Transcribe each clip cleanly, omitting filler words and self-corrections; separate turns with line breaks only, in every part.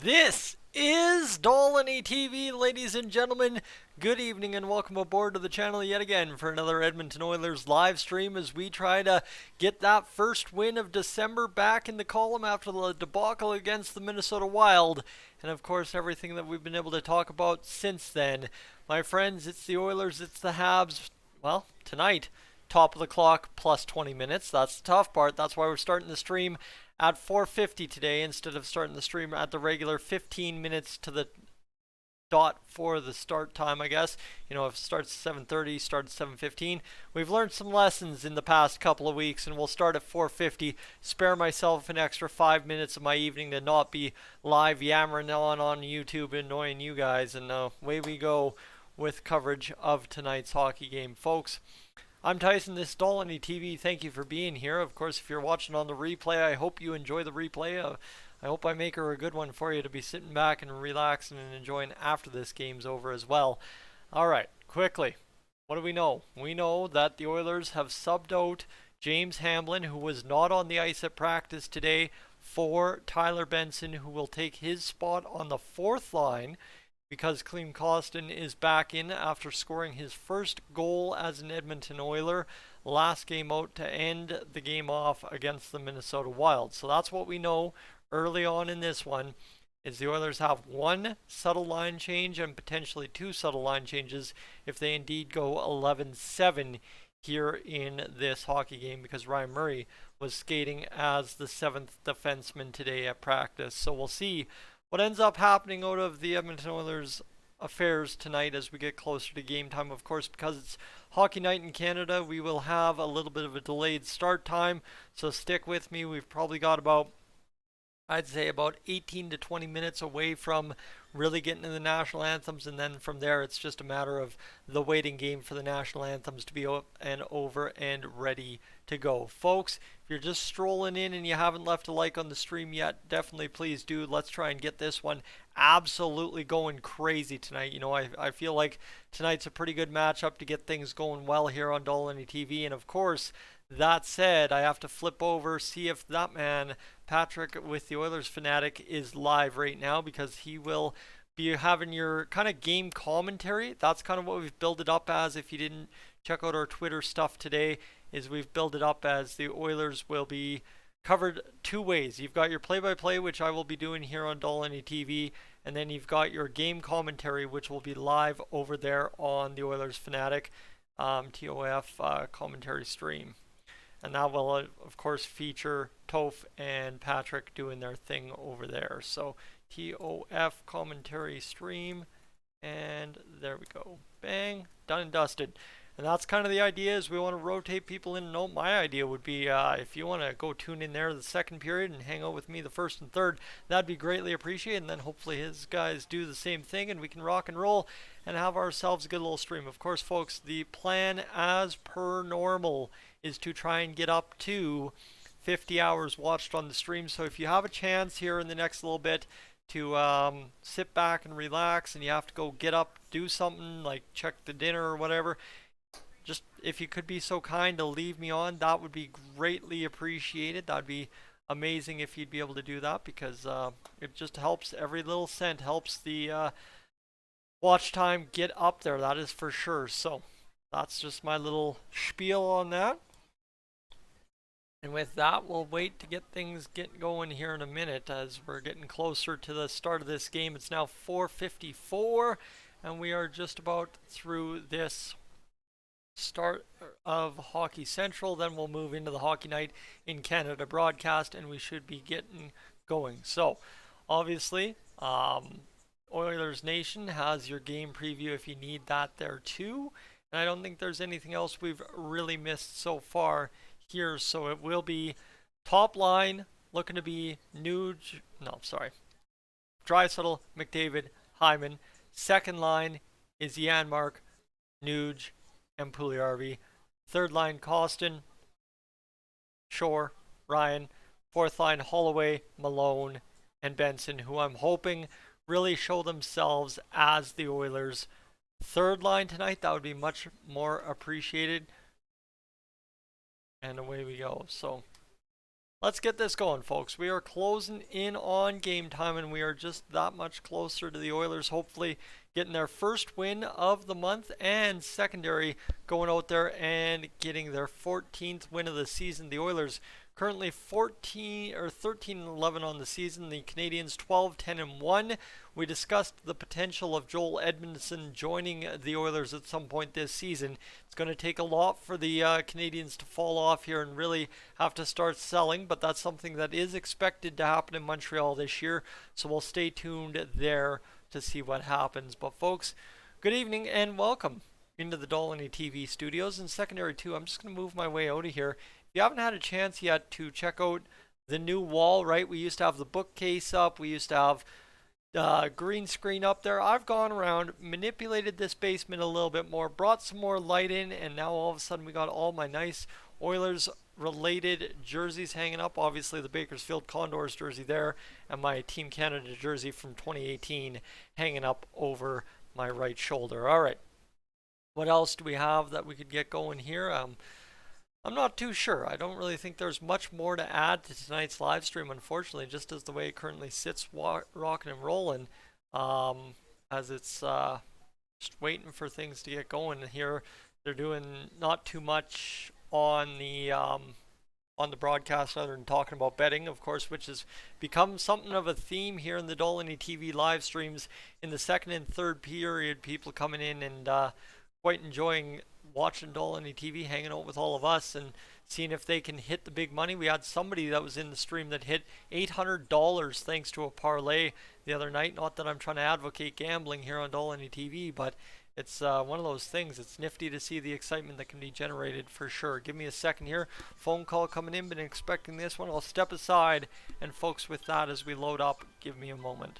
This is Dolynny TV, ladies and gentlemen. Good evening and welcome aboard to the channel yet again for another Edmonton Oilers live stream as we try to get that first win of December back in the column after the debacle against the Minnesota Wild. And of course, everything that we've been able to talk about since then. My friends, it's the Oilers, it's the Habs. Well, tonight, top of the clock plus 20 minutes. That's the tough part. That's why we're starting the stream at 4:50 today instead of starting the stream at the regular 15 minutes to the dot for the start time, I guess. You know, if it starts at 7:30, starts at 7:15. We've learned some lessons in the past couple of weeks, and we'll start at 4:50. Spare myself an extra 5 minutes of my evening to not be live yammering on YouTube, annoying you guys, and away we go with coverage of tonight's hockey game, folks. I'm Tyson, this is Dolynny TV. Thank you for being here. Of course, if you're watching on the replay, I hope you enjoy the replay. I hope I make her a good one for you to be sitting back and relaxing and enjoying after this game's over as well. All right, quickly, what do we know? We know that the Oilers have subbed out James Hamblin, who was not on the ice at practice today, for Tyler Benson, who will take his spot on the fourth line, because Klim Kostin is back in after scoring his first goal as an Edmonton Oiler last game out to end the game off against the Minnesota Wild. So that's what we know early on in this one, is the Oilers have one subtle line change and potentially two subtle line changes if they indeed go 11-7 here in this hockey game, because Ryan Murray was skating as the seventh defenseman today at practice. So we'll see what ends up happening out of the Edmonton Oilers affairs tonight as we get closer to game time. Of course, because it's hockey night in Canada, we will have a little bit of a delayed start time, so stick with me. We've probably got about, I'd say, about 18 to 20 minutes away from really getting to the national anthems, and then from there it's just a matter of the waiting game for the national anthems to be up and over and ready to go. Folks, if you're just strolling in and you haven't left a like on the stream yet, definitely please do. Let's try and get this one absolutely going crazy tonight. You know, I feel like tonight's a pretty good matchup to get things going well here on Dolynny TV, and of course, that said, I have to flip over, see if that man, Patrick with the Oilers Fanatic, is live right now, because he will be having your kind of game commentary. That's kind of what we've built it up as. If you didn't check out our Twitter stuff today, is we've built it up as the Oilers will be covered two ways. You've got your play-by-play, which I will be doing here on Dolynny TV, and then you've got your game commentary, which will be live over there on the Oilers Fanatic TOF commentary stream. And that will, of course, feature Toph and Patrick doing their thing over there. So TOF commentary stream, and there we go. Bang, done and dusted. And that's kind of the idea, is we want to rotate people in. No, my idea would be if you want to go tune in there the second period and hang out with me the first and third, that'd be greatly appreciated. And then hopefully his guys do the same thing and we can rock and roll and have ourselves a good little stream. Of course, folks, the plan as per normal is to try and get up to 50 hours watched on the stream. So if you have a chance here in the next little bit to sit back and relax, and you have to go get up, do something like check the dinner or whatever, just if you could be so kind to leave me on, that would be greatly appreciated. That would be amazing if you'd be able to do that, because it just helps. Every little cent helps the watch time get up there, that is for sure. So that's just my little spiel on that. And with that, we'll wait to get things going here in a minute as we're getting closer to the start of this game. It's now 4:54, and we are just about through this start of Hockey Central. Then we'll move into the Hockey Night in Canada broadcast, and we should be getting going. So, obviously, Oilers Nation has your game preview if you need that there too. And I don't think there's anything else we've really missed so far here. So it will be top line looking to be Draisaitl, McDavid, Hyman. Second line is Janmark, Nuge, and Puljujarvi. Third line, Kostin, Shore, Ryan. Fourth line, Holloway, Malone, and Benson, who I'm hoping really show themselves as the Oilers' third line tonight. That would be much more appreciated. And away we go. So let's get this going, folks. We are closing in on game time, and we are just that much closer to the Oilers hopefully getting their first win of the month, and secondary going out there and getting their 14th win of the season. The Oilers currently 13-11 on the season. The Canadiens 12-10-1. We discussed the potential of Joel Edmondson joining the Oilers at some point this season. It's going to take a lot for the Canadiens to fall off here and really have to start selling, but that's something that is expected to happen in Montreal this year, so we'll stay tuned there to see what happens. But folks, good evening and welcome into the Dolynny TV studios. In secondary 2, I'm just going to move my way out of here. If you haven't had a chance yet to check out the new wall, right? We used to have the bookcase up. We used to have the green screen up there. I've gone around, manipulated this basement a little bit more, brought some more light in, and now all of a sudden we got all my nice Oilers related jerseys hanging up. Obviously the Bakersfield Condors jersey there, and my Team Canada jersey from 2018 hanging up over my right shoulder. All right, what else do we have that we could get going here? I'm not too sure. I don't really think there's much more to add to tonight's live stream, unfortunately, just as the way it currently sits, rocking and rolling, as it's just waiting for things to get going here. They're doing not too much on the broadcast other than talking about betting, of course, which has become something of a theme here in the Dolynny TV live streams. In the second and third period, people coming in and quite enjoying watching Dolynny TV, hanging out with all of us and seeing if they can hit the big money. We had somebody that was in the stream that hit $800 thanks to a parlay the other night. Not that I'm trying to advocate gambling here on Dolynny TV, but it's one of those things. It's nifty to see the excitement that can be generated for sure. Give me a second here. Phone call coming in. Been expecting this one. I'll step aside, and folks, with that, as we load up, give me a moment.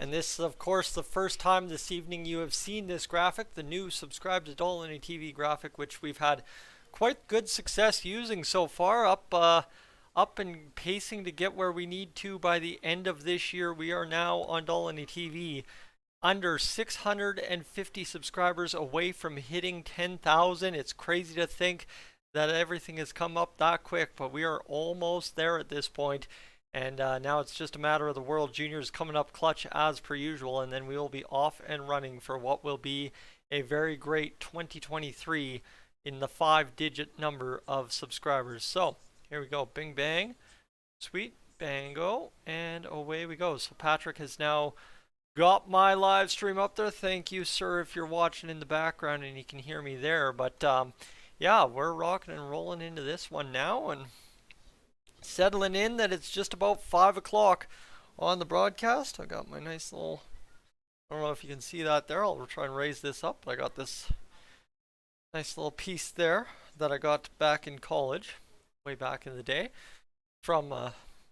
And this is, of course, the first time this evening you have seen this graphic, the new subscribe to Dolynny TV graphic, which we've had quite good success using so far, up and pacing to get where we need to by the end of this year. We are now on Dolynny TV under 650 subscribers away from hitting 10,000. It's crazy to think that everything has come up that quick, but we are almost there at this point. And now it's just a matter of the World Juniors coming up clutch as per usual, and then we will be off and running for what will be a very great 2023 in the 5-digit number of subscribers. So here we go. Bing bang. Sweet. Bango. And away we go. So Patrick has now got my live stream up there. Thank you, sir, if you're watching in the background and you can hear me there. But yeah, we're rocking and rolling into this one now, and settling in that it's just about 5 o'clock on the broadcast. I got my nice little, I don't know if you can see that there. I'll try and raise this up. I got this nice little piece there that I got back in college, way back in the day, from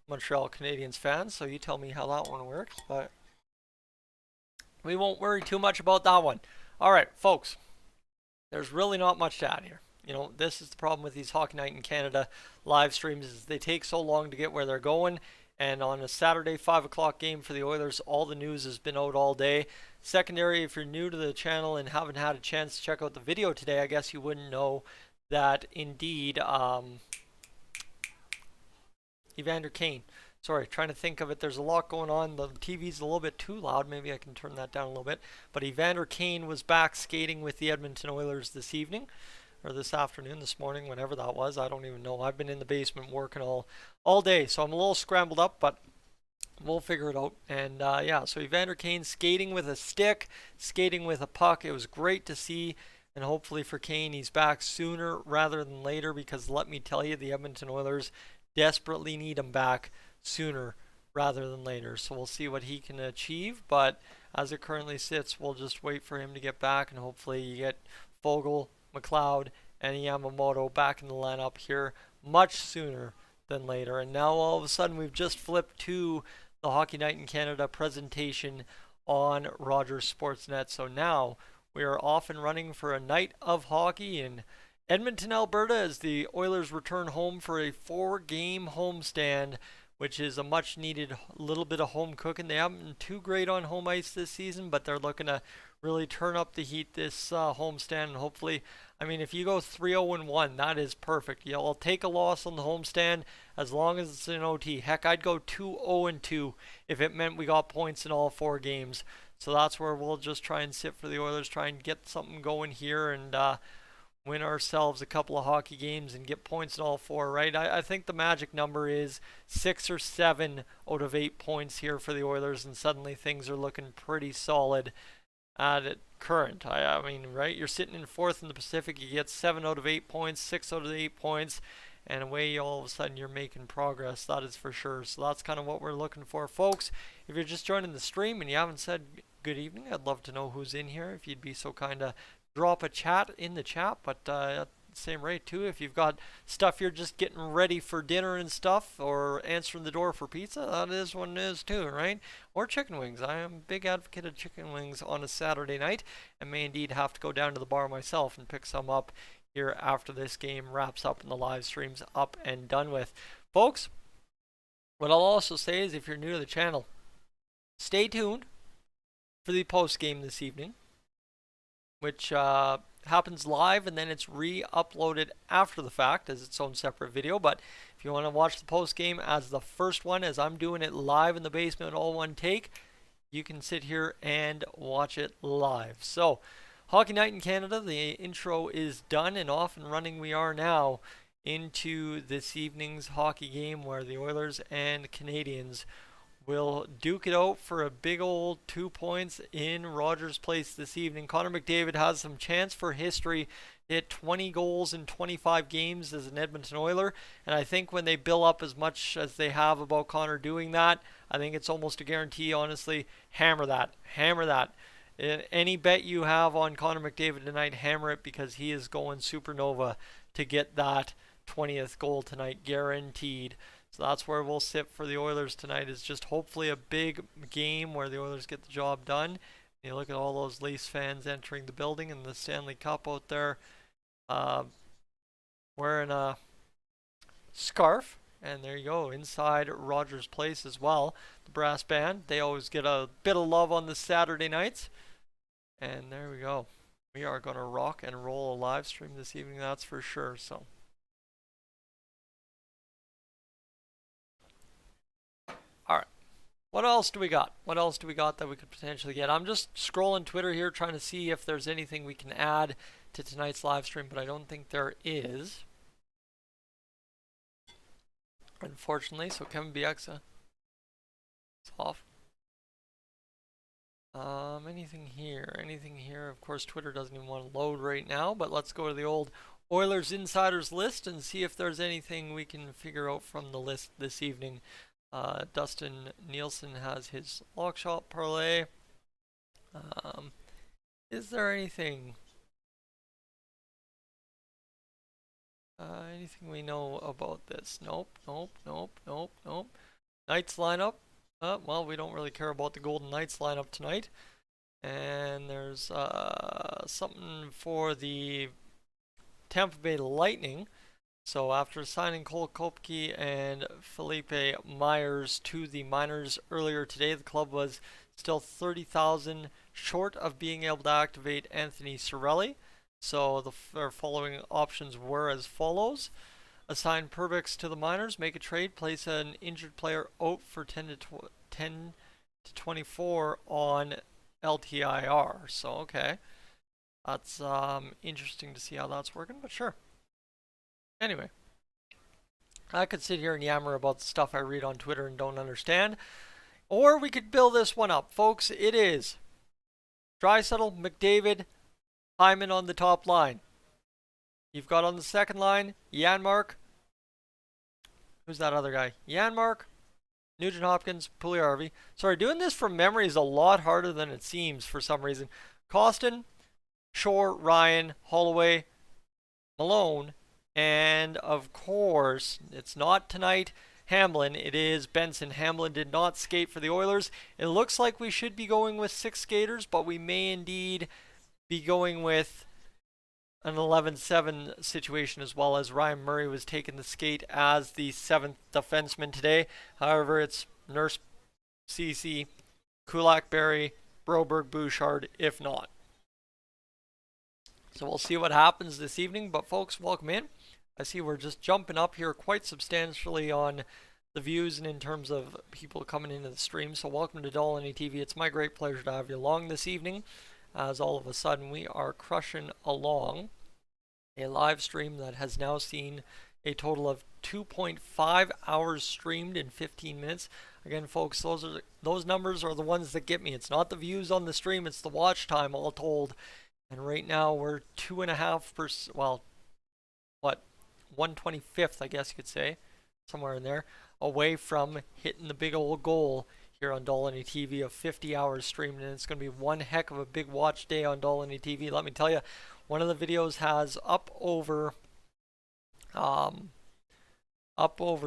Montreal Canadiens fans. So you tell me how that one works, but we won't worry too much about that one. All right, folks, there's really not much to add here. You know, this is the problem with these Hockey Night in Canada live streams, is they take so long to get where they're going. And on a Saturday 5 o'clock game for the Oilers, all the news has been out all day. Secondary, if you're new to the channel and haven't had a chance to check out the video today, I guess you wouldn't know that indeed Evander Kane. Sorry, trying to think of it. There's a lot going on. The TV's a little bit too loud. Maybe I can turn that down a little bit. But Evander Kane was back skating with the Edmonton Oilers this evening, or this afternoon, this morning, whenever that was. I don't even know. I've been in the basement working all day, so I'm a little scrambled up, but we'll figure it out. And yeah, so Evander Kane skating with a stick, skating with a puck. It was great to see, and hopefully for Kane, he's back sooner rather than later, because let me tell you, the Edmonton Oilers desperately need him back sooner rather than later. So we'll see what he can achieve. But as it currently sits, we'll just wait for him to get back, and hopefully you get Fogle, McLeod, and Yamamoto back in the lineup here much sooner than later. And now all of a sudden we've just flipped to the Hockey Night in Canada presentation on Rogers Sportsnet. So now we are off and running for a night of hockey in Edmonton, Alberta, as the Oilers return home for a 4-game homestand, which is a much needed little bit of home cooking. They haven't been too great on home ice this season, but they're looking to really turn up the heat this homestand, and hopefully, I mean, if you go 3-0-1, that is perfect. You'll take a loss on the homestand as long as it's an OT. Heck, I'd go 2-0-2 if it meant we got points in all 4 games. So that's where we'll just try and sit for the Oilers, try and get something going here, and win ourselves a couple of hockey games and get points in all 4, right? I think the magic number is 6 or 7 out of 8 points here for the Oilers, and suddenly things are looking pretty solid at it current. I mean, right? You're sitting in 4th in the Pacific, you get 7 out of 8 points, 6 out of 8 points, and away all of a sudden you're making progress, that is for sure. So that's kind of what we're looking for, folks. If you're just joining the stream and you haven't said good evening, I'd love to know who's in here. If you'd be so kind to drop a chat in the chat, but at the same rate too, if you've got stuff you're just getting ready for dinner and stuff, or answering the door for pizza, that is what it is too, right? Or chicken wings. I am a big advocate of chicken wings on a Saturday night, and may indeed have to go down to the bar myself and pick some up here after this game wraps up and the live stream's up and done with. Folks, what I'll also say is, if you're new to the channel, stay tuned for the post game this evening, which happens live, and then it's re-uploaded after the fact as its own separate video. But if you want to watch the post game as the first one, as I'm doing it live in the basement, all one take, you can sit here and watch it live. So, Hockey Night in Canada, the intro is done, and off and running we are now into this evening's hockey game, where the Oilers and Canadiens will duke it out for a big old 2 points in Rogers Place this evening. Connor McDavid has some chance for history. He hit 20 goals in 25 games as an Edmonton Oiler, and I think when they bill up as much as they have about Connor doing that, I think it's almost a guarantee, honestly. Hammer that. Hammer that. Any bet you have on Connor McDavid tonight, hammer it, because he is going supernova to get that 20th goal tonight, guaranteed. So that's where we'll sit for the Oilers tonight, is just hopefully a big game where the Oilers get the job done. And you look at all those Leafs fans entering the building, and the Stanley Cup out there wearing a scarf. And there you go, inside Rogers Place as well. The brass band, they always get a bit of love on the Saturday nights. And there we go. We are going to rock and roll a live stream this evening, that's for sure. So, alright. What else do we got? What else do we got that we could potentially get? I'm just scrolling Twitter here trying to see if there's anything we can add to tonight's live stream, but I don't think there is, unfortunately. So Kevin Bieksa is off. Anything here? Anything here? Of course, Twitter doesn't even want to load right now, but let's go to the old Oilers Insiders list and see if there's anything we can figure out from the list this evening. Dustin Nielsen has his lock shot parlay. Is there anything? Anything we know about this? Nope, nope, nope, nope, nope. Knights lineup. Well, we don't really care about the Golden Knights lineup tonight. And there's something for the Tampa Bay Lightning. So after signing Cole Koepke and Felipe Myers to the minors earlier today, the club was still $30,000 short of being able to activate Anthony Cirelli. So their following options were as follows: assign Perbix to the minors, make a trade, place an injured player out for 10 to 24 on LTIR. So okay, that's interesting to see how that's working, but sure. Anyway, I could sit here and yammer about the stuff I read on Twitter and don't understand, or we could build this one up, folks. It is Draisaitl, McDavid, Hyman on the top line. You've got on the second line Janmark. Who's that other guy? Janmark, Nugent Hopkins, Puljujärvi. Sorry, doing this from memory is a lot harder than it seems for some reason. Costin, Shore, Ryan, Holloway, Malone, and of course, it's not tonight, Hamlin. It is Benson. Hamlin did not skate for the Oilers. It looks like we should be going with 6 skaters, but we may indeed be going with an 11-7 situation as well, as Ryan Murray was taking the skate as the 7th defenseman today. However, it's Nurse, Ceci, Kulak, Barry, Broberg, Bouchard, if not. So we'll see what happens this evening. But folks, welcome in. I see we're just jumping up here quite substantially on the views and in terms of people coming into the stream. So welcome to Dolynny TV. It's my great pleasure to have you along this evening, as all of a sudden we are crushing along a live stream that has now seen a total of 2.5 hours streamed in 15 minutes. Again, folks, those numbers are the ones that get me. It's not the views on the stream, it's the watch time all told. And right now we're 2.5%, well, what, 1/25th, I guess you could say, somewhere in there, away from hitting the big old goal here on Dolynny TV of 50 hours streamed. And it's going to be one heck of a big watch day on Dolynny TV. Let me tell you, one of the videos has up over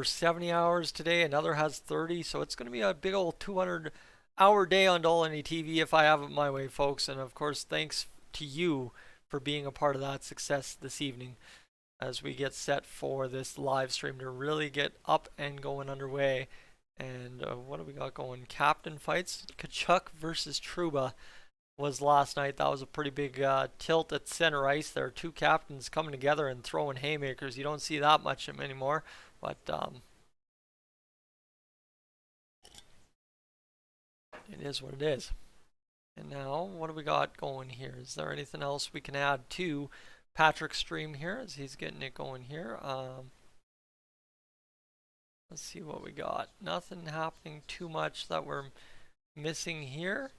70 hours today. Another has 30. So it's going to be a big old 200-hour day on Dolynny TV if I have it my way, folks. And of course, thanks to you for being a part of that success this evening as we get set for this live stream to really get up and going underway. And what do we got going? Captain fights. Kachuk versus Trouba was last night. That was a pretty big tilt at center ice there. Two captains coming together and throwing haymakers. You don't see that much anymore, but it is what it is. And now, what do we got going here? Is there anything else we can add to Patrick's stream here as he's getting it going here? Let's see what we got. Nothing happening too much that we're missing here.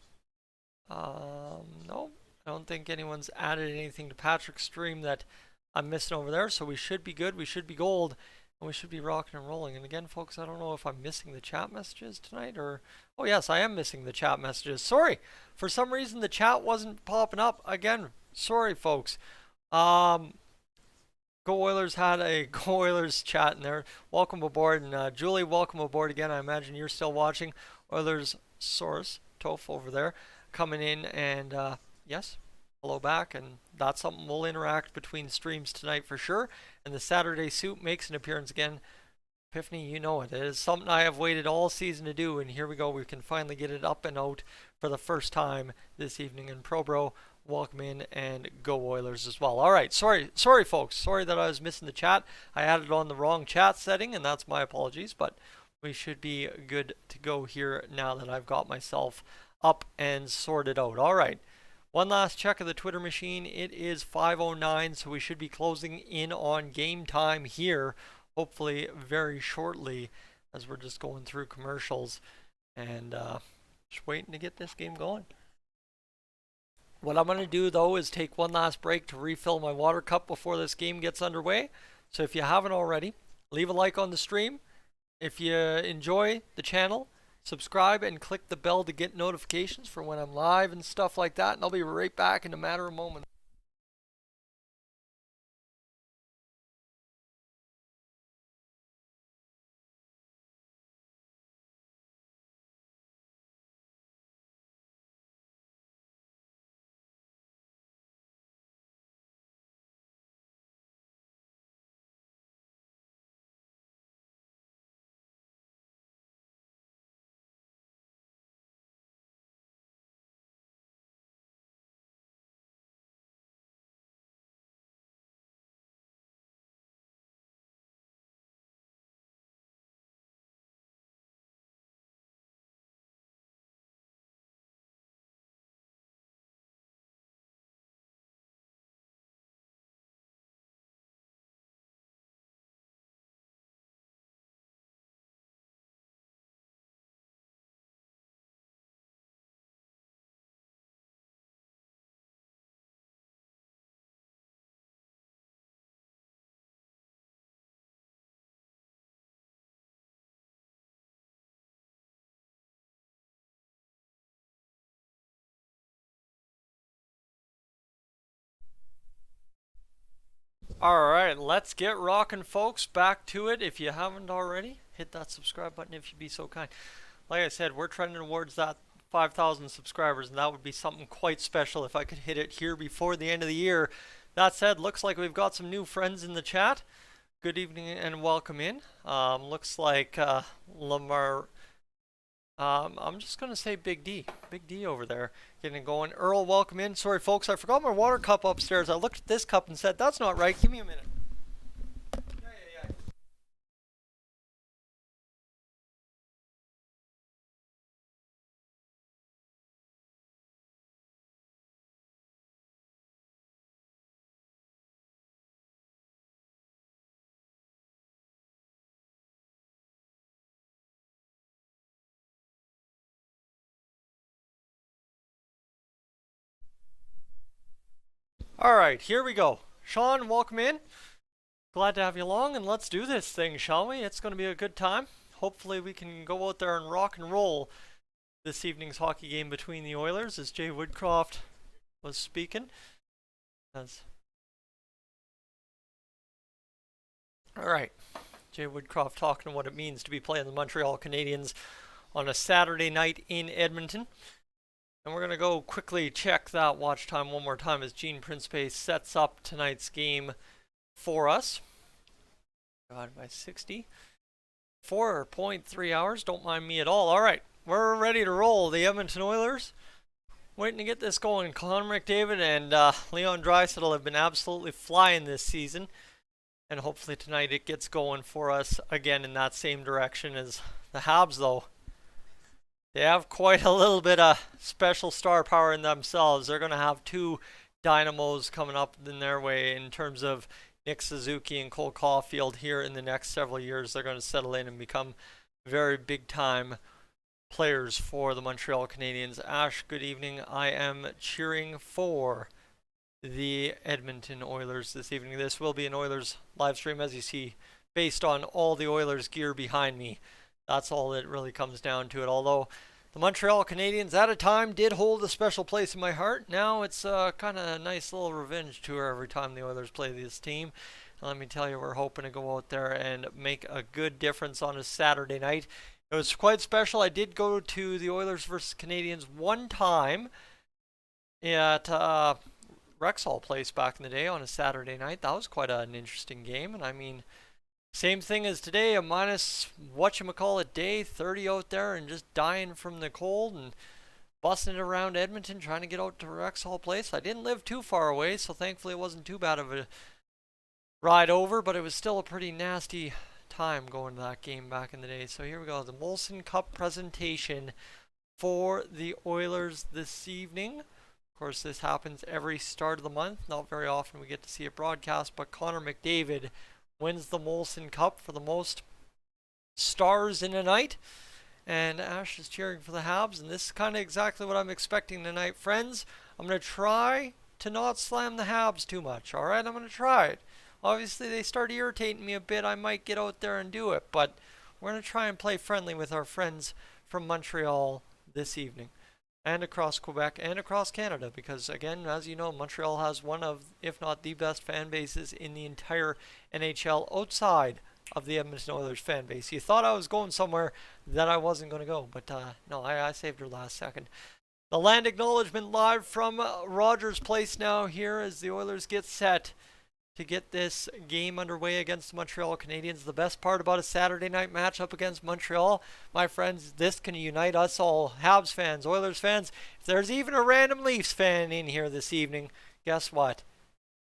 No, I don't think anyone's added anything to Patrick's stream that I'm missing over there. So we should be good. We should be gold. And we should be rocking and rolling. And again, folks, I don't know if I'm missing the chat messages tonight or... Oh, yes, I am missing the chat messages. Sorry. For some reason, the chat wasn't popping up. Again, sorry, folks. Go Oilers had a Go Oilers chat in there. Welcome aboard. And Julie, welcome aboard again. I imagine you're still watching. Oilers source, Toph over there, coming in. And yes, hello back. And that's something we'll interact between streams tonight for sure. And the Saturday Soup makes an appearance again. Epiphany, you know it. It is something I have waited all season to do. And here we go. We can finally get it up and out for the first time this evening. And ProBro, welcome in, and go Oilers as well. All right, sorry folks, sorry that I was missing the chat. I added on the wrong chat setting, and that's my apologies, but we should be good to go here now that I've got myself up and sorted out. All right, one last check of the Twitter machine. It is 5:09, so we should be closing in on game time here, hopefully very shortly, as we're just going through commercials and just waiting to get this game going. What I'm going to do, though, is take one last break to refill my water cup before this game gets underway. So if you haven't already, leave a like on the stream. If you enjoy the channel, subscribe and click the bell to get notifications for when I'm live and stuff like that. And I'll be right back in a matter of moments. Alright, let's get rocking, folks. Back to it. If you haven't already, hit that subscribe button if you'd be so kind. Like I said, we're trending towards that 5,000 subscribers, and that would be something quite special if I could hit it here before the end of the year. That said, looks like we've got some new friends in the chat. Good evening and welcome in. Looks like Lamar... I'm just going to say Big D. Big D over there getting it going. Earl, welcome in. Sorry, folks, I forgot my water cup upstairs. I looked at this cup and said, that's not right. Give me a minute. Yeah. Alright, here we go. Sean, welcome in. Glad to have you along, and let's do this thing, shall we? It's going to be a good time. Hopefully we can go out there and rock and roll this evening's hockey game between the Oilers, as Jay Woodcroft was speaking. Alright, Jay Woodcroft talking what it means to be playing the Montreal Canadiens on a Saturday night in Edmonton. And we're going to go quickly check that watch time one more time as Gene Principe sets up tonight's game for us. Divided by 60. 4.3 hours, don't mind me at all. Alright, we're ready to roll. The Edmonton Oilers waiting to get this going. Connor McDavid and Leon Draisaitl have been absolutely flying this season. And hopefully tonight it gets going for us again in that same direction as the Habs, though. They have quite a little bit of special star power in themselves. They're going to have two dynamos coming up in their way in terms of Nick Suzuki and Cole Caulfield here in the next several years. They're going to settle in and become very big-time players for the Montreal Canadiens. Ash, good evening. I am cheering for the Edmonton Oilers this evening. This will be an Oilers live stream, as you see, based on all the Oilers gear behind me. That's all it really comes down to it. Although the Montreal Canadiens at a time did hold a special place in my heart. Now it's kind of a nice little revenge tour every time the Oilers play this team. And let me tell you, we're hoping to go out there and make a good difference on a Saturday night. It was quite special. I did go to the Oilers versus Canadiens one time at Rexall Place back in the day on a Saturday night. That was quite an interesting game. And I mean, same thing as today, a minus whatchamacallit day, 30 out there and just dying from the cold and busting it around Edmonton trying to get out to Rexall Place. I didn't live too far away, so thankfully it wasn't too bad of a ride over, but it was still a pretty nasty time going to that game back in the day. So here we go, the Molson Cup presentation for the Oilers this evening. Of course, this happens every start of the month. Not very often we get to see it broadcast, but Connor McDavid wins the Molson Cup for the most stars in a night. And Ash is cheering for the Habs, and this is kind of exactly what I'm expecting tonight, friends. I'm going to try to not slam the Habs too much, alright? I'm going to try it. Obviously, they start irritating me a bit. I might get out there and do it, but we're going to try and play friendly with our friends from Montreal this evening. And across Quebec and across Canada, because again, as you know, Montreal has one of, if not the best fan bases in the entire NHL outside of the Edmonton Oilers fan base. You thought I was going somewhere that I wasn't going to go, but no, I saved her last second. The land acknowledgement live from Rogers Place now here as the Oilers get set to get this game underway against the Montreal Canadiens. The best part about a Saturday night matchup against Montreal, my friends, this can unite us all. Habs fans, Oilers fans. If there's even a random Leafs fan in here this evening, guess what?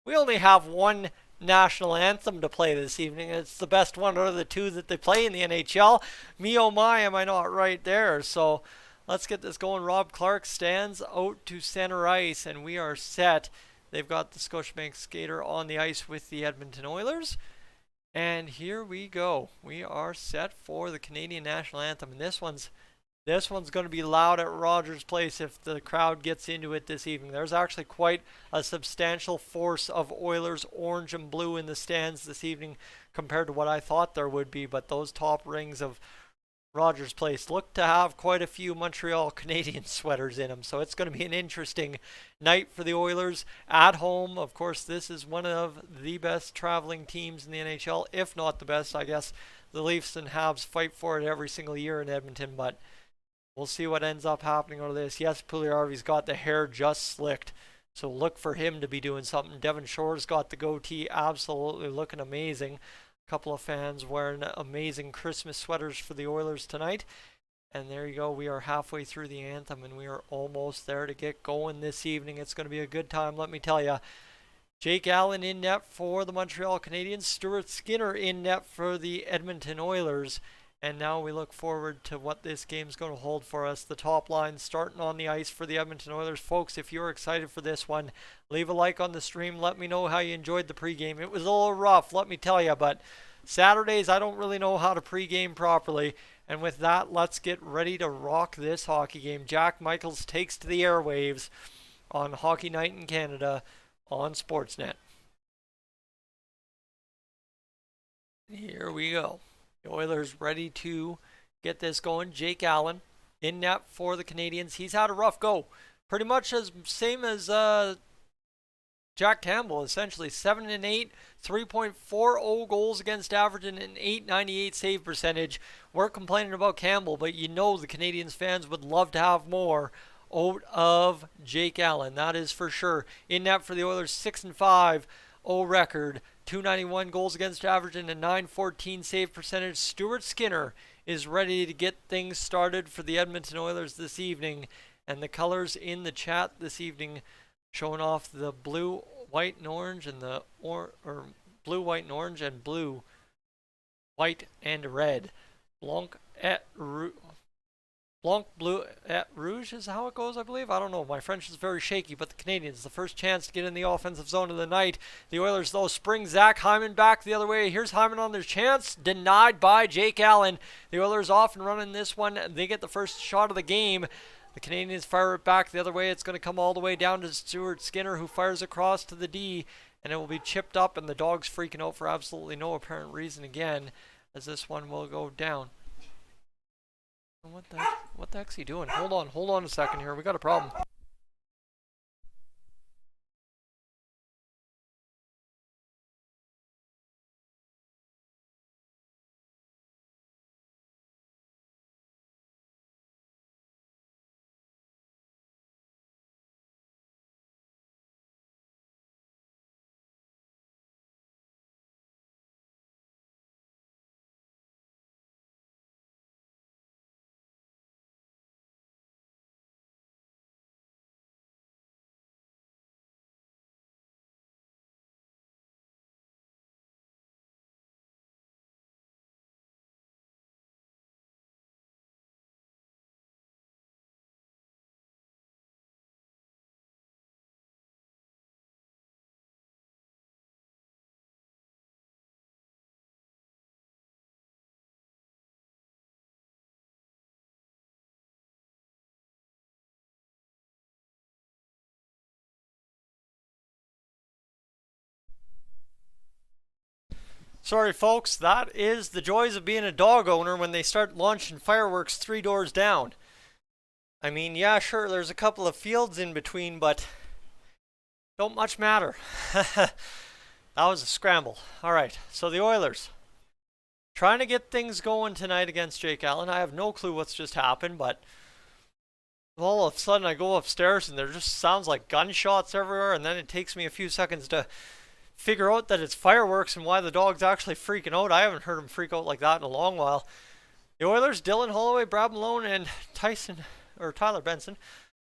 We only have one national anthem to play this evening. It's the best one out of the two that they play in the NHL. Me oh my, am I not right there? So let's get this going. Rob Clark stands out to center ice, and we are set. They've got the Scotiabank skater on the ice with the Edmonton Oilers. And here we go. We are set for the Canadian National Anthem. And this one's going to be loud at Rogers Place if the crowd gets into it this evening. There's actually quite a substantial force of Oilers orange and blue in the stands this evening compared to what I thought there would be. But those top rings of Rogers Place look to have quite a few Montreal Canadiens sweaters in them, so it's going to be an interesting night for the Oilers at home. Of course, this is one of the best traveling teams in the NHL, if not the best. I guess the Leafs and Habs fight for it every single year in Edmonton, but we'll see what ends up happening out of this. Yes, Puljujarvi's got the hair just slicked, so look for him to be doing something. Devon Shore's got the goatee, absolutely looking amazing. Couple of fans wearing amazing Christmas sweaters for the Oilers tonight. And there you go. We are halfway through the anthem, and we are almost there to get going this evening. It's going to be a good time, let me tell you. Jake Allen in net for the Montreal Canadiens. Stuart Skinner in net for the Edmonton Oilers. And now we look forward to what this game's going to hold for us. The top line starting on the ice for the Edmonton Oilers. Folks, if you're excited for this one, leave a like on the stream. Let me know how you enjoyed the pregame. It was a little rough, let me tell you, but Saturdays I don't really know how to pregame properly. And with that, let's get ready to rock this hockey game. Jack Michaels takes to the airwaves on Hockey Night in Canada on Sportsnet. Here we go. The Oilers ready to get this going. Jake Allen in net for the Canadiens. He's had a rough go. Pretty much as same as Jack Campbell, essentially. 7-8, 3.40 goals against average and an .898 save percentage. We're complaining about Campbell, but you know the Canadiens fans would love to have more out of Jake Allen. That is for sure. In net for the Oilers, 6-5 record. 291 goals against average and a .914 save percentage. Stuart Skinner is ready to get things started for the Edmonton Oilers this evening. And the colors in the chat this evening showing off the blue, white, and orange, and the blue, white, and orange, and blue, white, and red. Blanc Bleu et Rouge is how it goes, I believe. I don't know. My French is very shaky, but the Canadiens, the first chance to get in the offensive zone of the night. The Oilers, though, spring Zach Hyman back the other way. Here's Hyman on their chance. Denied by Jake Allen. The Oilers off and running this one. They get the first shot of the game. The Canadiens fire it back the other way. It's going to come all the way down to Stuart Skinner, who fires across to the D, and it will be chipped up, and the Dogs freaking out for absolutely no apparent reason again, as this one will go down. What the heck's he doing? Hold on a second here. We got a problem. Sorry, folks, that is the joys of being a dog owner when they start launching fireworks 3 doors down. I mean, yeah, sure, there's a couple of fields in between, but don't much matter. That was a scramble. All right, so the Oilers trying to get things going tonight against Jake Allen. I have no clue what's just happened, but all of a sudden I go upstairs and there just sounds like gunshots everywhere, and then it takes me a few seconds to figure out that it's fireworks and why the dog's actually freaking out. I haven't heard him freak out like that in a long while. The Oilers, Dylan Holloway, Brad Malone, and Tyler Benson.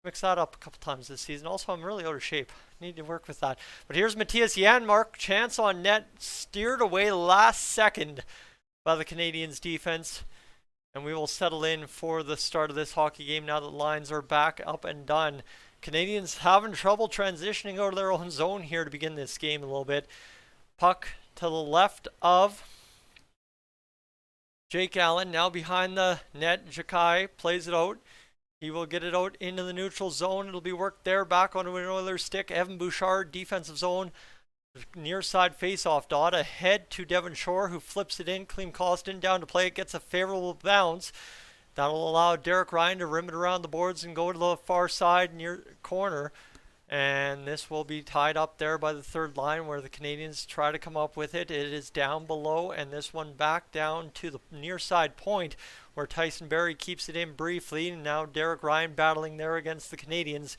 Mixed that up a couple times this season. Also, I'm really out of shape. Need to work with that. But here's Matthias Janmark. Chance on net. Steered away last second by the Canadiens defense. And we will settle in for the start of this hockey game now that the lines are back up and done. Canadiens having trouble transitioning out of their own zone here to begin this game a little bit. Puck to the left of Jake Allen. Now behind the net. Jakai plays it out. He will get it out into the neutral zone. It'll be worked there back onto an Oilers stick. Evan Bouchard, defensive zone. Near side face-off dot ahead to Devon Shore, who flips it in. Clem Costin down to play it, gets a favorable bounce. That'll allow Derek Ryan to rim it around the boards and go to the far side near corner. And this will be tied up there by the third line where the Canadiens try to come up with it. It is down below, and this one back down to the near side point where Tyson Barrie keeps it in briefly. And now Derek Ryan battling there against the Canadiens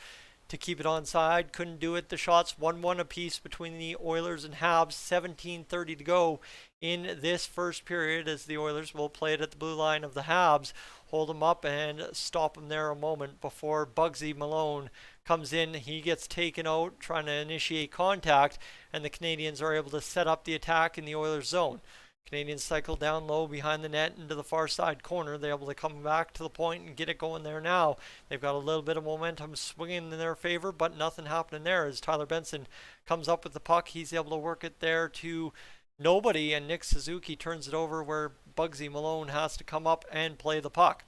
to keep it onside. Couldn't do it. The shots 1-1 apiece between the Oilers and Habs. 17:30 to go in this first period as the Oilers will play it at the blue line of the Habs. Hold them up and stop them there a moment before Bugsy Malone comes in. He gets taken out trying to initiate contact, and the Canadiens are able to set up the attack in the Oilers zone. Canadiens cycle down low behind the net into the far side corner. They're able to come back to the point and get it going there now. They've got a little bit of momentum swinging in their favor, but nothing happening there as Tyler Benson comes up with the puck. He's able to work it there to nobody, and Nick Suzuki turns it over where Bugsy Malone has to come up and play the puck.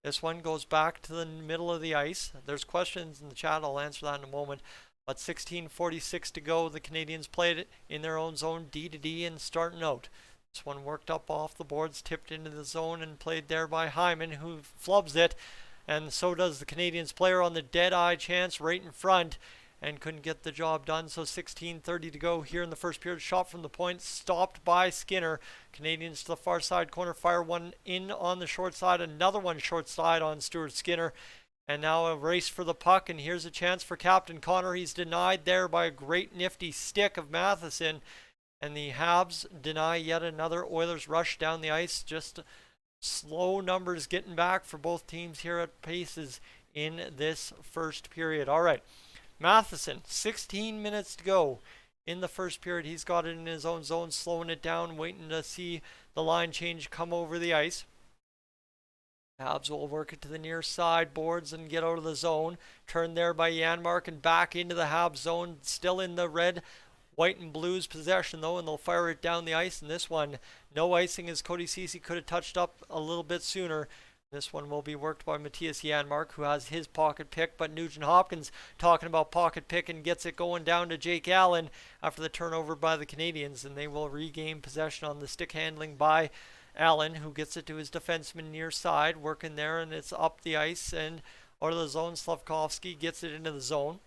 This one goes back to the middle of the ice. There's questions in the chat. I'll answer that in a moment. But 16:46 to go. The Canadiens played it in their own zone, D to D, and starting out. This one worked up off the boards, tipped into the zone, and played there by Hyman, who flubs it. And so does the Canadiens player on the dead-eye chance right in front, and couldn't get the job done. So 16:30 to go here in the first period. Shot from the point, stopped by Skinner. Canadiens to the far side corner, fire one in on the short side, another one short side on Stuart Skinner. And now a race for the puck, and here's a chance for Captain Connor. He's denied there by a great nifty stick of Matheson. And the Habs deny yet another Oilers rush down the ice. Just slow numbers getting back for both teams here at paces in this first period. All right, Matheson, 16 minutes to go in the first period. He's got it in his own zone, slowing it down, waiting to see the line change come over the ice. Habs will work it to the near side boards and get out of the zone. Turned there by Janmark and back into the Habs zone, still in the red, white and blues possession though, and they'll fire it down the ice. And this one, no icing as Cody Ceci could have touched up a little bit sooner. This one will be worked by Matthias Janmark, who has his pocket pick, but Nugent Hopkins, talking about pocket pick, and gets it going down to Jake Allen after the turnover by the Canadiens, and they will regain possession on the stick handling by Allen, who gets it to his defenseman near side, working there, and it's up the ice and out of the zone. Slavkovsky gets it into the zone.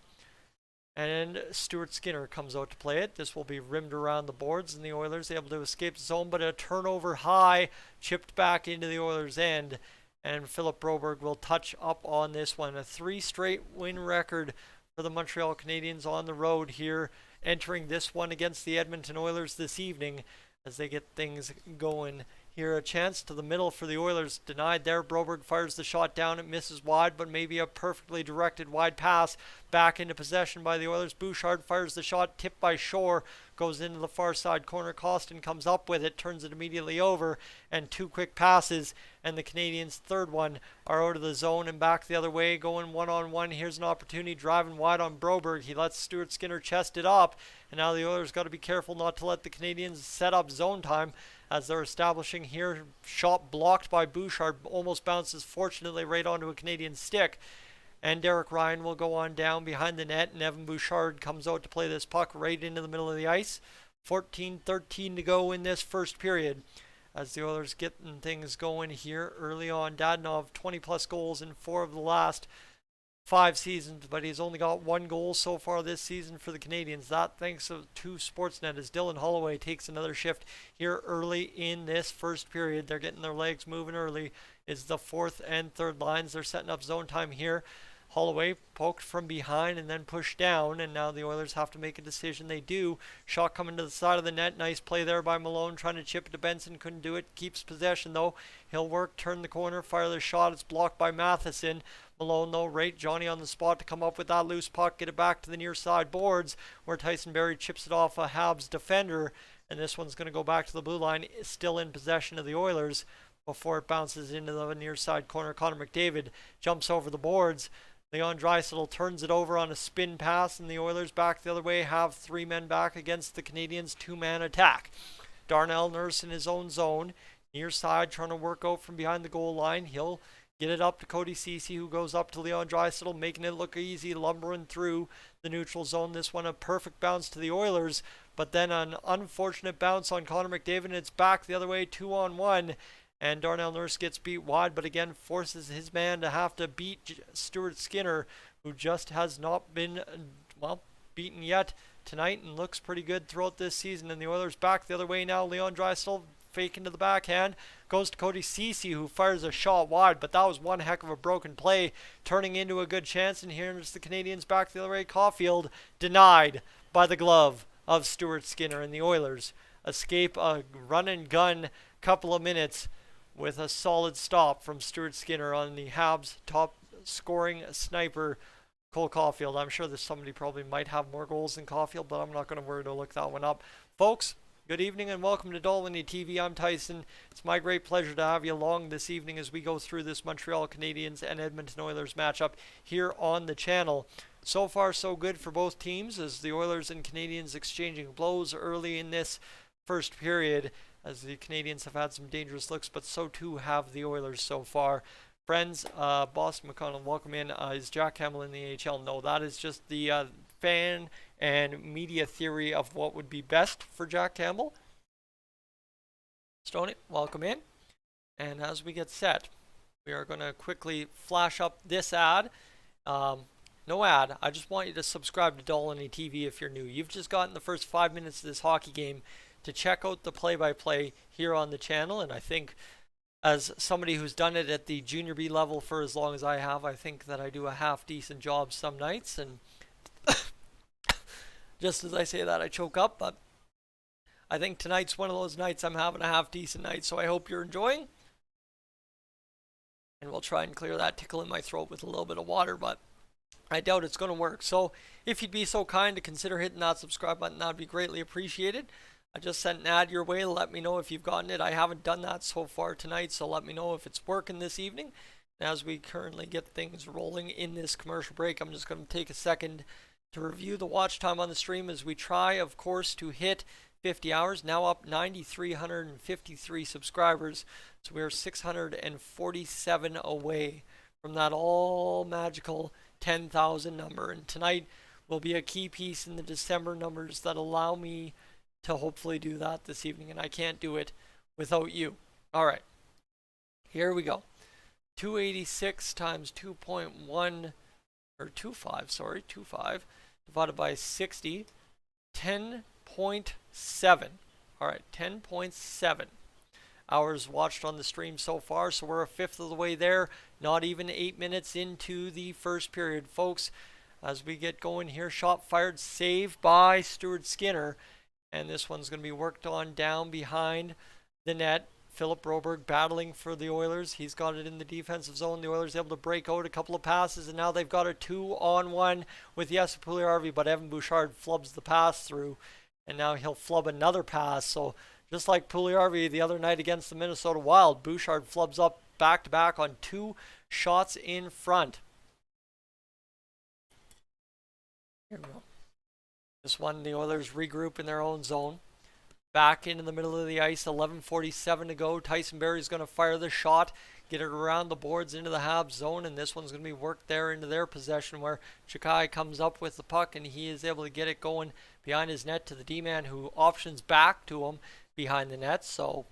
And Stuart Skinner comes out to play it. This will be rimmed around the boards, and the Oilers able to escape the zone, but a turnover high, chipped back into the Oilers' end. And Philip Broberg will touch up on this one. A 3 straight win record for the Montreal Canadiens on the road here, entering this one against the Edmonton Oilers this evening as they get things going. Here a chance to the middle for the Oilers, denied there. Broberg fires the shot down, it misses wide, but maybe a perfectly directed wide pass back into possession by the Oilers. Bouchard fires the shot, tipped by Shore, goes into the far side corner. Costin comes up with it, turns it immediately over, and 2 quick passes, and the Canadiens' third one are out of the zone and back the other way, going one-on-one. Here's an opportunity, driving wide on Broberg. He lets Stuart Skinner chest it up, and now the Oilers got to be careful not to let the Canadiens set up zone time as they're establishing here. Shot blocked by Bouchard, almost bounces fortunately right onto a Canadian stick. And Derek Ryan will go on down behind the net, and Evan Bouchard comes out to play this puck right into the middle of the ice. 14:13 to go in this first period as the Oilers getting things going here early on. Dadonov, 20-plus goals in 4 of the last 5 seasons, but he's only got 1 goal so far this season for the Canadiens. That thanks to Sportsnet as Dylan Holloway takes another shift here early in this first period. They're getting their legs moving early. It's the fourth and third lines. They're setting up zone time here. Holloway poked from behind and then pushed down, and now the Oilers have to make a decision. They do. Shot coming to the side of the net. Nice play there by Malone, trying to chip it to Benson. Couldn't do it. Keeps possession though. He'll work, turn the corner, fire the shot. It's blocked by Matheson. Malone though, right, Johnny on the spot to come up with that loose puck, get it back to the near side boards where Tyson Barrie chips it off a Habs defender, and this one's going to go back to the blue line, still in possession of the Oilers before it bounces into the near side corner. Connor McDavid jumps over the boards. Leon Draisaitl turns it over on a spin pass, and the Oilers back the other way have 3 men back against the Canadiens' 2-man attack. Darnell Nurse in his own zone, near side, trying to work out from behind the goal line. He'll get it up to Cody Ceci, who goes up to Leon Draisaitl, making it look easy, lumbering through the neutral zone. This one a perfect bounce to the Oilers, but then an unfortunate bounce on Connor McDavid, and it's back the other way, 2-on-1. And Darnell Nurse gets beat wide, but again forces his man to have to beat Stuart Skinner, who just has not been, well, beaten yet tonight and looks pretty good throughout this season. And the Oilers back the other way now. Leon Draisaitl fake into the backhand, goes to Cody Ceci, who fires a shot wide, but that was one heck of a broken play, turning into a good chance. And here's the Canadiens back the other way. Caulfield denied by the glove of Stuart Skinner, and the Oilers escape a run and gun couple of minutes with a solid stop from Stuart Skinner on the Habs' top scoring sniper, Cole Caulfield. I'm sure that somebody probably might have more goals than Caulfield, but I'm not going to worry to look that one up. Folks, good evening and welcome to Dolynny TV. I'm Tyson. It's my great pleasure to have you along this evening as we go through this Montreal Canadiens and Edmonton Oilers matchup here on the channel. So far, so good for both teams, as the Oilers and Canadiens exchanging blows early in this first period, as the Canadiens have had some dangerous looks, but so too have the Oilers so far. Friends, Boston McConnell, welcome in. Is Jack Campbell in the AHL? No, that is just the fan and media theory of what would be best for Jack Campbell. Stoney, welcome in. And as we get set, we are going to quickly flash up this ad. No ad. I just want you to subscribe to Dolynny TV if you're new. You've just gotten the first 5 minutes of this hockey game to check out the play-by-play here on the channel, and I think as somebody who's done it at the junior B level for as long as I have, I think that I do a half-decent job some nights, and just as I say that I choke up, but I think tonight's one of those nights I'm having a half-decent night, so I hope you're enjoying, and we'll try and clear that tickle in my throat with a little bit of water, but I doubt it's going to work. So if you'd be so kind to consider hitting that subscribe button, that would be greatly appreciated. I just sent an ad your way. Let me know if you've gotten it. I haven't done that so far tonight, so let me know if it's working this evening. As we currently get things rolling in this commercial break, I'm just going to take a second to review the watch time on the stream as we try, of course, to hit 50 hours. Now up 9,353 subscribers, so we're 647 away from that all magical 10,000 number. And tonight will be a key piece in the December numbers that allow me to hopefully do that this evening, and I can't do it without you. All right, here we go. 286 times 2.1, or 25, sorry, 25, divided by 60, 10.7. All right, 10.7 hours watched on the stream so far, so we're a fifth of the way there, not even 8 minutes into the first period, folks. As we get going here, shot fired, save by Stuart Skinner. And this one's going to be worked on down behind the net. Philip Broberg battling for the Oilers. He's got it in the defensive zone. The Oilers able to break out a couple of passes, and now they've got a 2-on-1 with Jesse Puljujärvi, but Evan Bouchard flubs the pass through, and now he'll flub another pass. So just like Puljujärvi the other night against the Minnesota Wild, Bouchard flubs up back-to-back on 2 shots in front. Here we go. This one, the Oilers regroup in their own zone. Back into the middle of the ice, 11:47 to go. Tyson Barrie's going to fire the shot, get it around the boards into the Habs zone, and this one's going to be worked there into their possession, where Chakai comes up with the puck, and he is able to get it going behind his net to the D-man, who options back to him behind the net. So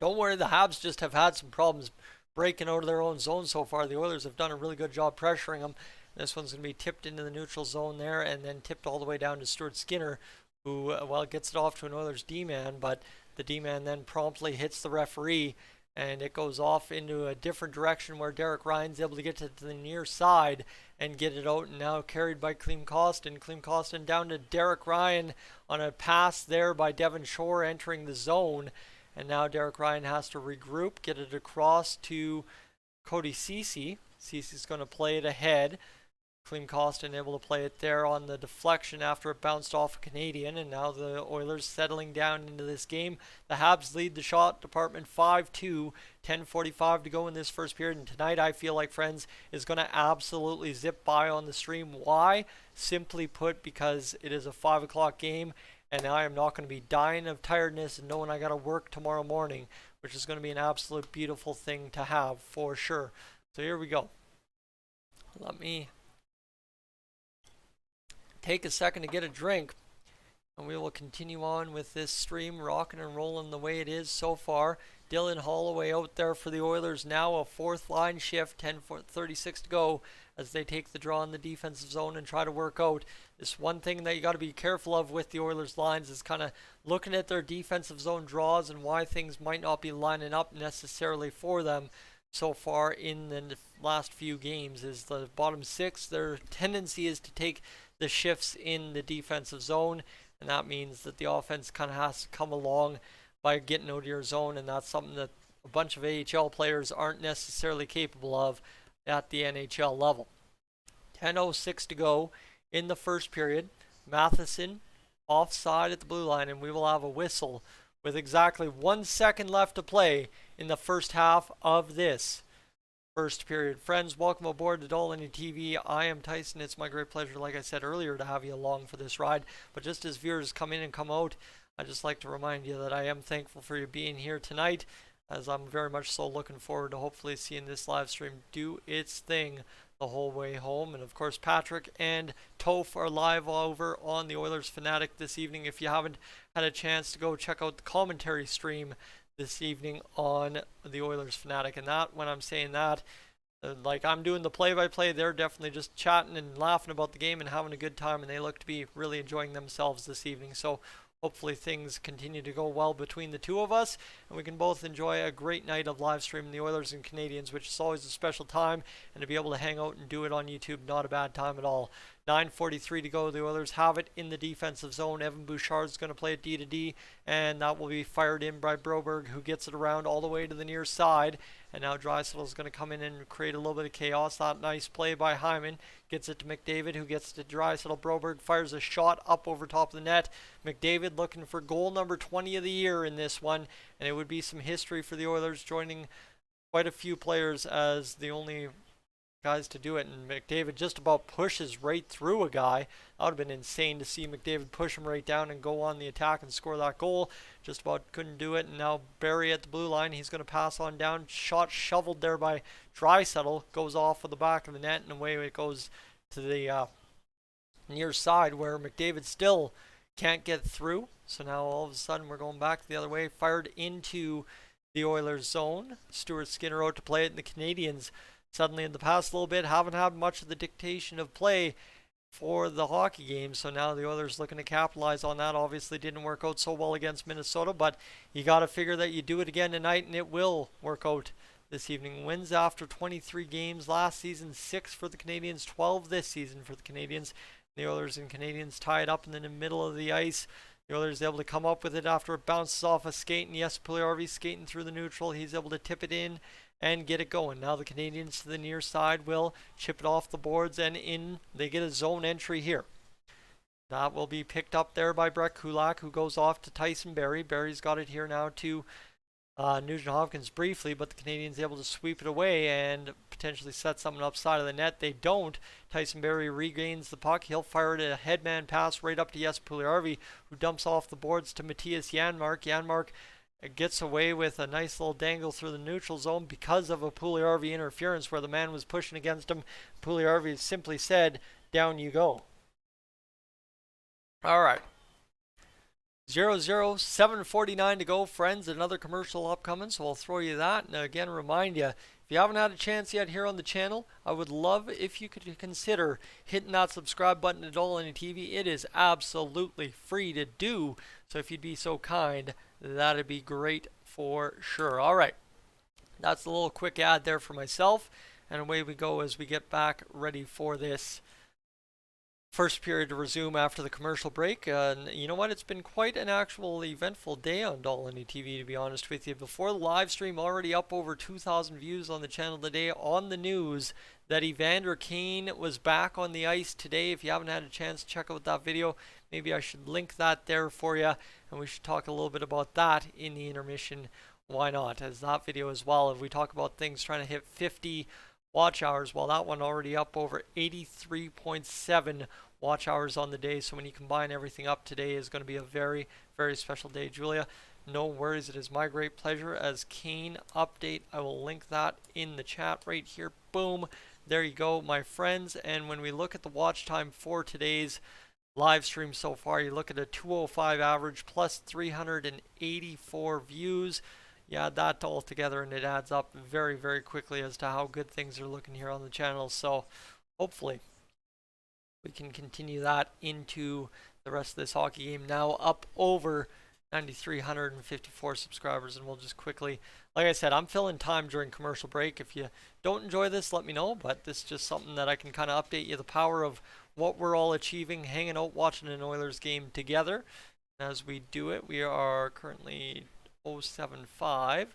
don't worry, the Habs just have had some problems breaking out of their own zone so far. The Oilers have done a really good job pressuring them. This one's going to be tipped into the neutral zone there, and then tipped all the way down to Stuart Skinner, who, well, gets it off to an Oilers D-man, but the D-man then promptly hits the referee, and it goes off into a different direction where Derek Ryan's able to get to the near side and get it out, and now carried by Klim Kostin. Klim Kostin down to Derek Ryan on a pass there by Devon Shore entering the zone, and now Derek Ryan has to regroup, get it across to Cody Ceci. Ceci's going to play it ahead. Klim Kostin able to play it there on the deflection after it bounced off a Canadian, and now the Oilers settling down into this game. The Habs lead the shot department 5-2, 10:45 to go in this first period, and tonight I feel like, friends, is going to absolutely zip by on the stream. Why? Simply put, because it is a 5 o'clock game, and I am not going to be dying of tiredness and knowing I got to work tomorrow morning, which is going to be an absolute beautiful thing to have for sure. So here we go. Let me take a second to get a drink, And we will continue on with this stream, rocking and rolling the way it is so far. Dylan Holloway out there for the Oilers now, a fourth line shift, 10:36 to go as they take the draw in the defensive zone and try to work out. This one thing that you got to be careful of with the Oilers lines is kind of looking at their defensive zone draws and why things might not be lining up necessarily for them so far in the last few games. Is the bottom six, their tendency is to take the shifts in the defensive zone, and that means that the offense kind of has to come along by getting out of your zone, and that's something that a bunch of AHL players aren't necessarily capable of at the NHL level. 10:06 to go in the first period. Matheson offside at the blue line, and we will have a whistle with exactly 1 second left to play in the first half of this first period. Friends, welcome aboard to Dolynny TV. I am Tyson. It's my great pleasure, like I said earlier, to have you along for this ride. But just as viewers come in and come out, I'd just like to remind you that I am thankful for you being here tonight, as I'm very much so looking forward to hopefully seeing this live stream do its thing the whole way home. And of course, Patrick and Toph are live over on the Oilers Fanatic this evening. If you haven't had a chance to go check out the commentary stream this evening on the Oilers Fanatic, and that, when I'm saying that, like I'm doing the play-by-play, they're definitely just chatting and laughing about the game and having a good time, and they look to be really enjoying themselves this evening. So hopefully things continue to go well between the two of us, and we can both enjoy a great night of live streaming the Oilers and Canadiens, which is always a special time, and to be able to hang out and do it on YouTube, not a bad time at all. 9:43 to go. The Oilers have it in the defensive zone. Evan Bouchard is going to play it D to D, and that will be fired in by Broberg, who gets it around all the way to the near side. And now Draisaitl is going to come in and create a little bit of chaos. That nice play by Hyman gets it to McDavid, who gets it to Draisaitl. Broberg fires a shot up over top of the net. McDavid looking for goal number 20 of the year in this one, and it would be some history for the Oilers, joining quite a few players as the only guys to do it, and McDavid just about pushes right through a guy. That would have been insane to see McDavid push him right down and go on the attack and score that goal. Just about couldn't do it, and now Barry at the blue line. He's going to pass on down. Shot shoveled there by Draisaitl. Goes off of the back of the net, and away it goes to the near side, where McDavid still can't get through. So now all of a sudden we're going back the other way. Fired into the Oilers zone. Stuart Skinner out to play it, and the Canadiens suddenly in the past little bit haven't had much of the dictation of play for the hockey game. So now the Oilers looking to capitalize on that. Obviously didn't work out so well against Minnesota, but you got to figure that you do it again tonight, and it will work out this evening. Wins after 23 games last season, 6 for the Canadiens, 12 this season for the Canadiens. The Oilers and Canadiens tied up in the middle of the ice. The Oilers able to come up with it after it bounces off a skate, and yes, Puljujarvi skating through the neutral. He's able to tip it in and get it going. Now the Canadiens to the near side will chip it off the boards, and in they get a zone entry here. That will be picked up there by Brett Kulak, who goes off to Tyson Barrie. Barrie's got it here now to Nugent Hopkins briefly, but the Canadiens able to sweep it away and potentially set something upside of the net. They don't. Tyson Barrie regains the puck. He'll fire it a headman pass right up to Puljujarvi, who dumps off the boards to Matthias Janmark. Janmark gets away with a nice little dangle through the neutral zone because of a Puljujarvi interference where the man was pushing against him. Puljujarvi simply said, "Down you go." All right. 0-0, 7:49 to go, friends. Another commercial upcoming, so I'll throw you that. And again, remind you, if you haven't had a chance yet here on the channel, I would love if you could consider hitting that subscribe button at Dolynny TV. It is absolutely free to do, so if you'd be so kind, that'd be great for sure. All right, that's a little quick ad there for myself, and away we go as we get back ready for this first period to resume after the commercial break. You know what? It's been quite an actual eventful day on Dolynny TV, to be honest with you. Before the live stream, already up over 2,000 views on the channel today on the news that Evander Kane was back on the ice today. If you haven't had a chance to check out that video, maybe I should link that there for you, and we should talk a little bit about that in the intermission. Why not? As that video as well, if we talk about things trying to hit 50 watch hours, well, that one already up over 83.7 watch hours on the day. So when you combine everything up, today is going to be a very, very special day. Julia, no worries. It is my great pleasure. As Kane update, I will link that in the chat right here. Boom. There you go, my friends. And when we look at the watch time for today's live stream so far. You look at a 205 average plus 384 views. You add that all together and it adds up very, very quickly as to how good things are looking here on the channel. So hopefully we can continue that into the rest of this hockey game. Now up over 9,354 subscribers, and we'll just quickly, like I said, I'm filling time during commercial break. If you don't enjoy this, let me know, but this is just something that I can kind of update you the power of what we're all achieving, hanging out, watching an Oilers game together. As we do it, we are currently 0.75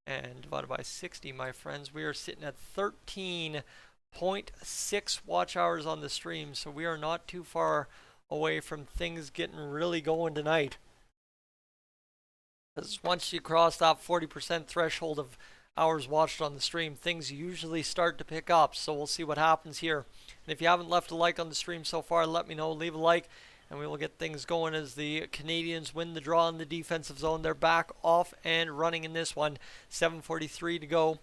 and divided by 60, my friends, we are sitting at 13.6 watch hours on the stream, so we are not too far away from things getting really going tonight. Because once you cross that 40% threshold of hours watched on the stream, things usually start to pick up. So we'll see what happens here. And if you haven't left a like on the stream so far, let me know. Leave a like, and we will get things going as the Canadiens win the draw in the defensive zone. They're back off and running in this one. 7:43 to go.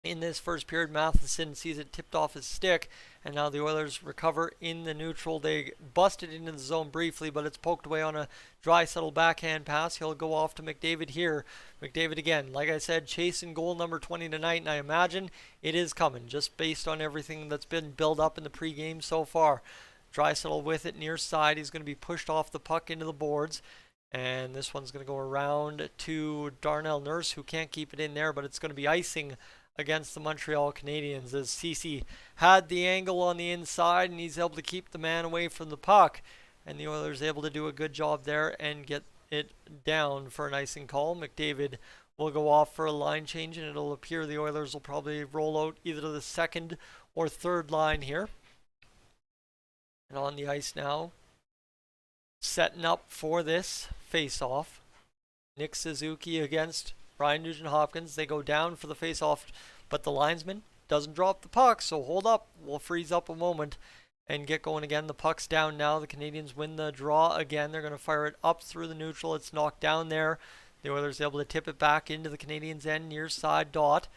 In this first period, Matheson sees it tipped off his stick, and now the Oilers recover in the neutral. They busted into the zone briefly, but it's poked away on a Draisaitl backhand pass. He'll go off to McDavid here. McDavid again, like I said, chasing goal number 20 tonight, and I imagine it is coming, just based on everything that's been built up in the pregame so far. Draisaitl with it near side. He's going to be pushed off the puck into the boards. And this one's going to go around to Darnell Nurse, who can't keep it in there, but it's going to be icing against the Montreal Canadiens as Ceci had the angle on the inside and he's able to keep the man away from the puck, and the Oilers able to do a good job there and get it down for an icing call. McDavid will go off for a line change, and it'll appear the Oilers will probably roll out either to the second or third line here. And on the ice now, setting up for this face-off, Nick Suzuki against Ryan Nugent-Hopkins. They go down for the face-off, but the linesman doesn't drop the puck, so hold up. We'll freeze up a moment and get going again. The puck's down now. The Canadiens win the draw again. They're going to fire it up through the neutral. It's knocked down there. The Oilers able to tip it back into the Canadiens' end near side dot.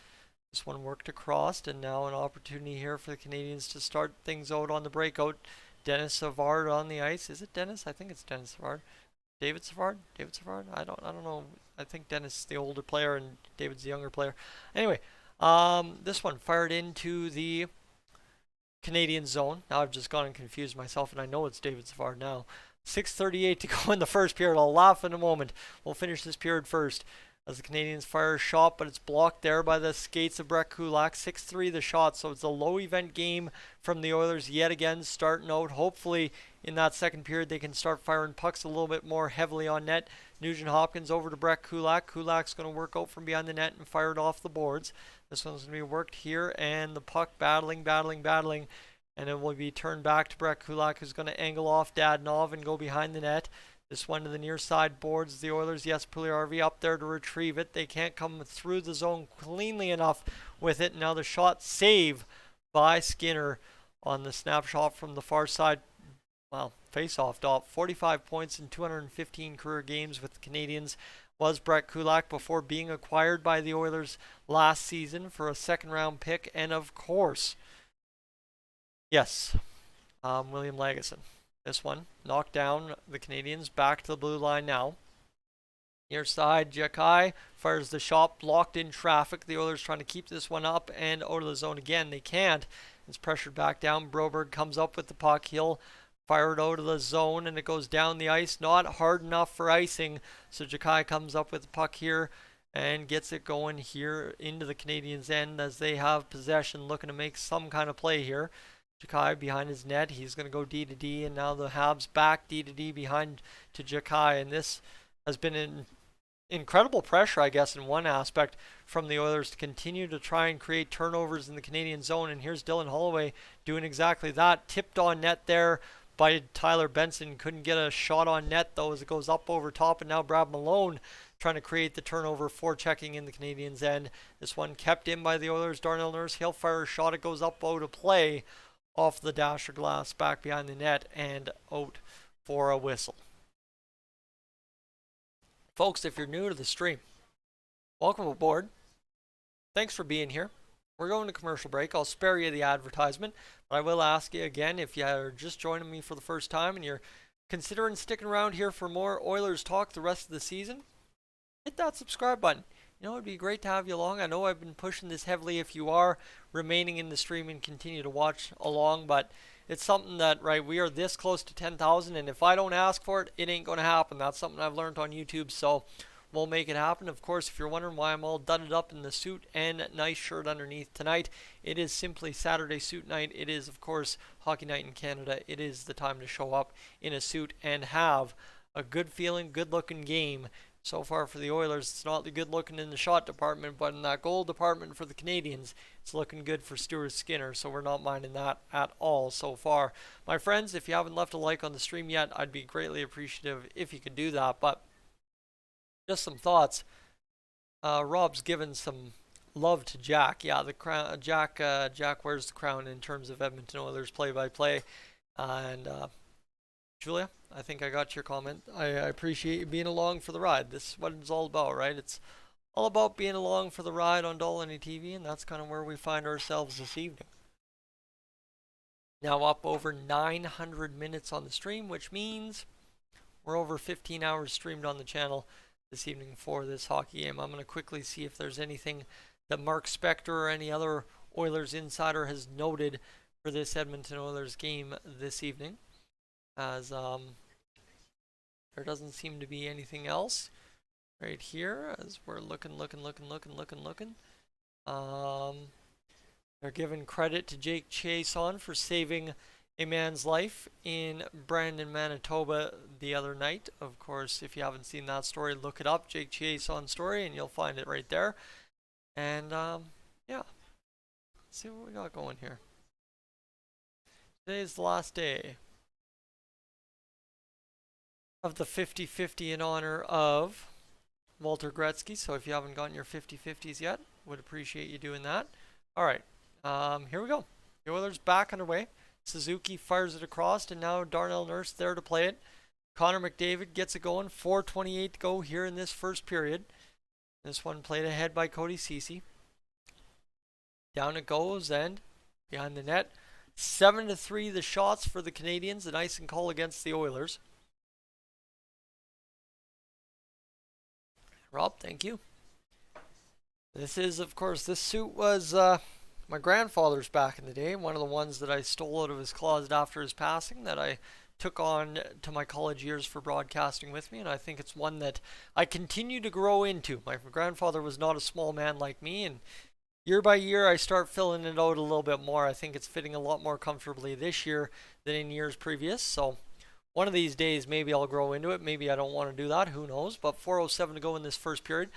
This one worked across, and now an opportunity here for the Canadiens to start things out on the breakout. Dennis Savard on the ice. Is it Dennis? I think it's Dennis Savard. David Savard? David Savard? I don't know. I think Dennis is the older player and David's the younger player. Anyway, this one fired into the Canadian zone. Now I've just gone and confused myself, and I know it's David Savard now. 6:38 to go in the first period. I'll laugh in a moment. We'll finish this period first as the Canadiens fire a shot, but it's blocked there by the skates of Brett Kulak. 6-3 the shot, so it's a low event game from the Oilers yet again, starting out. Hopefully in that second period they can start firing pucks a little bit more heavily on net. Nugent-Hopkins over to Brett Kulak. Kulak's going to work out from behind the net and fire it off the boards. This one's going to be worked here, and the puck battling, and it will be turned back to Brett Kulak, who's going to angle off Dadonov and go behind the net. This one to the near side boards. The Oilers, yes, Puljujarvi up there to retrieve it. They can't come through the zone cleanly enough with it. Now the shot save by Skinner on the snapshot from the far side. Well, face-off dot. 45 points in 215 career games with the Canadiens was Brett Kulak before being acquired by the Oilers last season for a second-round pick. And of course, yes, William Lagesson. This one knocked down the Canadiens back to the blue line now. Near side, Jakai fires the shot, blocked in traffic. The Oilers trying to keep this one up and out of the zone again. They can't. It's pressured back down. Broberg comes up with the puck. He'll fire it out of the zone, and it goes down the ice. Not hard enough for icing. So Jakai comes up with the puck here and gets it going here into the Canadiens' end as they have possession, looking to make some kind of play here. Jakai behind his net. He's going to go D to D, and now the Habs back D to D behind to Jakai. And this has been an incredible pressure, I guess, in one aspect from the Oilers to continue to try and create turnovers in the Canadian zone. And here's Dylan Holloway doing exactly that. Tipped on net there by Tyler Benson. Couldn't get a shot on net, though, as it goes up over top. And now Brad Malone trying to create the turnover for checking in the Canadiens' end. This one kept in by the Oilers. Darnell Nurse, he'll fire a shot. It goes up out of play, off the dasher glass, back behind the net, and out for a whistle. Folks, if you're new to the stream, welcome aboard. Thanks for being here. We're going to commercial break. I'll spare you the advertisement, but I will ask you again, if you are just joining me for the first time and you're considering sticking around here for more Oilers talk the rest of the season, hit that subscribe button. You know, it'd be great to have you along. I know I've been pushing this heavily if you are remaining in the stream and continue to watch along, but it's something that, right, we are this close to 10,000, and if I don't ask for it, it ain't going to happen. That's something I've learned on YouTube, so we'll make it happen. Of course, if you're wondering why I'm all dudded up in the suit and nice shirt underneath tonight, it is simply Saturday suit night. It is, of course, hockey night in Canada. It is the time to show up in a suit and have a good feeling, good looking game. So far for the Oilers, it's not the good looking in the shot department, but in that goal department for the Canadiens, it's looking good for Stuart Skinner, so we're not minding that at all so far. My friends, if you haven't left a like on the stream yet, I'd be greatly appreciative if you could do that, but just some thoughts. Rob's given some love to Jack. Yeah, the crown. Jack wears the crown in terms of Edmonton Oilers play-by-play, and Julia, I think I got your comment. I appreciate you being along for the ride. This is what it's all about, right? It's all about being along for the ride on Dolynny TV, and that's kind of where we find ourselves this evening. Now up over 900 minutes on the stream, which means we're over 15 hours streamed on the channel this evening for this hockey game. I'm going to quickly see if there's anything that Mark Spector or any other Oilers insider has noted for this Edmonton Oilers game this evening, as there doesn't seem to be anything else right here as we're looking. They're giving credit to Jake Chiasson for saving a man's life in Brandon, Manitoba the other night. Of course, if you haven't seen that story, look it up, Jake Chiasson story, and you'll find it right there. And yeah, let's see what we got going here. Today's the last day of the 50-50 in honor of Walter Gretzky. So if you haven't gotten your 50-50s yet, would appreciate you doing that. All right, here we go. The Oilers back underway. Suzuki fires it across, and now Darnell Nurse there to play it. Connor McDavid gets it going. 4:28 to go here in this first period. This one played ahead by Cody Ceci. Down it goes, and behind the net. 7-3 the shots for the Canadiens. An icing call against the Oilers. Rob, thank you. This is, of course, this suit was my grandfather's back in the day. One of the ones that I stole out of his closet after his passing that I took on to my college years for broadcasting with me. And I think it's one that I continue to grow into. My grandfather was not a small man like me. And year by year, I start filling it out a little bit more. I think it's fitting a lot more comfortably this year than in years previous. So one of these days, maybe I'll grow into it. Maybe I don't want to do that. Who knows? But 4:07 to go in this first period.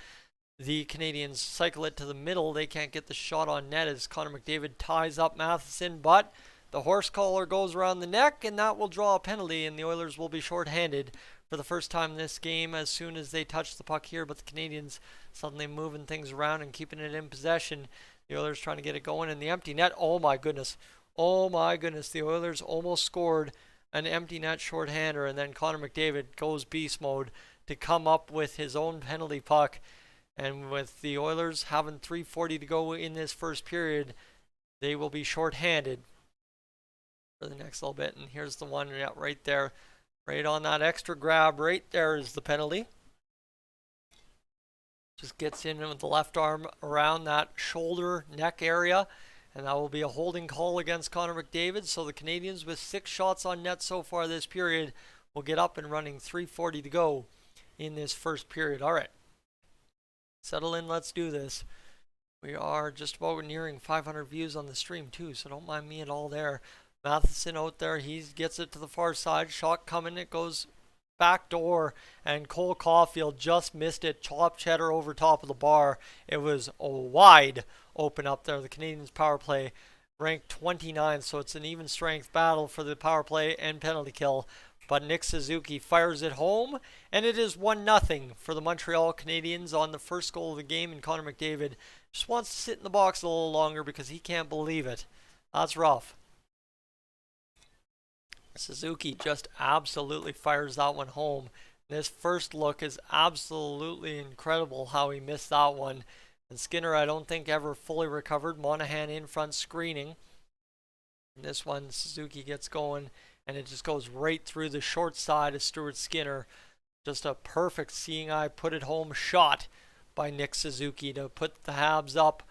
The Canadiens cycle it to the middle. They can't get the shot on net as Connor McDavid ties up Matheson, but the horse collar goes around the neck, and that will draw a penalty, and the Oilers will be shorthanded for the first time in this game as soon as they touch the puck here. But the Canadiens suddenly moving things around and keeping it in possession. The Oilers trying to get it going in the empty net. Oh my goodness. Oh my goodness. The Oilers almost scored an empty net shorthander, and then Connor McDavid goes beast mode to come up with his own penalty puck. And with the Oilers having 3:40 to go in this first period, they will be shorthanded for the next little bit. And here's the one right there, right on that extra grab. Right there is the penalty. Just gets in with the left arm around that shoulder neck area. And that will be a holding call against Connor McDavid. So the Canadiens, with 6 shots on net so far this period, will get up and running. 3:40 to go in this first period. All right. Settle in, let's do this. We are just about nearing 500 views on the stream too, so don't mind me at all there. Matheson out there, he gets it to the far side. Shot coming, it goes back door, and Cole Caulfield just missed it. Chop cheddar over top of the bar. It was a wide open up there. The Canadiens power play ranked 29th, so it's an even strength battle for the power play and penalty kill. But Nick Suzuki fires it home, and it is 1-0 for the Montreal Canadiens on the first goal of the game. And Connor McDavid just wants to sit in the box a little longer because he can't believe it. That's rough. Suzuki just absolutely fires that one home. This first look is absolutely incredible how he missed that one. And Skinner, I don't think, ever fully recovered. Monahan in front screening. And this one, Suzuki gets going, and it just goes right through the short side of Stuart Skinner. Just a perfect seeing eye, put it home shot by Nick Suzuki to put the Habs up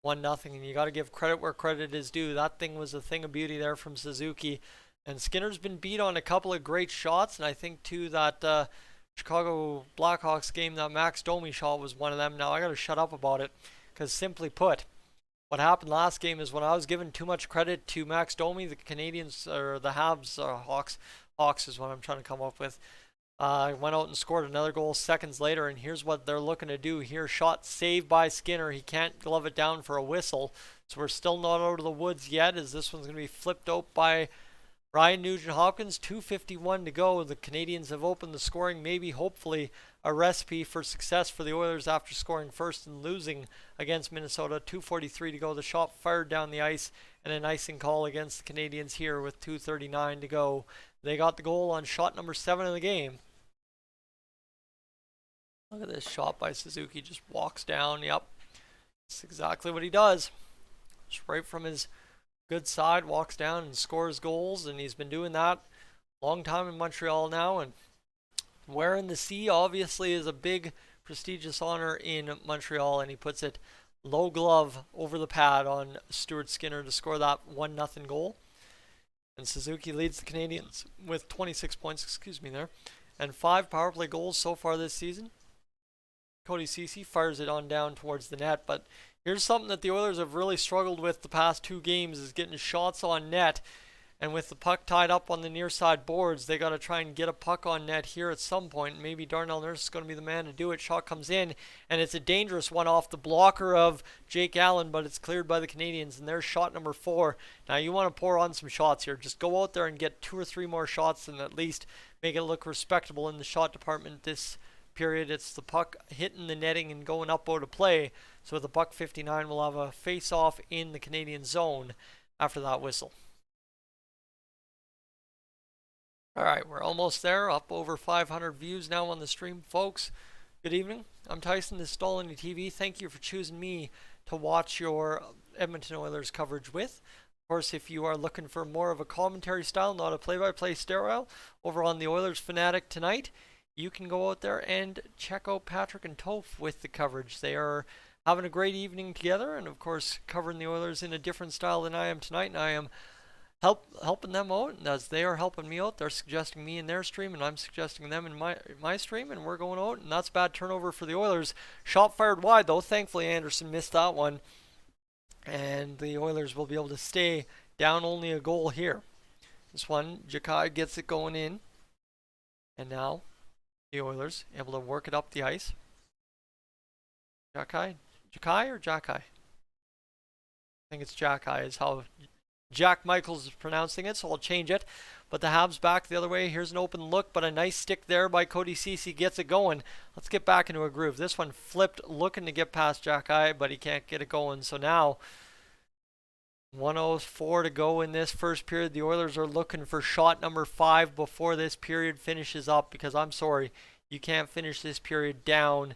1-0. And you got to give credit where credit is due. That thing was a thing of beauty there from Suzuki. And Skinner's been beat on a couple of great shots, and I think too that Chicago Blackhawks game, that Max Domi shot was one of them. Now I got to shut up about it, because simply put, what happened last game is when I was giving too much credit to Max Domi, the Canadians, or the Habs, Hawks is what I'm trying to come up with, went out and scored another goal seconds later, and here's what they're looking to do here. Shot saved by Skinner. He can't glove it down for a whistle, so we're still not out of the woods yet, as this one's going to be flipped out by Ryan Nugent-Hopkins. 2:51 to go. The Canadians have opened the scoring, maybe hopefully a recipe for success for the Oilers after scoring first and losing against Minnesota. 2:43 to go. The shot fired down the ice, and an icing call against the Canadians here with 2:39 to go. They got the goal on shot number 7 of the game. Look at this shot by Suzuki. Just walks down. Yep. That's exactly what he does. Just right from his good side, walks down and scores goals, and he's been doing that a long time in Montreal now. And wearing the C obviously is a big prestigious honor in Montreal, and he puts it low glove over the pad on Stuart Skinner to score that 1-0 goal. And Suzuki leads the Canadians with 26 points, and 5 power play goals so far this season. Cody Ceci fires it on down towards the net, but here's something that the Oilers have really struggled with the past 2 games, is getting shots on net. And with the puck tied up on the near side boards, they got to try and get a puck on net here at some point. Maybe Darnell Nurse is going to be the man to do it. Shot comes in, and it's a dangerous one off the blocker of Jake Allen, but it's cleared by the Canadians, and there's shot number 4. Now you want to pour on some shots here. Just go out there and get 2 or 3 more shots, and at least make it look respectable in the shot department this period. It's the puck hitting the netting and going up out of play. So with the puck 59, we'll have a face-off in the Canadian zone after that whistle. All right, we're almost there, up over 500 views now on the stream, folks. Good evening. I'm Tyson, this is Dolynny TV. Thank you for choosing me to watch your Edmonton Oilers coverage with. Of course, if you are looking for more of a commentary style, not a play-by-play style, over on the Oilers Fanatic tonight, you can go out there and check out Patrick and Toph with the coverage. They are having a great evening together, and of course covering the Oilers in a different style than I am tonight, and I am helping them out. And as they are helping me out, they're suggesting me in their stream, and I'm suggesting them in my stream, and we're going out, and that's bad turnover for the Oilers. Shot fired wide though. Thankfully Anderson missed that one, and the Oilers will be able to stay down only a goal here. This one, Jakai gets it going in, and now the Oilers able to work it up the ice. Jakai or Jakai? I think it's Jakai is how Jack Michaels is pronouncing it, so I'll change it. But the Habs back the other way. Here's an open look, but a nice stick there by Cody Ceci gets it going. Let's get back into a groove. This one flipped, looking to get past Jakai, but he can't get it going. So now 1:04 to go in this first period. The Oilers are looking for shot number 5 before this period finishes up, because I'm sorry, you can't finish this period down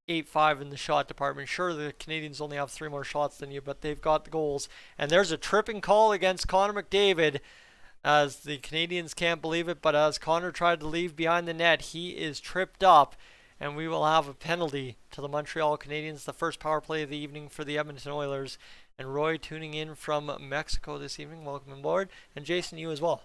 8-5 in the shot department. Sure, the Canadians only have 3 more shots than you, but they've got the goals. And there's a tripping call against Connor McDavid, as the Canadians can't believe it, but as Connor tried to leave behind the net, he is tripped up, and we will have a penalty to the Montreal Canadiens, the first power play of the evening for the Edmonton Oilers. And Roy tuning in from Mexico this evening, welcome aboard. And Jason, you as well.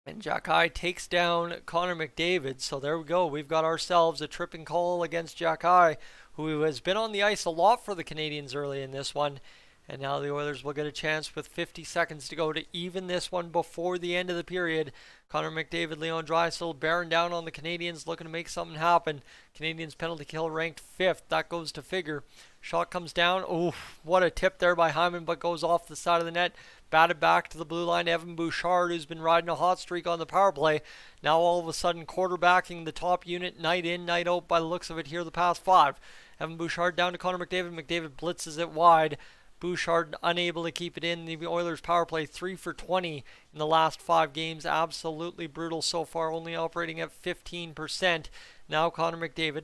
And Jakai takes down Connor McDavid. So there we go. We've got ourselves a tripping call against Jakai, who has been on the ice a lot for the Canadians early in this one. And now the Oilers will get a chance with 50 seconds to go to even this one before the end of the period. Connor McDavid, Leon Draisaitl bearing down on the Canadians, looking to make something happen. Canadians penalty kill ranked 5th. That goes to figure. Shot comes down. Oh, what a tip there by Hyman, but goes off the side of the net. Batted back to the blue line. Evan Bouchard, who's been riding a hot streak on the power play, now all of a sudden quarterbacking the top unit night in, night out by the looks of it here the past 5. Evan Bouchard down to Connor McDavid. McDavid blitzes it wide. Bouchard unable to keep it in. The Oilers power play 3 for 20 in the last 5 games. Absolutely brutal so far, only operating at 15%. Now Connor McDavid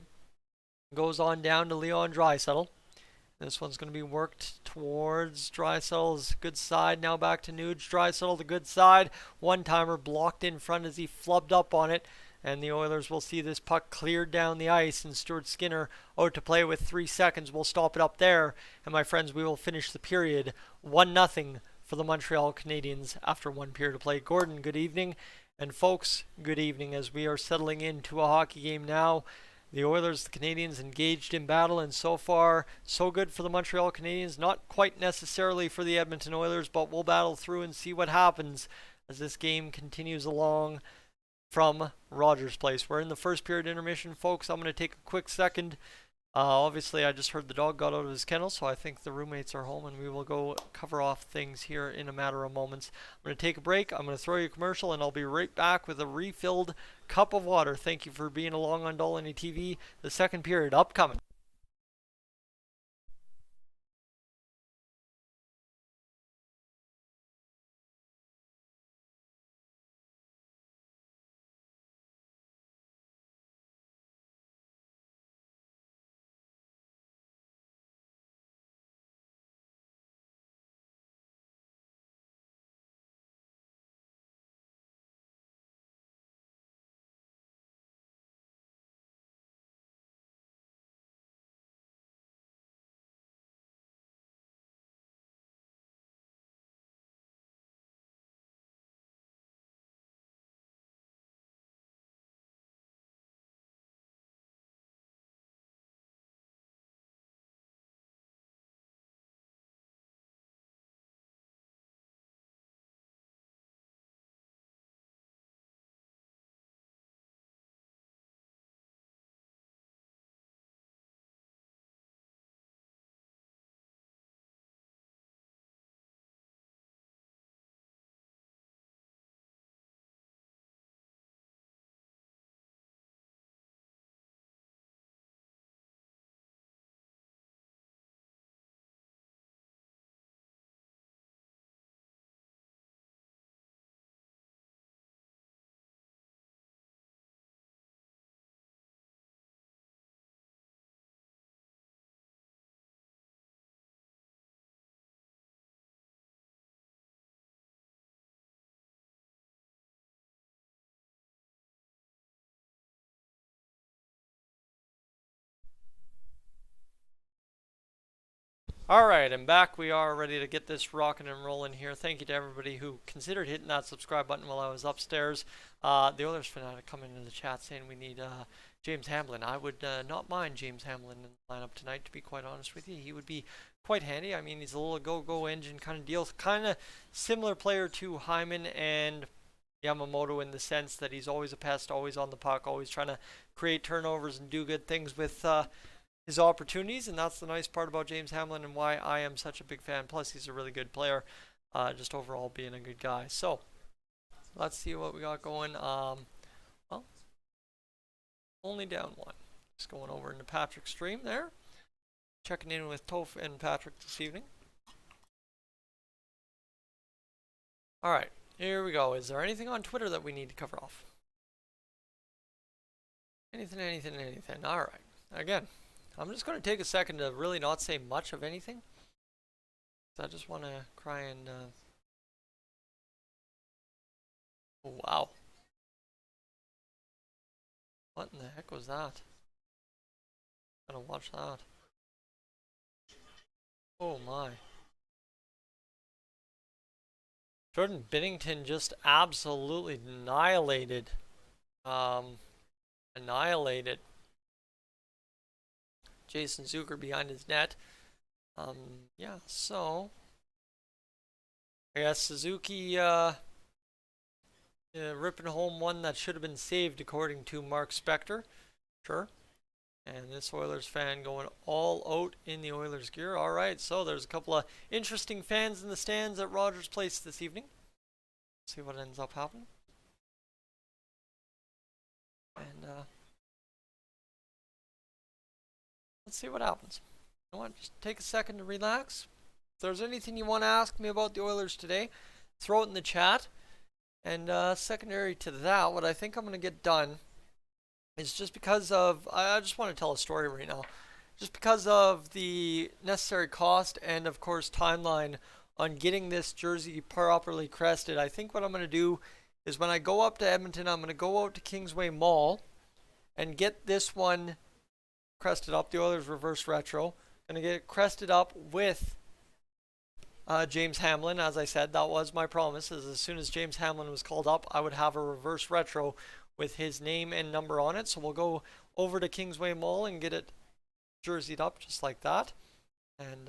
Goes on down to Leon Draisaitl. This one's going to be worked towards Draisaitl's good side. Now back to Nuge. Draisaitl, the good side. One-timer blocked in front as he flubbed up on it. And the Oilers will see this puck cleared down the ice. And Stuart Skinner out to play with 3 seconds. We'll stop it up there. And my friends, we will finish the period 1-0 for the Montreal Canadiens after 1 period of play. Gordon, good evening. And folks, good evening as we are settling into a hockey game now. The Oilers, the Canadiens engaged in battle, and so far, so good for the Montreal Canadiens. Not quite necessarily for the Edmonton Oilers, but we'll battle through and see what happens as this game continues along from Rogers Place. We're in the first period intermission, folks. I'm going to take a quick second. Obviously, I just heard the dog got out of his kennel, so I think the roommates are home, and we will go cover off things here in a matter of moments. I'm going to take a break. I'm going to throw you a commercial, and I'll be right back with a refilled cup of water. Thank you for being along on Dolynny TV. The second period upcoming. Alright, and back we are ready to get this rocking and rolling here. Thank you to everybody who considered hitting that subscribe button while I was upstairs. The Oilers fanatic coming into the chat saying we need James Hamblin. I would not mind James Hamblin in the lineup tonight, to be quite honest with you. He would be quite handy. I mean, he's a little go-go engine kind of deal. Kind of similar player to Hyman and Yamamoto in the sense that he's always a pest, always on the puck, always trying to create turnovers and do good things with his opportunities, and that's the nice part about James Hamblin and why I am such a big fan. Plus, he's a really good player, just overall being a good guy. So, let's see what we got going. Well, only down 1. Just going over into Patrick's stream there. Checking in with Toph and Patrick this evening. Alright, here we go. Is there anything on Twitter that we need to cover off? Anything. Alright. Again, I'm just going to take a second to really not say much of anything. I just want to try and... Oh, wow. What in the heck was that? I'm going to watch that. Oh my. Jordan Binnington just absolutely annihilated. Annihilated Jason Zucker behind his net. Yeah, so I guess Suzuki ripping home one that should have been saved according to Mark Spector. Sure. And this Oilers fan going all out in the Oilers gear. Alright, so there's a couple of interesting fans in the stands at Rogers Place this evening. See what ends up happening. And let's see what happens. You know what? Just take a second to relax. If there's anything you want to ask me about the Oilers today, throw it in the chat. And secondary to that, what I think I'm going to get done is just because of, I just want to tell a story right now. Just because of the necessary cost and, of course, timeline on getting this jersey properly crested, I think what I'm going to do is when I go up to Edmonton, I'm going to go out to Kingsway Mall and get this one crested up, the Oilers reverse retro. Going to get it crested up with James Hamlin. As I said, that was my promise. As soon as James Hamlin was called up, I would have a reverse retro with his name and number on it. So we'll go over to Kingsway Mall and get it jerseyed up just like that. And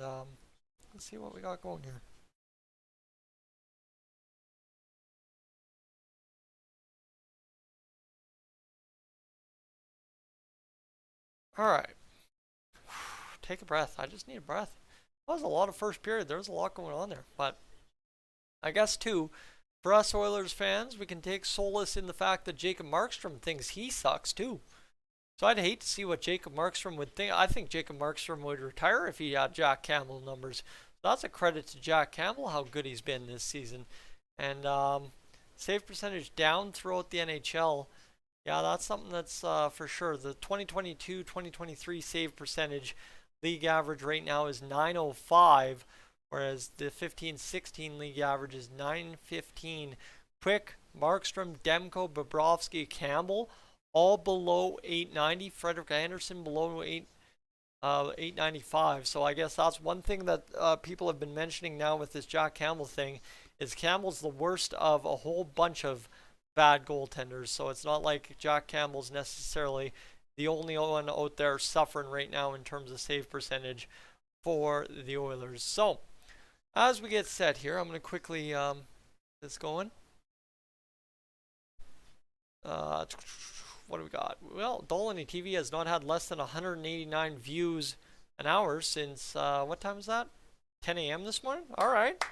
let's see what we got going here. All right. Take a breath. I just need a breath. That was a lot of first period. There was a lot going on there. But I guess, too, for us Oilers fans, we can take solace in the fact that Jacob Markstrom thinks he sucks, too. So I'd hate to see what Jacob Markstrom would think. I think Jacob Markstrom would retire if he had Jack Campbell numbers. So that's a credit to Jack Campbell, how good he's been this season. And save percentage down throughout the NHL. Yeah, that's something that's for sure. The 2022-2023 save percentage league average right now is 905, whereas the 15-16 league average is 915. Quick, Markstrom, Demko, Bobrovsky, Campbell, all below 890. Frederik Andersen below 895. So I guess that's one thing that people have been mentioning now with this Jack Campbell thing is Campbell's the worst of a whole bunch of bad goaltenders. So it's not like Jack Campbell's necessarily the only one out there suffering right now in terms of save percentage for the Oilers. So as we get set here, I'm going to quickly get this going. What do we got? Well, Dolynny TV has not had less than 189 views an hour since, what time is that? 10 a.m. this morning? All right.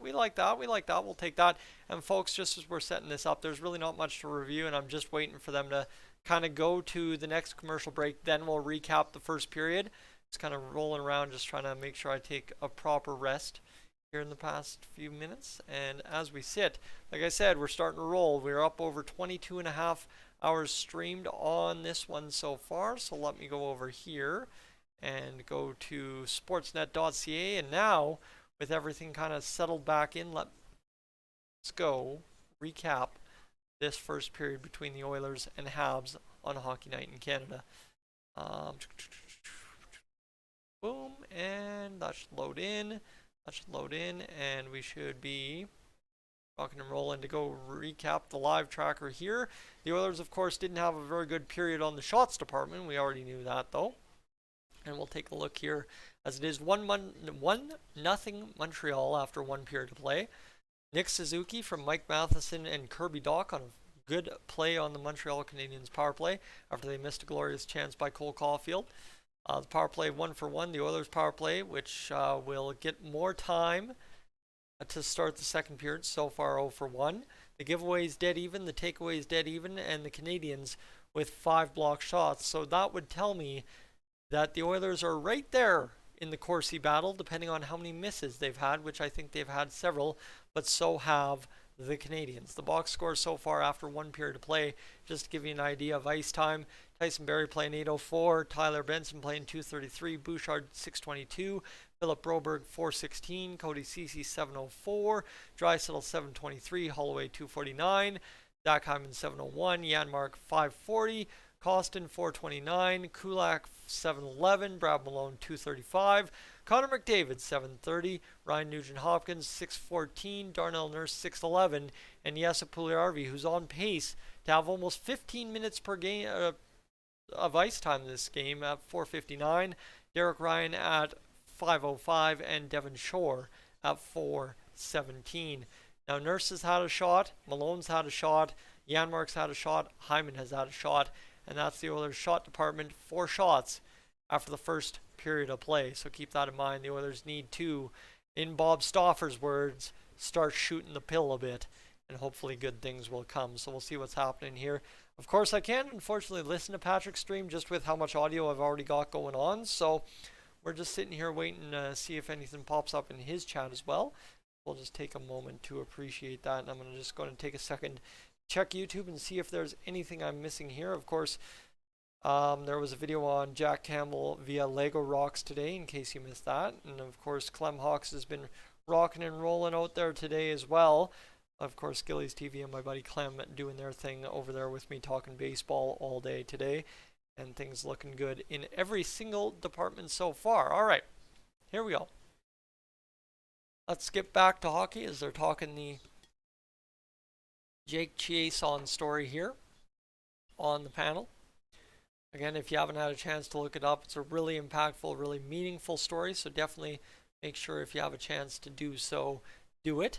We like that. We'll take that. And folks, just as we're setting this up, there's really not much to review, and I'm just waiting for them to kind of go to the next commercial break. Then we'll recap the first period. It's kind of rolling around, just trying to make sure I take a proper rest here in the past few minutes. And as we sit, like I said, we're starting to roll. We're up over 22 and a half hours streamed on this one so far. So let me go over here and go to sportsnet.ca. And now, with everything kind of settled back in, let's go recap this first period between the Oilers and Habs on Hockey Night in Canada. Boom, and that should load in. And we should be rocking and rolling to go recap the live tracker here. The Oilers, of course, didn't have a very good period on the shots department. We already knew that, though. And we'll take a look here as it is 1-0 Montreal after one period to play. Nick Suzuki from Mike Matheson and Kirby Dach on a good play on the Montreal Canadiens power play after they missed a glorious chance by Cole Caulfield. The power play 1-for-1, the Oilers power play, which will get more time to start the second period. So far 0-for-1. The giveaway is dead even, the takeaway is dead even, and the Canadiens with 5 block shots. So that would tell me that the Oilers are right there in the Corsi battle, depending on how many misses they've had, which I think they've had several, but so have the Canadiens. The box score so far after one period of play, just to give you an idea of ice time, Tyson Barrie playing 8:04, Tyler Benson playing 2:33, Bouchard 6:22, Philip Broberg 4:16, Cody Ceci 7:04, Draisaitl 7:23, Holloway 2:49, Zach Hyman 7:01, Janmark 5:40, Costin 4:29, Kulak 7:11, Brad Malone 2:35, Connor McDavid 7:30, Ryan Nugent-Hopkins 6:14, Darnell Nurse 6:11, and Jesse Puljujarvi, who's on pace to have almost 15 minutes per game of ice time this game at 4:59, Derek Ryan at 5:05, and Devon Shore at 4:17. Now Nurse has had a shot, Malone's had a shot, Janmark's had a shot, Hyman has had a shot, and that's the Oilers' shot department. 4 shots after the first period of play. So keep that in mind. The Oilers need to, in Bob Stauffer's words, start shooting the pill a bit, and hopefully good things will come. So we'll see what's happening here. Of course, I can't, unfortunately, listen to Patrick's stream just with how much audio I've already got going on. So we're just sitting here waiting to see if anything pops up in his chat as well. We'll just take a moment to appreciate that, and I'm just going to take a second check YouTube and see if there's anything I'm missing here. Of course, there was a video on Jack Campbell via Lego Rocks today, in case you missed that. And of course, Clem Hawks has been rocking and rolling out there today as well. Of course, Dolynny TV and my buddy Clem doing their thing over there with me, talking baseball all day today. And things looking good in every single department so far. All right, here we go. Let's get back to hockey as they're talking the Jake Chiasson story here on the panel. Again, if you haven't had a chance to look it up, it's a really impactful, really meaningful story. So definitely make sure if you have a chance to do so, do it.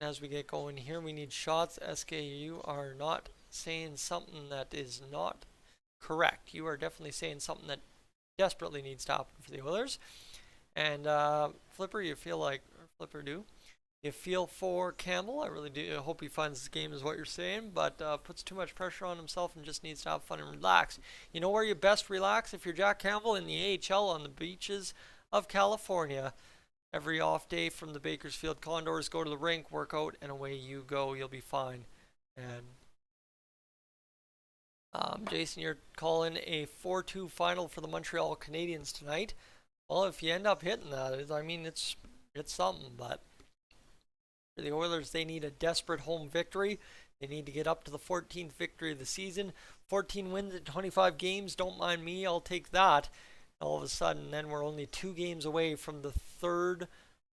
As we get going here, we need shots. SK, you are not saying something that is not correct. You are definitely saying something that desperately needs to happen for the Oilers. And Flipper, you feel like, or Flipper do, you feel for Campbell. I really do. I hope he finds this game is what you're saying, but puts too much pressure on himself and just needs to have fun and relax. You know where you best relax if you're Jack Campbell? In the AHL on the beaches of California. Every off day from the Bakersfield Condors, go to the rink, work out, and away you go. You'll be fine. And Jason, you're calling a 4-2 final for the Montreal Canadiens tonight. Well, if you end up hitting that, I mean, it's something, but for the Oilers, they need a desperate home victory. They need to get up to the 14th victory of the season. 14 wins in 25 games, don't mind me, I'll take that. All of a sudden, then we're only 2 games away from the 3rd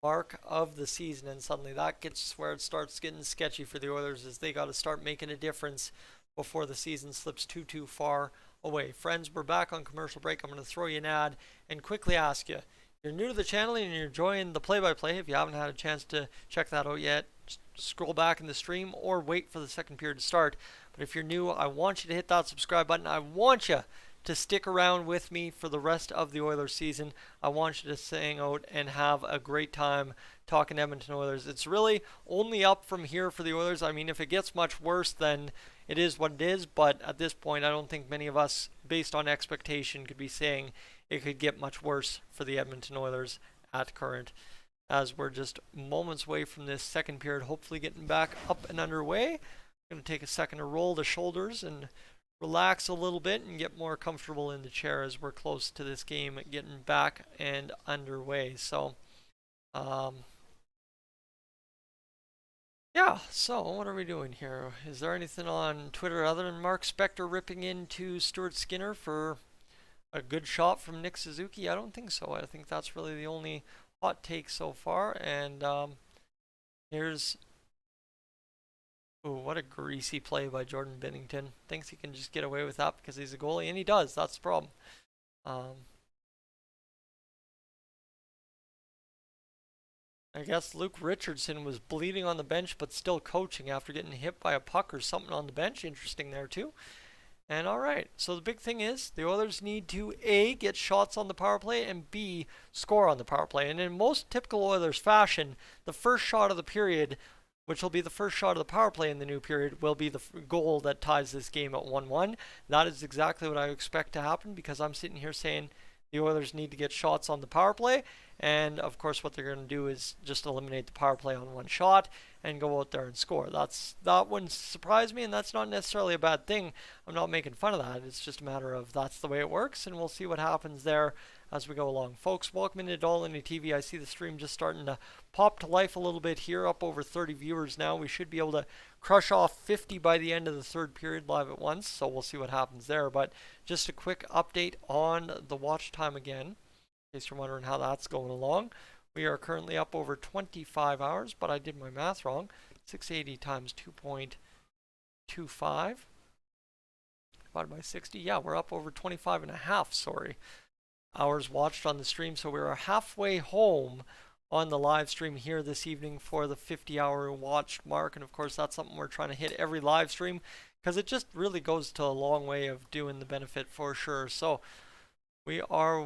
mark of the season, and suddenly that gets where it starts getting sketchy for the Oilers, as they got to start making a difference before the season slips too far away. Friends, we're back on commercial break. I'm going to throw you an ad and quickly ask you, you're new to the channel and you're enjoying the play-by-play. If you haven't had a chance to check that out yet, just scroll back in the stream or wait for the second period to start. But if you're new, I want you to hit that subscribe button. I want you to stick around with me for the rest of the Oilers season. I want you to hang out and have a great time talking Edmonton Oilers. It's really only up from here for the Oilers. I mean, if it gets much worse, then it is what it is. But at this point, I don't think many of us, based on expectation, could be saying it could get much worse for the Edmonton Oilers at current, as we're just moments away from this second period, hopefully getting back up and underway. I'm going to take a second to roll the shoulders and relax a little bit and get more comfortable in the chair as we're close to this game getting back and underway. So, yeah, so what are we doing here? Is there anything on Twitter other than Mark Spector ripping into Stuart Skinner for a good shot from Nick Suzuki? I don't think so. I think that's really the only hot take so far. And here's... Ooh, what a greasy play by Jordan Binnington. Thinks he can just get away with that because he's a goalie, and he does. That's the problem. I guess Luke Richardson was bleeding on the bench but still coaching after getting hit by a puck or something on the bench. Interesting there too. And alright, so the big thing is the Oilers need to A, get shots on the power play, and B, score on the power play. And in most typical Oilers fashion, the first shot of the period, which will be the first shot of the power play in the new period, will be the goal that ties this game at 1-1. That is exactly what I expect to happen, because I'm sitting here saying the Oilers need to get shots on the power play, and of course what they're going to do is just eliminate the power play on one shot and go out there and score. That wouldn't surprise me, and that's not necessarily a bad thing. I'm not making fun of that. It's just a matter of that's the way it works, and we'll see what happens there as we go along. Folks, welcome into Dolynny TV. I see the stream just starting to pop to life a little bit here, up over 30 viewers now. We should be able to crush off 50 by the end of the third period live at once, so we'll see what happens there. But just a quick update on the watch time again, in case you're wondering how that's going along. We are currently up over 25 hours, but I did my math wrong. 680 times 2.25 divided by 60. Yeah, we're up over 25 and a half, sorry, hours watched on the stream. So we're halfway home on the live stream here this evening for the 50-hour watched mark. And of course, that's something we're trying to hit every live stream, because it just really goes to a long way of doing the benefit for sure. So we are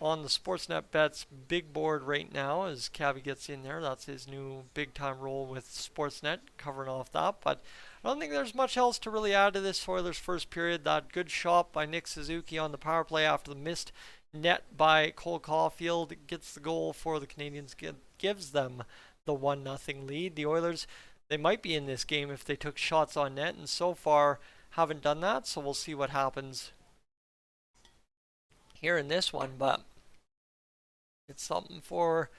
on the Sportsnet Bets big board right now as Cabby gets in there. That's his new big-time role with Sportsnet, covering off that. But I don't think there's much else to really add to this Oilers first period. That good shot by Nick Suzuki on the power play after the missed net by Cole Caulfield gets the goal for the Canadiens, gives them the 1-0 lead. The Oilers they might be in this game if they took shots on net, and so far haven't done that. So we'll see what happens here in this one, but it's something for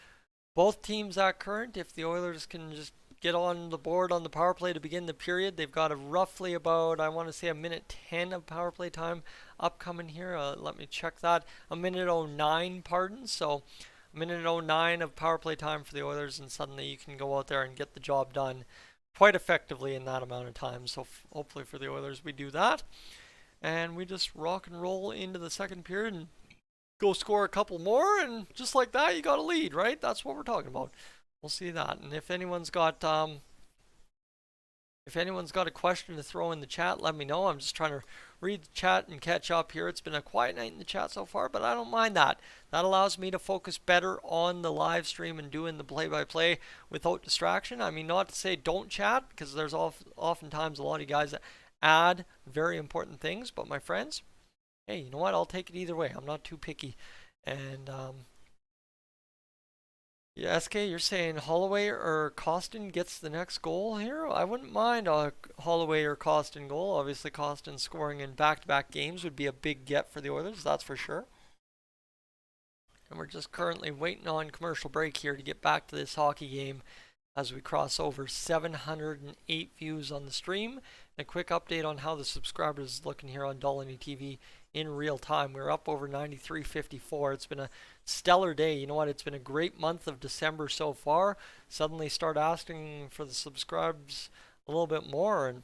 both teams at current. If the Oilers can just get on the board on the power play to begin the period, they've got a roughly about, I want to say, a minute 10 of power play time upcoming here. Let me check that. A minute 09, pardon. So a minute 09 of power play time for the Oilers, and suddenly you can go out there and get the job done quite effectively in that amount of time. So hopefully for the Oilers we do that, and we just rock and roll into the second period and go score a couple more, and just like that you got a lead, right? That's what we're talking about. We'll see that. And if anyone's got a question to throw in the chat, let me know. I'm just trying to read the chat and catch up here. It's been a quiet night in the chat so far, but I don't mind that. That allows me to focus better on the live stream and doing the play-by-play without distraction. I mean, not to say don't chat, because there's oftentimes a lot of guys that add very important things, but my friends, hey, you know what? I'll take it either way. I'm not too picky. And yeah, SK, you're saying Holloway or Costin gets the next goal here? I wouldn't mind a Holloway or Costin goal. Obviously, Costin scoring in back-to-back games would be a big get for the Oilers, that's for sure. And we're just currently waiting on commercial break here to get back to this hockey game as we cross over 708 views on the stream. And a quick update on how the subscribers is looking here on Dolynny TV in real time. We're up over 93.54. It's been a stellar day. You know what? It's been a great month of December so far. Suddenly start asking for the subscribes a little bit more, and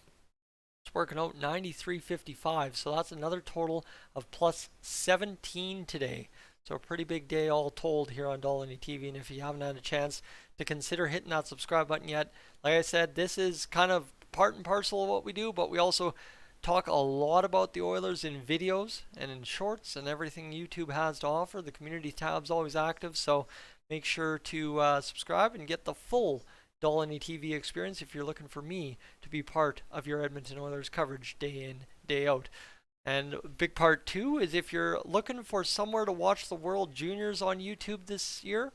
it's working out 93.55. So that's another total of plus 17 today. So a pretty big day all told here on Dolynny TV. And if you haven't had a chance to consider hitting that subscribe button yet, like I said, this is kind of part and parcel of what we do, but we also talk a lot about the Oilers in videos and in shorts and everything YouTube has to offer. The community tab's always active, so make sure to subscribe and get the full Dolynny TV experience if you're looking for me to be part of your Edmonton Oilers coverage day in, day out. And big part two is if you're looking for somewhere to watch the World Juniors on YouTube this year,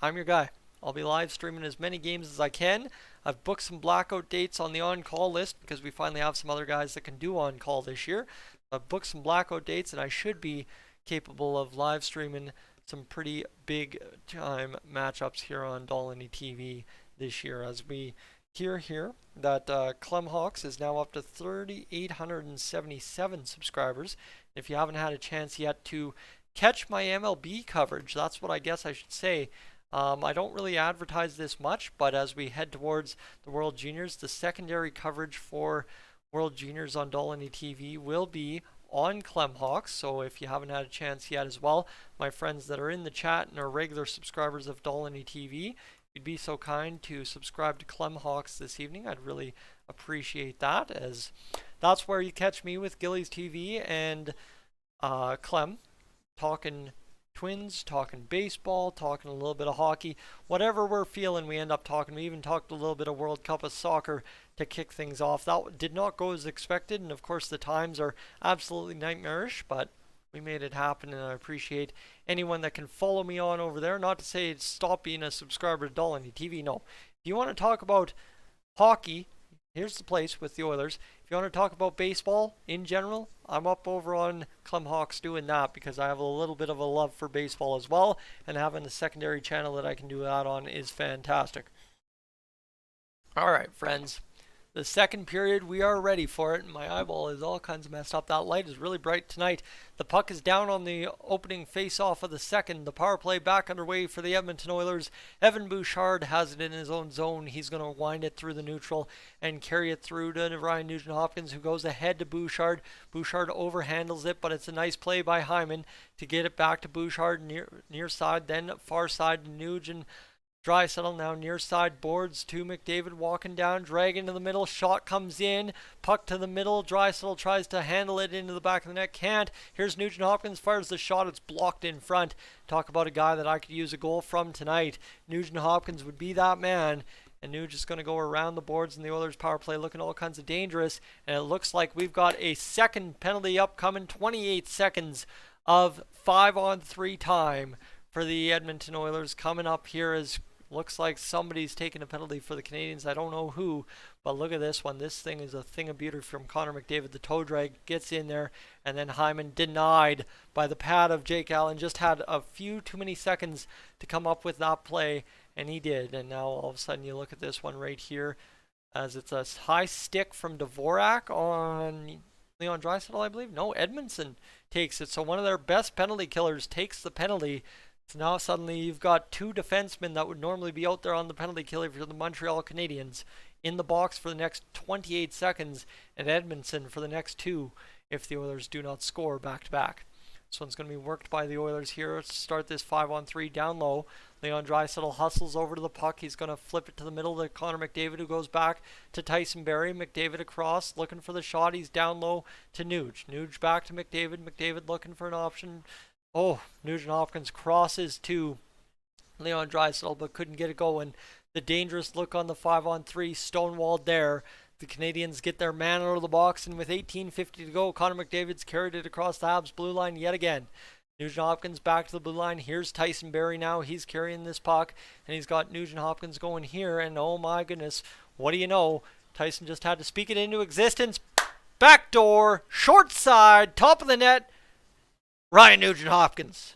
I'm your guy. I'll be live streaming as many games as I can. I've booked some blackout dates on the on-call list because we finally have some other guys that can do on-call this year. I've booked some blackout dates, and I should be capable of live streaming some pretty big time matchups here on Dolynny TV this year, as we hear here that Clem Hawks is now up to 3,877 subscribers. If you haven't had a chance yet to catch my MLB coverage, that's what I guess I should say. I don't really advertise this much, but as we head towards the World Juniors, the secondary coverage for World Juniors on Dolynny TV will be on Clem Hawks. So if you haven't had a chance yet as well, my friends that are in the chat and are regular subscribers of Dolynny TV, if you'd be so kind to subscribe to Clem Hawks this evening, I'd really appreciate that, as that's where you catch me with Gillies TV and Clem talking Twins, talking baseball, talking a little bit of hockey, whatever we're feeling, we end up talking. We even talked a little bit of World Cup of Soccer to kick things off. That did not go as expected, and of course the times are absolutely nightmarish, but we made it happen, and I appreciate anyone that can follow me on over there. Not to say stop being a subscriber to Dolynny TV, no. If you want to talk about hockey, here's the place with the Oilers. If you want to talk about baseball in general, I'm up over on Clem Hawks doing that because I have a little bit of a love for baseball as well, and having a secondary channel that I can do that on is fantastic. All right, friends. The second period, we are ready for it, and my eyeball is all kinds of messed up. That light is really bright tonight. The puck is down on the opening face-off of the second. The power play back underway for the Edmonton Oilers. Evan Bouchard has it in his own zone. He's going to wind it through the neutral and carry it through to Ryan Nugent-Hopkins, who goes ahead to Bouchard. Bouchard overhandles it, but it's a nice play by Hyman to get it back to Bouchard near side, then far side to Nugent. Draisaitl now near side boards to McDavid, walking down, dragging to the middle, shot comes in, puck to the middle, Draisaitl tries to handle it into the back of the net, can't. Here's Nugent-Hopkins, fires the shot, it's blocked in front. Talk about a guy that I could use a goal from tonight. Nugent-Hopkins would be that man, and Nugent's going to go around the boards in the Oilers power play, looking all kinds of dangerous, and it looks like we've got a second penalty upcoming, 28 seconds of 5-on-3 time for the Edmonton Oilers coming up here as Looks like somebody's taking a penalty for the Canadiens. I don't know who, but look at this one. This thing is a thing of beauty from Connor McDavid. The toe drag gets in there, and then Hyman denied by the pad of Jake Allen. Just had a few too many seconds to come up with that play, and he did. And now all of a sudden you look at this one right here, as it's a high stick from Dvorak on Leon Draisaitl, I believe. No, Edmondson takes it. So one of their best penalty killers takes the penalty. So now suddenly you've got two defensemen that would normally be out there on the penalty killer for the Montreal Canadiens in the box for the next 28 seconds, and Edmondson for the next 2 if the Oilers do not score back-to-back. This one's going to be worked by the Oilers here to start this 5-on-3 down low. Leon Draisaitl hustles over to the puck. He's going to flip it to the middle to Connor McDavid, who goes back to Tyson Barrie. McDavid across, looking for the shot. He's down low to Nuge. Nuge back to McDavid. McDavid looking for an option. Oh, Nugent-Hopkins crosses to Leon Draisaitl, but couldn't get it going. The dangerous look on the 5-on-3, stonewalled there. The Canadiens get their man out of the box, and with 18:50 to go, Connor McDavid's carried it across the Habs blue line yet again. Nugent-Hopkins back to the blue line. Here's Tyson Barrie now. He's carrying this puck, and he's got Nugent-Hopkins going here, and oh my goodness, what do you know? Tyson just had to speak it into existence. Backdoor, short side, top of the net. Ryan Nugent-Hopkins.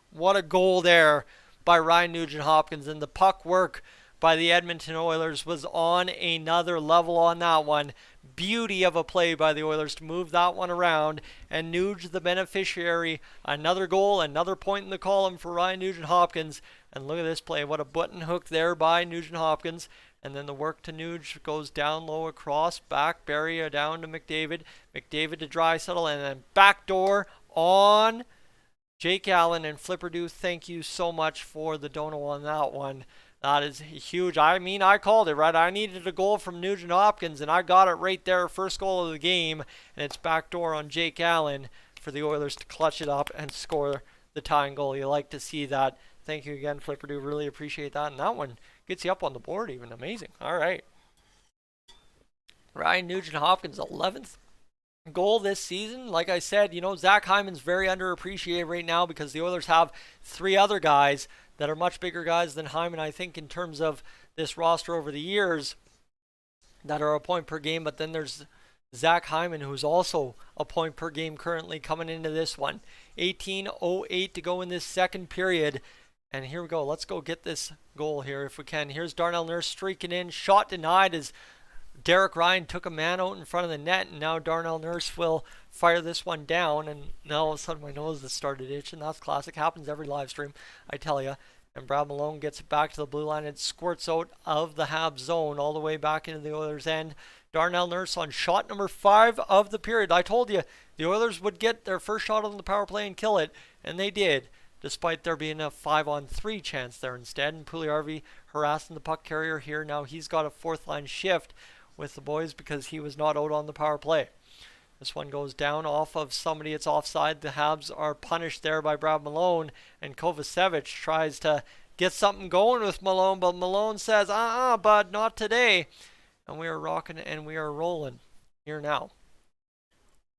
What a goal there by Ryan Nugent-Hopkins, and the puck work by the Edmonton Oilers was on another level on that one. Beauty of a play by the Oilers to move that one around, and Nuge the beneficiary. Another goal, another point in the column for Ryan Nugent-Hopkins, and look at this play. What a button hook there by Nugent-Hopkins, and then the work to Nuge goes down low across, back, Barrie down to McDavid, McDavid to Draisaitl, and then backdoor on Jake Allen. And Flipperdo, thank you so much for the dono on that one. That is huge. I mean, I called it, right? I needed a goal from Nugent-Hopkins, and I got it right there. First goal of the game, and it's backdoor on Jake Allen for the Oilers to clutch it up and score the tying goal. You like to see that. Thank you again, Flipperdo. Really appreciate that. And that one gets you up on the board even. Amazing. All right. Ryan Nugent-Hopkins, 11th goal this season. Like I said, you know, Zach Hyman's very underappreciated right now because the Oilers have 3 other guys that are much bigger guys than Hyman, I think, in terms of this roster over the years that are a point per game. But then there's Zach Hyman, who's also a point per game currently coming into this one. 18:08 to go in this second period. And here we go. Let's go get this goal here if we can. Here's Darnell Nurse streaking in. Shot denied as Derek Ryan took a man out in front of the net, and now Darnell Nurse will fire this one down, and now all of a sudden my nose has started itching. That's classic. Happens every live stream, I tell you. And Brad Malone gets it back to the blue line and squirts out of the Habs zone all the way back into the Oilers' end. Darnell Nurse on shot number 5 of the period. I told you the Oilers would get their first shot on the power play and kill it, and they did, despite there being a 5-on-3 chance there instead. And Puljujärvi harassing the puck carrier here. Now he's got a 4th line shift with the boys because he was not out on the power play. This one goes down off of somebody. It's offside. The Habs are punished there by Brad Malone, and Kovacevic tries to get something going with Malone, but Malone says, bud, not today. And we are rocking and we are rolling here now.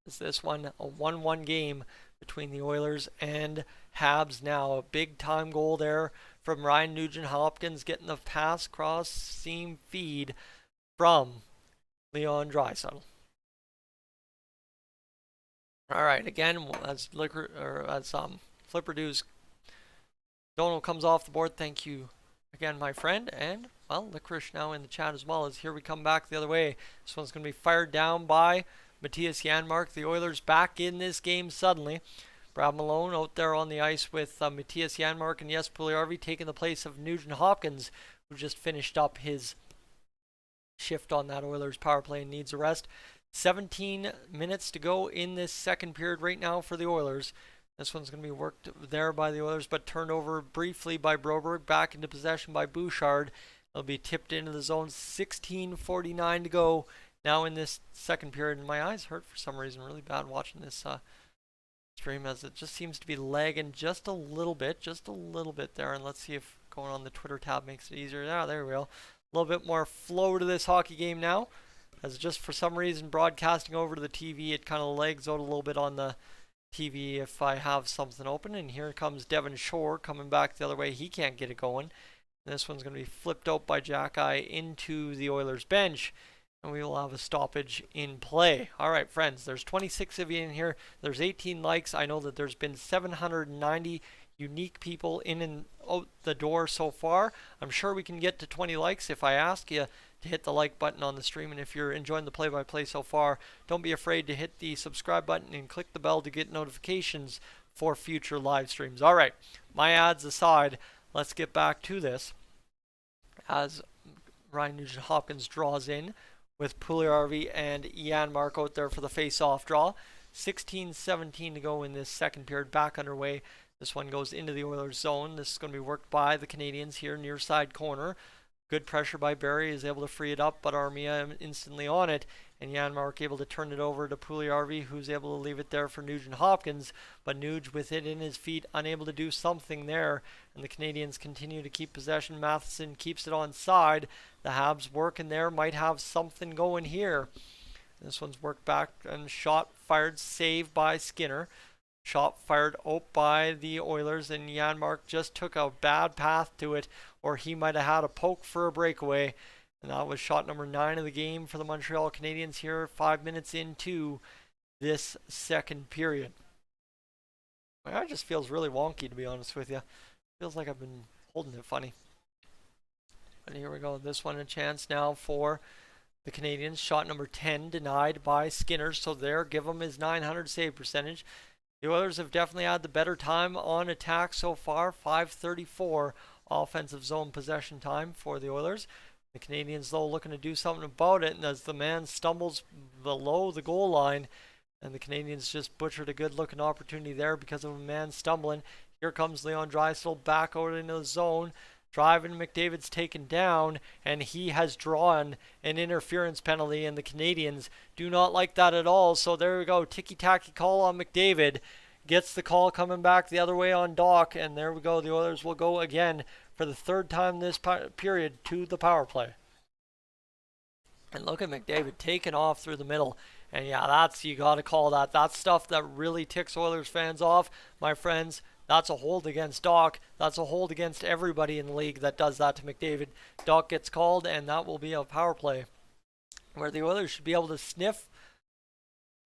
Is this one a 1-1 game between the Oilers and Habs now? A big time goal there from Ryan Nugent-Hopkins, getting the pass cross seam feed from Leon Draisaitl. All right, again, as Flipperdo's dono comes off the board. Thank you again, my friend. And, well, Licorice now in the chat as well, as here we come back the other way. This one's going to be fired down by Matthias Janmark. The Oilers back in this game suddenly. Brad Malone out there on the ice with Matthias Janmark, and yes, Puljujärvi taking the place of Nugent-Hopkins, who just finished up his shift on that Oilers power play and needs a rest. 17 minutes to go in this second period right now for the Oilers. This one's going to be worked there by the Oilers, but turned over briefly by Broberg. Back into possession by Bouchard. It'll be tipped into the zone. 16:49 to go now in this second period. And my eyes hurt for some reason. Really bad watching this stream, as it just seems to be lagging just a little bit there. And let's see if going on the Twitter tab makes it easier. There we go. A little bit more flow to this hockey game now, as just for some reason broadcasting over to the TV, it kind of lags out a little bit on the TV if I have something open. And here comes Devon Shore coming back the other way. He can't get it going. This one's going to be flipped out by Jackeye into the Oilers bench, and we will have a stoppage in play. All right, friends, there's 26 of you in here. There's 18 likes. I know that there's been 790 unique people in and out the door so far. I'm sure we can get to 20 likes if I ask you to hit the like button on the stream. And if you're enjoying the play-by-play so far, don't be afraid to hit the subscribe button and click the bell to get notifications for future live streams. All right, my ads aside, let's get back to this as Ryan Nugent-Hopkins draws in with Puljujärvi and Janmark out there for the face-off draw. 16-17 to go in this second period, back underway. This one goes into the Oilers zone. This is going to be worked by the Canadiens here near side corner. Good pressure by Barrie, is able to free it up, but Armia instantly on it, and Janmark able to turn it over to Puljujärvi, who's able to leave it there for Nugent-Hopkins, but Nuge with it in his feet, unable to do something there, and the Canadiens continue to keep possession. Matheson keeps it on side. The Habs working there, might have something going here. This one's worked back, and shot fired, save by Skinner. Shot fired out by the Oilers, and Janmark just took a bad path to it, or he might have had a poke for a breakaway. And that was shot number 9 of the game for the Montreal Canadiens here, 5 minutes into this second period. My eye just feels really wonky, to be honest with you. Feels like I've been holding it funny. But here we go. This one a chance now for the Canadiens. Shot number 10 denied by Skinner, so there, give him his 900 save percentage. The Oilers have definitely had the better time on attack so far. 5:34 offensive zone possession time for the Oilers. The Canadiens, though, looking to do something about it, and as the man stumbles below the goal line, and the Canadiens just butchered a good-looking opportunity there because of a man stumbling. Here comes Leon Draisaitl back out into the zone. Driving, McDavid's taken down, and he has drawn an interference penalty, and the Canadiens do not like that at all. So there we go, ticky-tacky call on McDavid. Gets the call coming back the other way on Doc, and there we go. The Oilers will go again for the third time this period to the power play. And look at McDavid taking off through the middle. And yeah, you got to call that. That's stuff that really ticks Oilers fans off, my friends. That's a hold against Doc. That's a hold against everybody in the league that does that to McDavid. Doc gets called, and that will be a power play where the Oilers should be able to sniff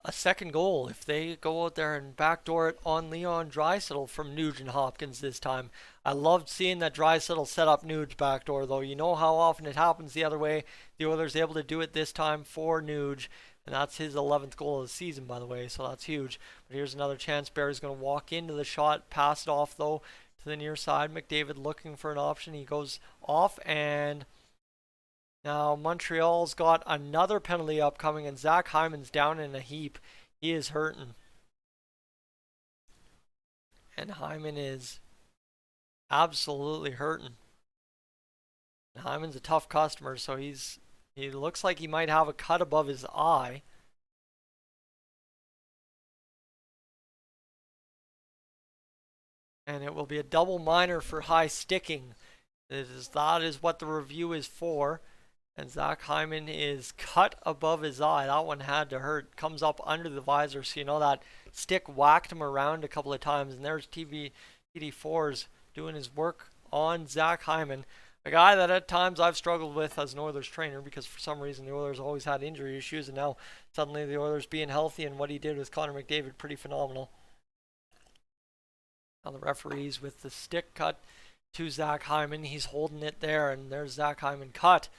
a second goal if they go out there and backdoor it on Leon Draisaitl from Nugent-Hopkins this time. I loved seeing that Draisaitl set up Nuge backdoor, though. You know how often it happens the other way. The Oilers able to do it this time for Nuge. And that's his 11th goal of the season, by the way, so that's huge. But here's another chance. Barry's going to walk into the shot, pass it off, though, to the near side. McDavid looking for an option. He goes off, and now Montreal's got another penalty upcoming, and Zach Hyman's down in a heap. He is hurting. And Hyman is absolutely hurting. And Hyman's a tough customer, so he looks like he might have a cut above his eye. And it will be a double minor for high sticking. That is what the review is for. And Zach Hyman is cut above his eye. That one had to hurt. Comes up under the visor, so you know that stick whacked him around a couple of times. And there's TD4's doing his work on Zach Hyman. A guy that at times I've struggled with as an Oilers trainer, because for some reason the Oilers always had injury issues, and now suddenly the Oilers being healthy, and what he did with Connor McDavid, pretty phenomenal. Now the referees with the stick cut to Zach Hyman. He's holding it there, and there's Zach Hyman cut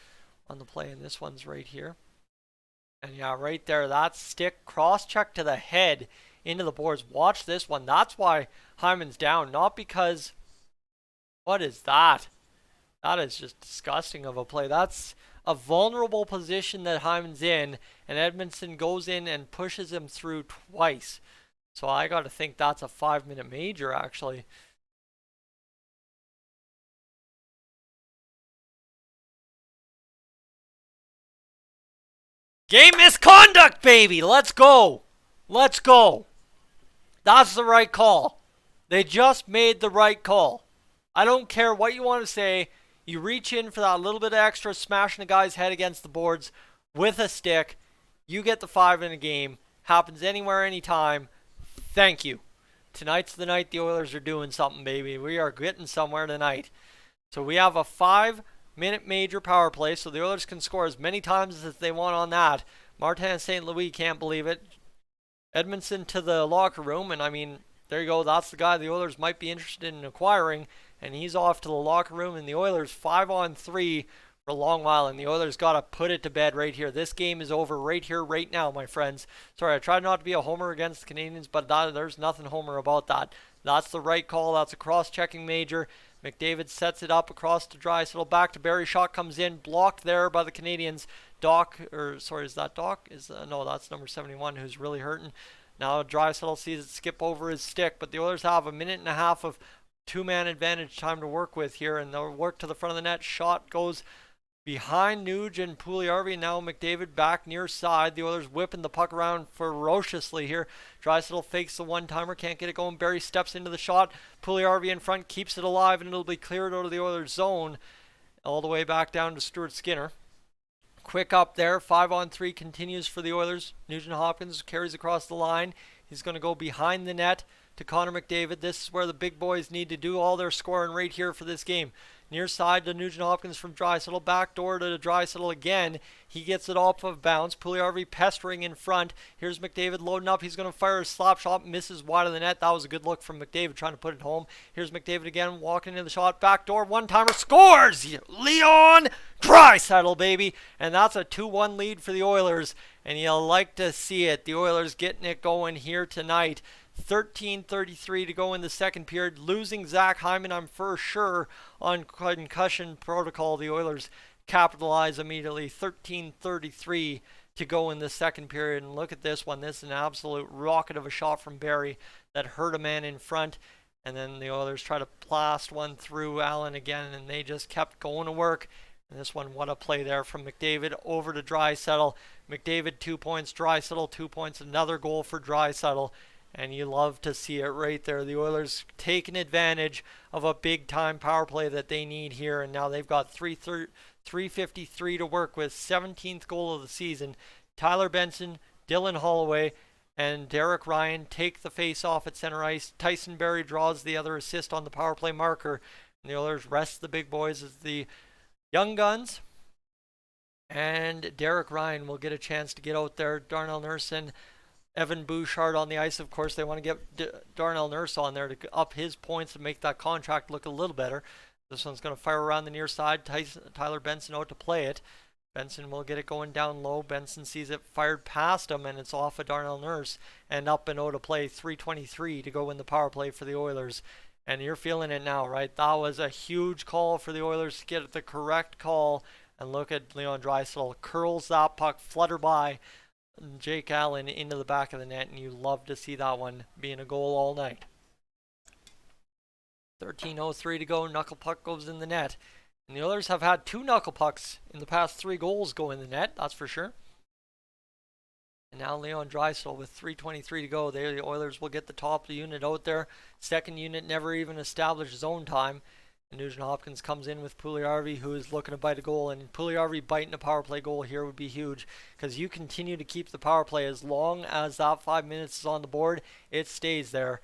on the play, and this one's right here. And yeah, right there, that stick cross-check to the head into the boards. Watch this one. That's why Hyman's down, not because... What is that? That is just disgusting of a play. That's a vulnerable position that Hyman's in, and Edmondson goes in and pushes him through twice. So I got to think that's a 5-minute major, actually. Game misconduct, baby! Let's go! Let's go! That's the right call. They just made the right call. I don't care what you want to say. You reach in for that little bit of extra, smashing a guy's head against the boards with a stick. You get the 5 in a game. Happens anywhere, anytime. Thank you. Tonight's the night the Oilers are doing something, baby. We are getting somewhere tonight. So we have a 5-minute major power play, so the Oilers can score as many times as they want on that. Martin St. Louis can't believe it. Edmondson to the locker room, and I mean, there you go. That's the guy the Oilers might be interested in acquiring, and he's off to the locker room, and the Oilers 5-on-3 for a long while, and the Oilers got to put it to bed right here. This game is over right here, right now, my friends. Sorry, I tried not to be a homer against the Canadiens, but there's nothing homer about that. That's the right call. That's a cross-checking major. McDavid sets it up across to Draisaitl. Back to Barrie. Shot comes in. Blocked there by the Canadiens. Is that Doc? No, that's number 71 who's really hurting. Now Draisaitl sees it skip over his stick, but the Oilers have a minute and a half of two-man advantage time to work with here, and they'll work to the front of the net. Shot goes behind Nuge and Puljujarvi. Now McDavid back near side. The Oilers whipping the puck around ferociously here. Draisaitl fakes the one-timer, can't get it going. Barrie steps into the shot. Puljujarvi in front, keeps it alive, and it'll be cleared out of the Oilers zone all the way back down to Stuart Skinner. Quick up there. 5-on-3 continues for the Oilers. Nugent Hopkins carries across the line. He's going to go behind the net to Connor McDavid. This is where the big boys need to do all their scoring right here for this game. Near side to Nugent Hopkins from Draisaitl. Back door to Draisaitl again. He gets it off of bounce. Puljujarvi pestering in front. Here's McDavid loading up. He's going to fire a slap shot. Misses wide of the net. That was a good look from McDavid trying to put it home. Here's McDavid again walking into the shot. Back door. One-timer. Scores! Leon Draisaitl, baby. And that's a 2-1 lead for the Oilers. And you'll like to see it. The Oilers getting it going here tonight. 13:33 to go in the second period. Losing Zach Hyman, I'm for sure, on concussion protocol. The Oilers capitalize immediately. 13:33 to go in the second period. And look at this one. This is an absolute rocket of a shot from Barrie that hurt a man in front. And then the Oilers try to blast one through Allen again, and they just kept going to work. And this one, what a play there from McDavid over to Draisaitl. McDavid 2 points, Draisaitl 2 points, another goal for Draisaitl. And you love to see it right there. The Oilers taking advantage of a big-time power play that they need here. And now they've got 353 to work with. 17th goal of the season. Tyler Benson, Dylan Holloway, and Derek Ryan take the face-off at center ice. Tyson Barrie draws the other assist on the power play marker. And the Oilers rest the big boys as the young guns. And Derek Ryan will get a chance to get out there. Darnell Nurse and Evan Bouchard on the ice. Of course, they want to get Darnell Nurse on there to up his points and make that contract look a little better. This one's going to fire around the near side. Tyler Benson out to play it. Benson will get it going down low. Benson sees it fired past him, and it's off of Darnell Nurse. And up and out to play. 3:23 to go in the power play for the Oilers. And you're feeling it now, right? That was a huge call for the Oilers to get the correct call. And look at Leon Draisaitl. Curls that puck, flutter by Jake Allen into the back of the net, and you love to see that one being a goal all night. 13:03 to go. Knuckle puck goes in the net. And the Oilers have had 2 knuckle pucks in the past 3 goals go in the net, that's for sure. And now Leon Draisaitl with 3:23 to go. There the Oilers will get the top unit out there. Second unit never even established zone time. And Nugent Hopkins comes in with Puljujarvi, who is looking to bite a goal. And Puljujarvi biting a power play goal here would be huge, because you continue to keep the power play as long as that 5 minutes is on the board. It stays there.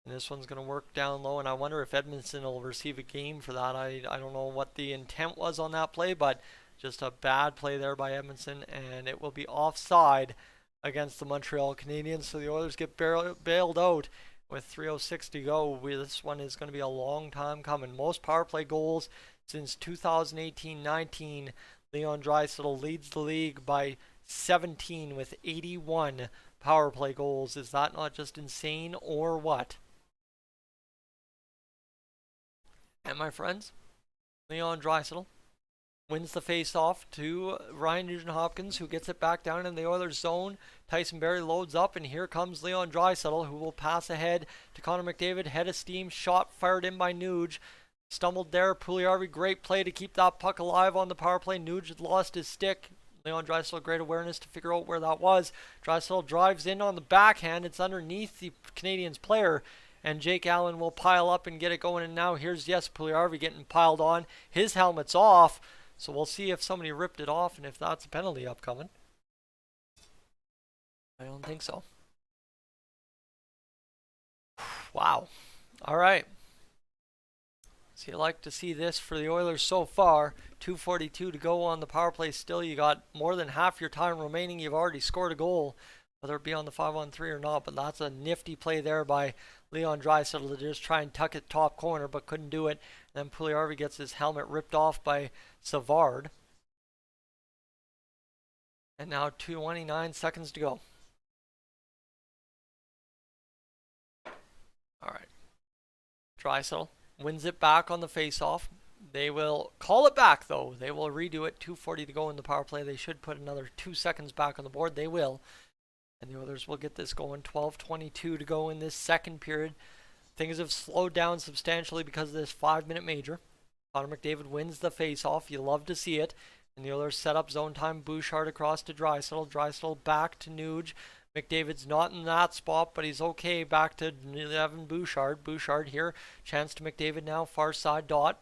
And this one's going to work down low, and I wonder if Edmonton will receive a game for that. I don't know what the intent was on that play, but just a bad play there by Edmonton, and it will be offside against the Montreal Canadiens. So the Oilers get bailed out with 3:06 to go. This one is going to be a long time coming. Most power play goals since 2018-19. Leon Draisaitl leads the league by 17 with 81 power play goals. Is that not just insane, or what? And my friends, Leon Draisaitl wins the face-off to Ryan Nugent-Hopkins, who gets it back down in the Oilers zone. Tyson Barrie loads up, and here comes Leon Draisaitl, who will pass ahead to Connor McDavid. Head of steam, shot fired in by Nuge. Stumbled there. Puljujarvi, great play to keep that puck alive on the power play. Nuge had lost his stick. Leon Draisaitl, great awareness to figure out where that was. Draisaitl drives in on the backhand. It's underneath the Canadiens player. And Jake Allen will pile up and get it going. And now here's, yes, Puljujarvi getting piled on. His helmet's off. So we'll see if somebody ripped it off and if that's a penalty upcoming. I don't think so. Wow. All right. So you like to see this for the Oilers so far. 2:42 to go on the power play still. You got more than half your time remaining. You've already scored a goal, whether it be on the 5-on-3 or not. But that's a nifty play there by Leon Draisaitl to just try and tuck it top corner, but couldn't do it. And then Puljujarvi gets his helmet ripped off by Savard. And now 29 seconds to go. All right. Draisaitl wins it back on the face-off. They will call it back, though. They will redo it. 2:40 to go in the power play. They should put another 2 seconds back on the board. They will. And the Oilers will get this going. 12:22 to go in this second period. Things have slowed down substantially because of this 5-minute major. Connor McDavid wins the face-off. You love to see it. And the Oilers set up zone time. Bouchard across to Draisaitl. Draisaitl back to Nuge. McDavid's not in that spot, but he's okay. Back to Evan Bouchard. Bouchard here. Chance to McDavid now. Far side dot.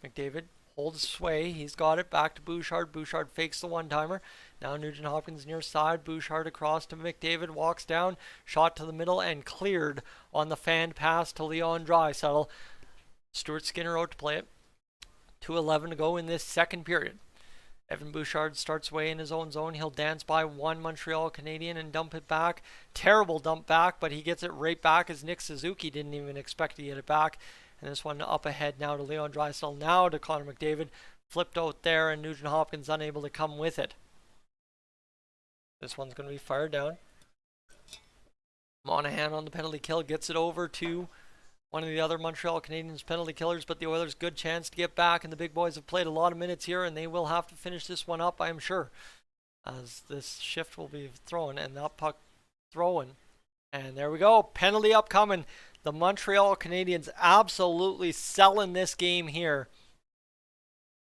McDavid holds sway. He's got it. Back to Bouchard. Bouchard fakes the one-timer. Now Nugent Hopkins near side. Bouchard across to McDavid. Walks down. Shot to the middle and cleared on the fanned pass to Leon Draisaitl. Stuart Skinner out to play it. 2:11 to go in this second period. Evan Bouchard starts away in his own zone. He'll dance by one Montreal Canadian and dump it back. Terrible dump back, but he gets it right back as Nick Suzuki didn't even expect to get it back. And this one up ahead now to Leon Draisaitl. Now to Connor McDavid. Flipped out there and Nugent Hopkins unable to come with it. This one's going to be fired down. Monahan on the penalty kill gets it over to one of the other Montreal Canadiens penalty killers, but the Oilers good chance to get back, and the big boys have played a lot of minutes here, and they will have to finish this one up, I am sure, as this shift will be thrown, and that puck throwing. And there we go, penalty upcoming. The Montreal Canadiens absolutely selling this game here.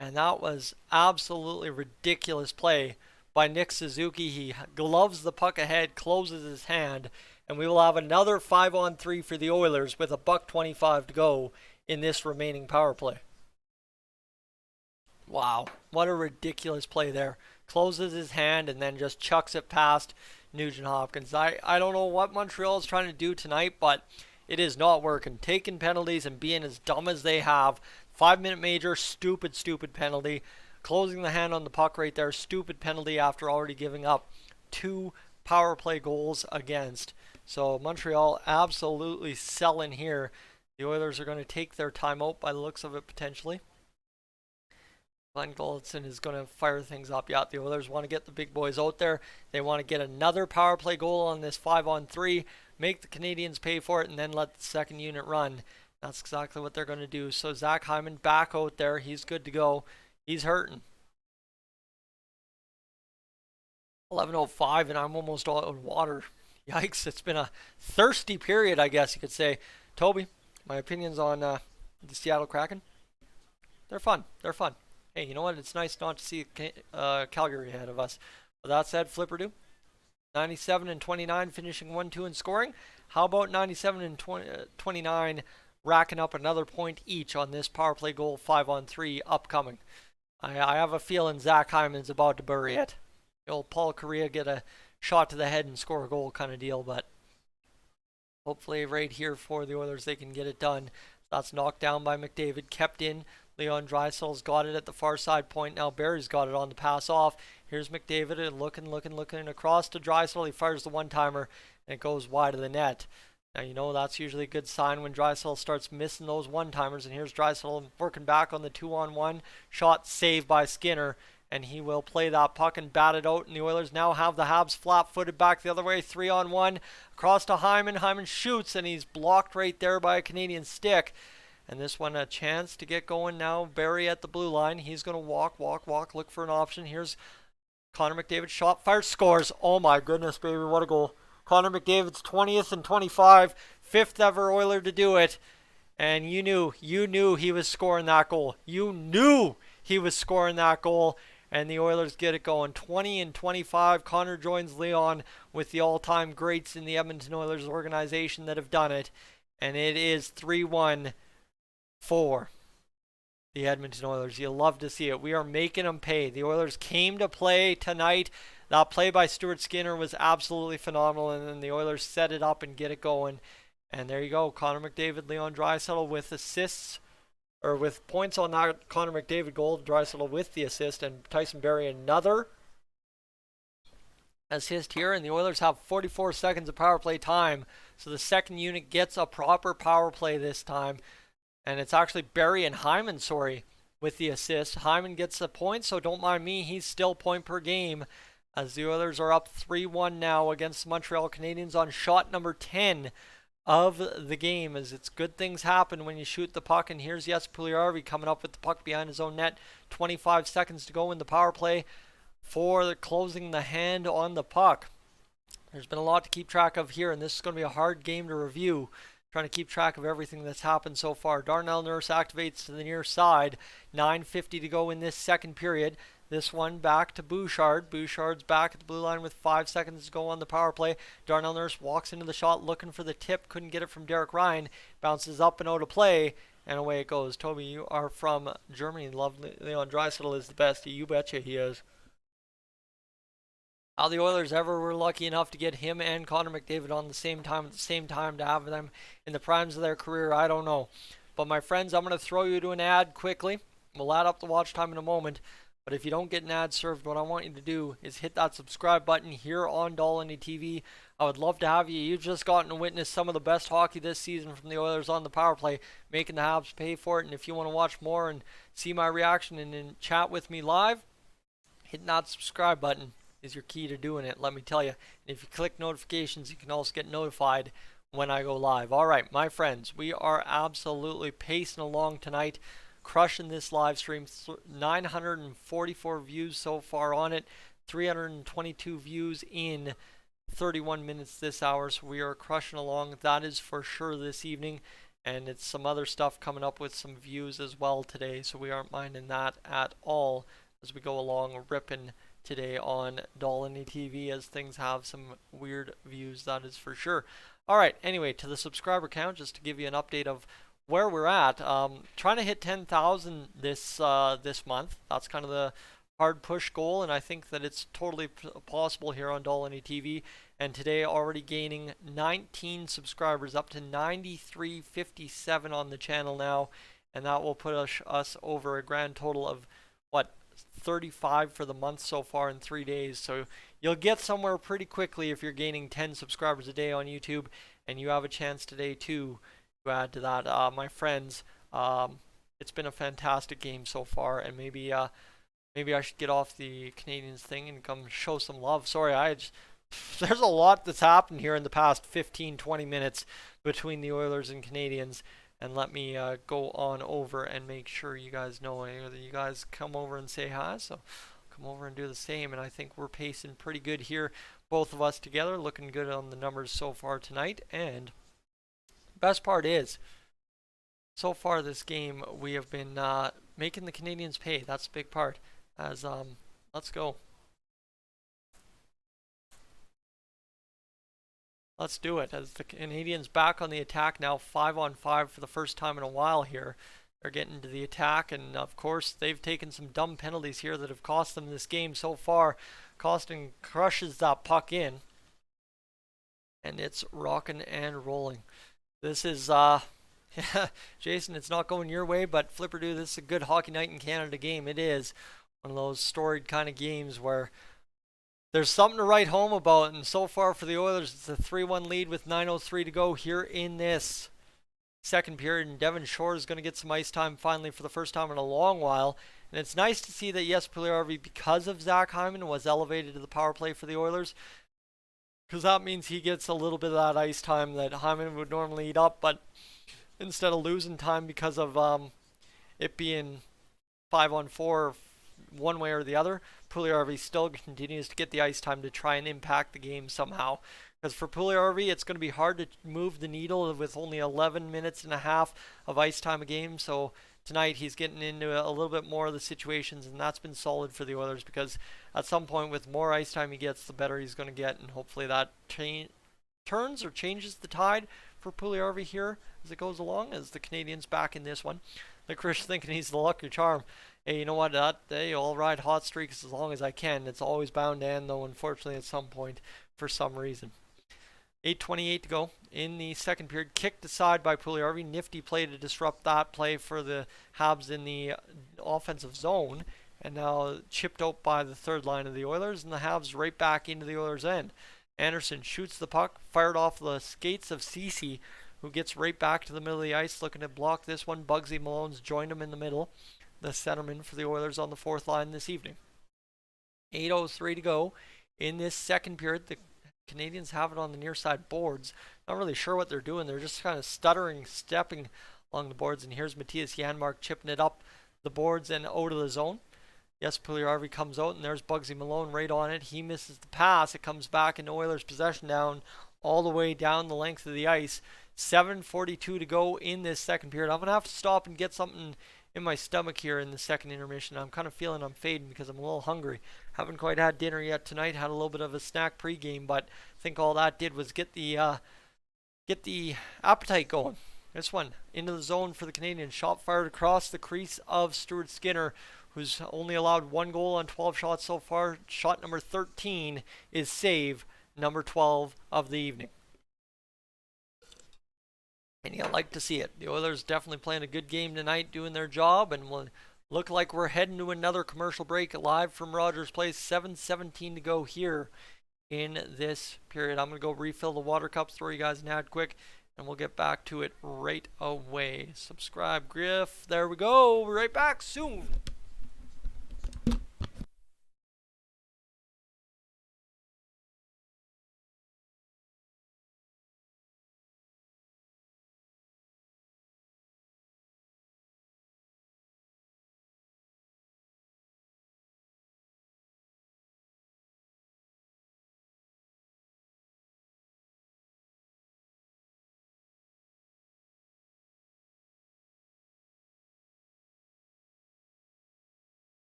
And that was absolutely ridiculous play by Nick Suzuki. He gloves the puck ahead, closes his hand, and we will have another 5-on-3 for the Oilers with $1:25 to go in this remaining power play. Wow, what a ridiculous play there. Closes his hand and then just chucks it past Nugent Hopkins. I don't know what Montreal is trying to do tonight, but it is not working. Taking penalties and being as dumb as they have. 5-minute major, stupid penalty. Closing the hand on the puck right there, stupid penalty after already giving up 2 power play goals against. So Montreal absolutely selling here. The Oilers are going to take their timeout by the looks of it potentially. Glenn Gulletson is going to fire things up. Yeah, the Oilers want to get the big boys out there. They want to get another power play goal on this 5-on-3, make the Canadiens pay for it, and then let the second unit run. That's exactly what they're going to do. So Zach Hyman back out there. He's good to go. He's hurting. 11:05 and I'm almost all out of water. Yikes, it's been a thirsty period, I guess you could say. Toby, my opinions on the Seattle Kraken? They're fun. They're fun. Hey, you know what? It's nice not to see Calgary ahead of us. With that said, Flipper do. 97 and 29 finishing 1-2 in scoring. How about 97 and 29 racking up another point each on this power play goal 5-on-3 upcoming? I have a feeling Zach Hyman's about to bury it. Old Paul Kariya get a shot to the head and score a goal kind of deal, but hopefully right here for the Oilers they can get it done. That's knocked down by McDavid, kept in. Leon Draisaitl's got it at the far side point. Now Barry's got it on the pass off. Here's McDavid and looking across to Draisaitl. He fires the one-timer and it goes wide of the net. Now you know that's usually a good sign when Draisaitl starts missing those one-timers, and here's Draisaitl working back on the 2-on-1 shot, saved by Skinner. And he will play that puck and bat it out. And the Oilers now have the Habs flat-footed back the other way. 3-on-1. Across to Hyman. Hyman shoots, and he's blocked right there by a Canadian stick. And this one a chance to get going now. Barry at the blue line. He's going to walk, look for an option. Here's Connor McDavid. Shot, fire, scores. Oh my goodness, baby, what a goal. Connor McDavid's 20th and 25. 5th ever Oiler to do it. And you knew he was scoring that goal. You knew he was scoring that goal. And the Oilers get it going. 20 and 25. Connor joins Leon with the all-time greats in the Edmonton Oilers organization that have done it. And it is 3-1 for the Edmonton Oilers. You'll love to see it. We are making them pay. The Oilers came to play tonight. That play by Stuart Skinner was absolutely phenomenal. And then the Oilers set it up and get it going. And there you go. Connor McDavid, Leon Draisaitl with assists or with points on that Connor McDavid goal, Draisaitl with the assist, and Tyson Barrie another assist here. And the Oilers have 44 seconds of power play time, so the second unit gets a proper power play this time. And it's actually Barrie and Hyman, with the assist. Hyman gets the point, so don't mind me. He's still point per game as the Oilers are up 3-1 now against the Montreal Canadiens on shot number 10 of the game, as it's good things happen when you shoot the puck. And here's Jesse Puljujärvi coming up with the puck behind his own net. 25 seconds to go in the power play for closing the hand on the puck. There's been a lot to keep track of here, and this is going to be a hard game to review, trying to keep track of everything that's happened so far. Darnell Nurse activates to the near side. 9:50 to go in this second period. This one back to Bouchard. Bouchard's back at the blue line with 5 seconds to go on the power play. Darnell Nurse walks into the shot looking for the tip. Couldn't get it from Derek Ryan. Bounces up and out of play. And away it goes. Toby, you are from Germany. Lovely. Leon Draisaitl is the best. You betcha he is. How the Oilers ever were lucky enough to get him and Connor McDavid on the same time at the same time to have them in the primes of their career, I don't know. But my friends, I'm going to throw you to an ad quickly. We'll add up the watch time in a moment. But if you don't get an ad served, what I want you to do is hit that subscribe button here on Dolynny TV. I would love to have you. You've just gotten to witness some of the best hockey this season from the Oilers on the power play, making the Habs pay for it. And if you want to watch more and see my reaction and chat with me live, hitting that subscribe button is your key to doing it, let me tell you. And if you click notifications, you can also get notified when I go live. All right, my friends, we are absolutely pacing along tonight, crushing this live stream. 944 views so far on it, 322 views in 31 minutes this hour, so we are crushing along. That is for sure this evening, and it's some other stuff coming up with some views as well today, so we aren't minding that at all as we go along ripping today on Dolynny TV, as things have some weird views, that is for sure. All right, anyway, to the subscriber count, just to give you an update of where we're at. Trying to hit 10,000 this month. That's kind of the hard push goal, and I think that it's totally possible here on Dolynny TV. And today already gaining 19 subscribers, up to 9357 on the channel now, and that will put us over a grand total of what, 35 for the month so far in 3 days. So you'll get somewhere pretty quickly if you're gaining 10 subscribers a day on YouTube, and you have a chance today too to add to that. My friends, it's been a fantastic game so far, and maybe I should get off the Canadiens thing and come show some love. Sorry, there's a lot that's happened here in the past 15-20 minutes between the Oilers and Canadiens. And let me go on over and make sure you guys know. You guys come over and say hi, so come over and do the same. And I think we're pacing pretty good here, both of us together, looking good on the numbers so far tonight. And best part is, so far this game, we have been making the Canadiens pay. That's a big part. As let's go. Let's do it, as the Canadiens back on the attack now, 5-on-5 for the first time in a while here. They're getting to the attack, and of course they've taken some dumb penalties here that have cost them this game so far. Costin crushes that puck in, and it's rocking and rolling. This is, Jason, it's not going your way, but Flipper Dude, this is a good Hockey Night in Canada game. It is one of those storied kind of games where there's something to write home about, and so far for the Oilers, it's a 3-1 lead with 9:03 to go here in this second period, and Devon Shore is going to get some ice time finally for the first time in a long while. And it's nice to see that Jesse Puljujärvi, because of Zach Hyman, was elevated to the power play for the Oilers, because that means he gets a little bit of that ice time that Hyman would normally eat up, but instead of losing time because of it being 5-on-4 one way or the other, Puljujärvi still continues to get the ice time to try and impact the game somehow. Because for Puljujärvi, it's going to be hard to move the needle with only 11 minutes and a half of ice time a game. So tonight he's getting into a little bit more of the situations, and that's been solid for the Oilers, because at some point with more ice time he gets, the better he's going to get, and hopefully that turns or changes the tide for Puljujärvi here as it goes along, as the Canadiens back in this one. The Chris thinking he's the lucky charm. Hey, you know what? I'll ride hot streaks as long as I can. It's always bound to end, though, unfortunately, at some point for some reason. 8:28 to go in the second period. Kicked aside by Puljujarvi. Nifty play to disrupt that play for the Habs in the offensive zone. And now chipped out by the third line of the Oilers. And the Habs right back into the Oilers' end. Anderson shoots the puck. Fired off the skates of Ceci, who gets right back to the middle of the ice looking to block this one. Bugsy Malone's joined him in the middle. The centerman for the Oilers on the fourth line this evening. 8:03 to go in this second period. The Canadiens have it on the near side boards. Not really sure what they're doing. They're just kind of stuttering, stepping along the boards. And here's Matthias Janmark chipping it up the boards and out of the zone. Yes, Puljujarvi comes out, and there's Bugsy Malone right on it. He misses the pass. It comes back into Oilers' possession down all the way down the length of the ice. 7:42 to go in this second period. I'm going to have to stop and get something in my stomach here in the second intermission. I'm kind of feeling I'm fading because I'm a little hungry. Haven't quite had dinner yet tonight. Had a little bit of a snack pregame, but I think all that did was get the appetite going. This one into the zone for the Canadiens. Shot fired across the crease of Stuart Skinner, who's only allowed 1 goal on 12 shots so far. Shot number 13 is save number 12 of the evening. And you like to see it. The Oilers definitely playing a good game tonight, doing their job, and will look like we're heading to another commercial break live from Rogers Place. 7:17 to go here in this period. I'm going to go refill the water cups, throw you guys an ad quick, and we'll get back to it right away. Subscribe, Griff. There we go. We're right back soon.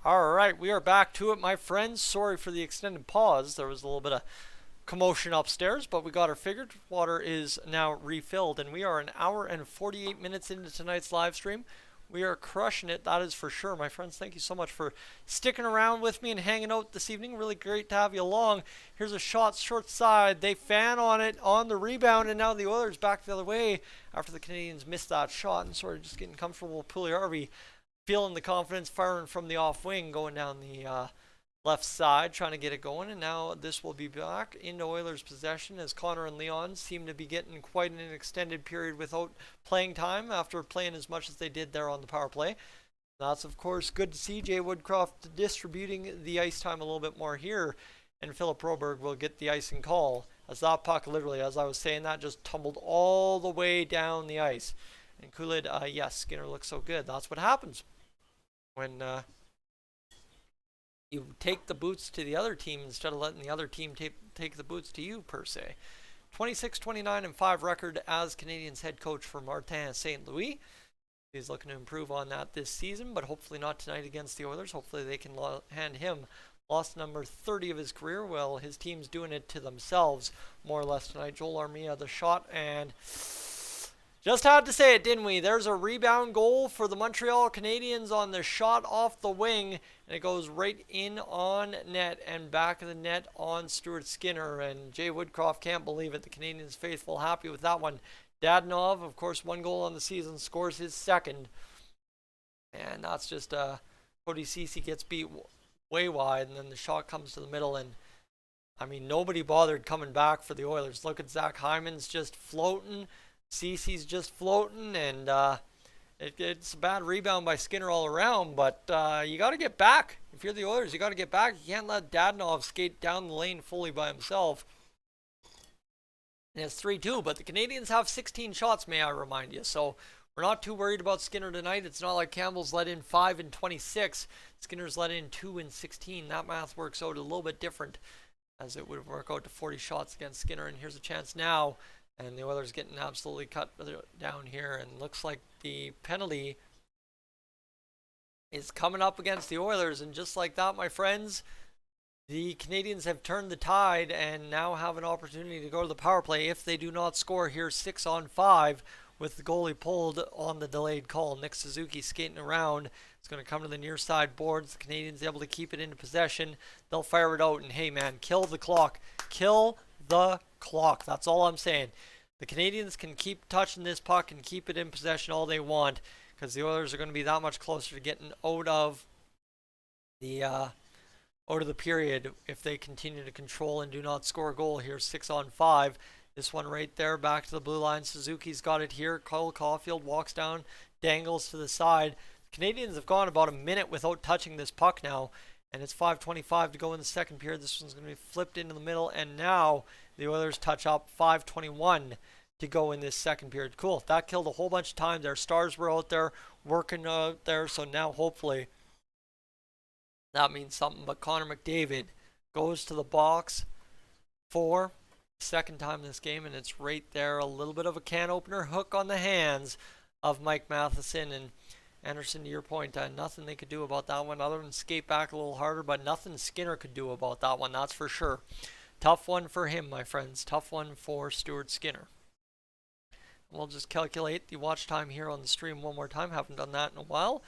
All right, we are back to it, my friends. Sorry for the extended pause. There was a little bit of commotion upstairs, but we got her figured. Water is now refilled, and we are an hour and 48 minutes into tonight's live stream. We are crushing it, that is for sure, my friends. Thank you so much for sticking around with me and hanging out this evening. Really great to have you along. Here's a shot short side. They fan on it on the rebound, and now the Oilers back the other way after the Canadiens missed that shot and sort of just getting comfortable with Puljujarvi. Feeling the confidence, firing from the off wing, going down the left side, trying to get it going. And now this will be back into Oilers' possession as Connor and Leon seem to be getting quite an extended period without playing time after playing as much as they did there on the power play. That's, of course, good to see. Jay Woodcroft distributing the ice time a little bit more here. And Philip Broberg will get the icing call as that puck, literally, as I was saying that, just tumbled all the way down the ice. And Coolid, yes, Skinner looks so good. That's what happens when you take the boots to the other team instead of letting the other team take the boots to you, per se. 26-29-5 record as Canadiens head coach for Martin St. Louis. He's looking to improve on that this season, but hopefully not tonight against the Oilers. Hopefully they can hand him loss number 30 of his career. Well, his team's doing it to themselves, more or less, tonight. Joel Armia, the shot, and just had to say it, didn't we? There's a rebound goal for the Montreal Canadiens on the shot off the wing, and it goes right in on net and back of the net on Stuart Skinner. And Jay Woodcroft can't believe it. The Canadiens faithful happy with that one. Dadonov, of course, 1 goal on the season, scores his second. And that's just quite Cody Ceci gets beat way wide, and then the shot comes to the middle, and I mean, nobody bothered coming back for the Oilers. Look at Zach Hyman's just floating. Cece's just floating, and it's a bad rebound by Skinner all around, but you got to get back. If you're the Oilers, you got to get back. You can't let Dadonov skate down the lane fully by himself. And it's 3-2, but the Canadiens have 16 shots, may I remind you. So we're not too worried about Skinner tonight. It's not like Campbell's let in 5 and 26. Skinner's let in 2 and 16. That math works out a little bit different, as it would work out to 40 shots against Skinner. And here's a chance now. And the Oilers getting absolutely cut down here. And looks like the penalty is coming up against the Oilers. And just like that, my friends, the Canadiens have turned the tide and now have an opportunity to go to the power play if they do not score here 6-on-5 with the goalie pulled on the delayed call. Nick Suzuki skating around. It's going to come to the near side boards. The Canadiens able to keep it into possession. They'll fire it out, and hey man, kill the clock. Kill the clock. That's all I'm saying. The Canadiens can keep touching this puck and keep it in possession all they want, because the Oilers are going to be that much closer to getting out of the period if they continue to control and do not score a goal here. 6-on-5. This one right there, back to the blue line. Suzuki's got it here. Cole Caulfield walks down, dangles to the side. The Canadiens have gone about a minute without touching this puck now, and it's 5:25 to go in the second period. This one's going to be flipped into the middle, and now the Oilers touch up. 5:21 to go in this second period. Cool. That killed a whole bunch of time. Their stars were out there working out there, so now hopefully that means something. But Connor McDavid goes to the box for second time this game, and it's right there. A little bit of a can opener, hook on the hands of Mike Matheson. And Anderson, to your point, nothing they could do about that one other than skate back a little harder, but nothing Skinner could do about that one, that's for sure. Tough one for him, my friends. Tough one for Stuart Skinner. We'll just calculate the watch time here on the stream one more time. Haven't done that in a while.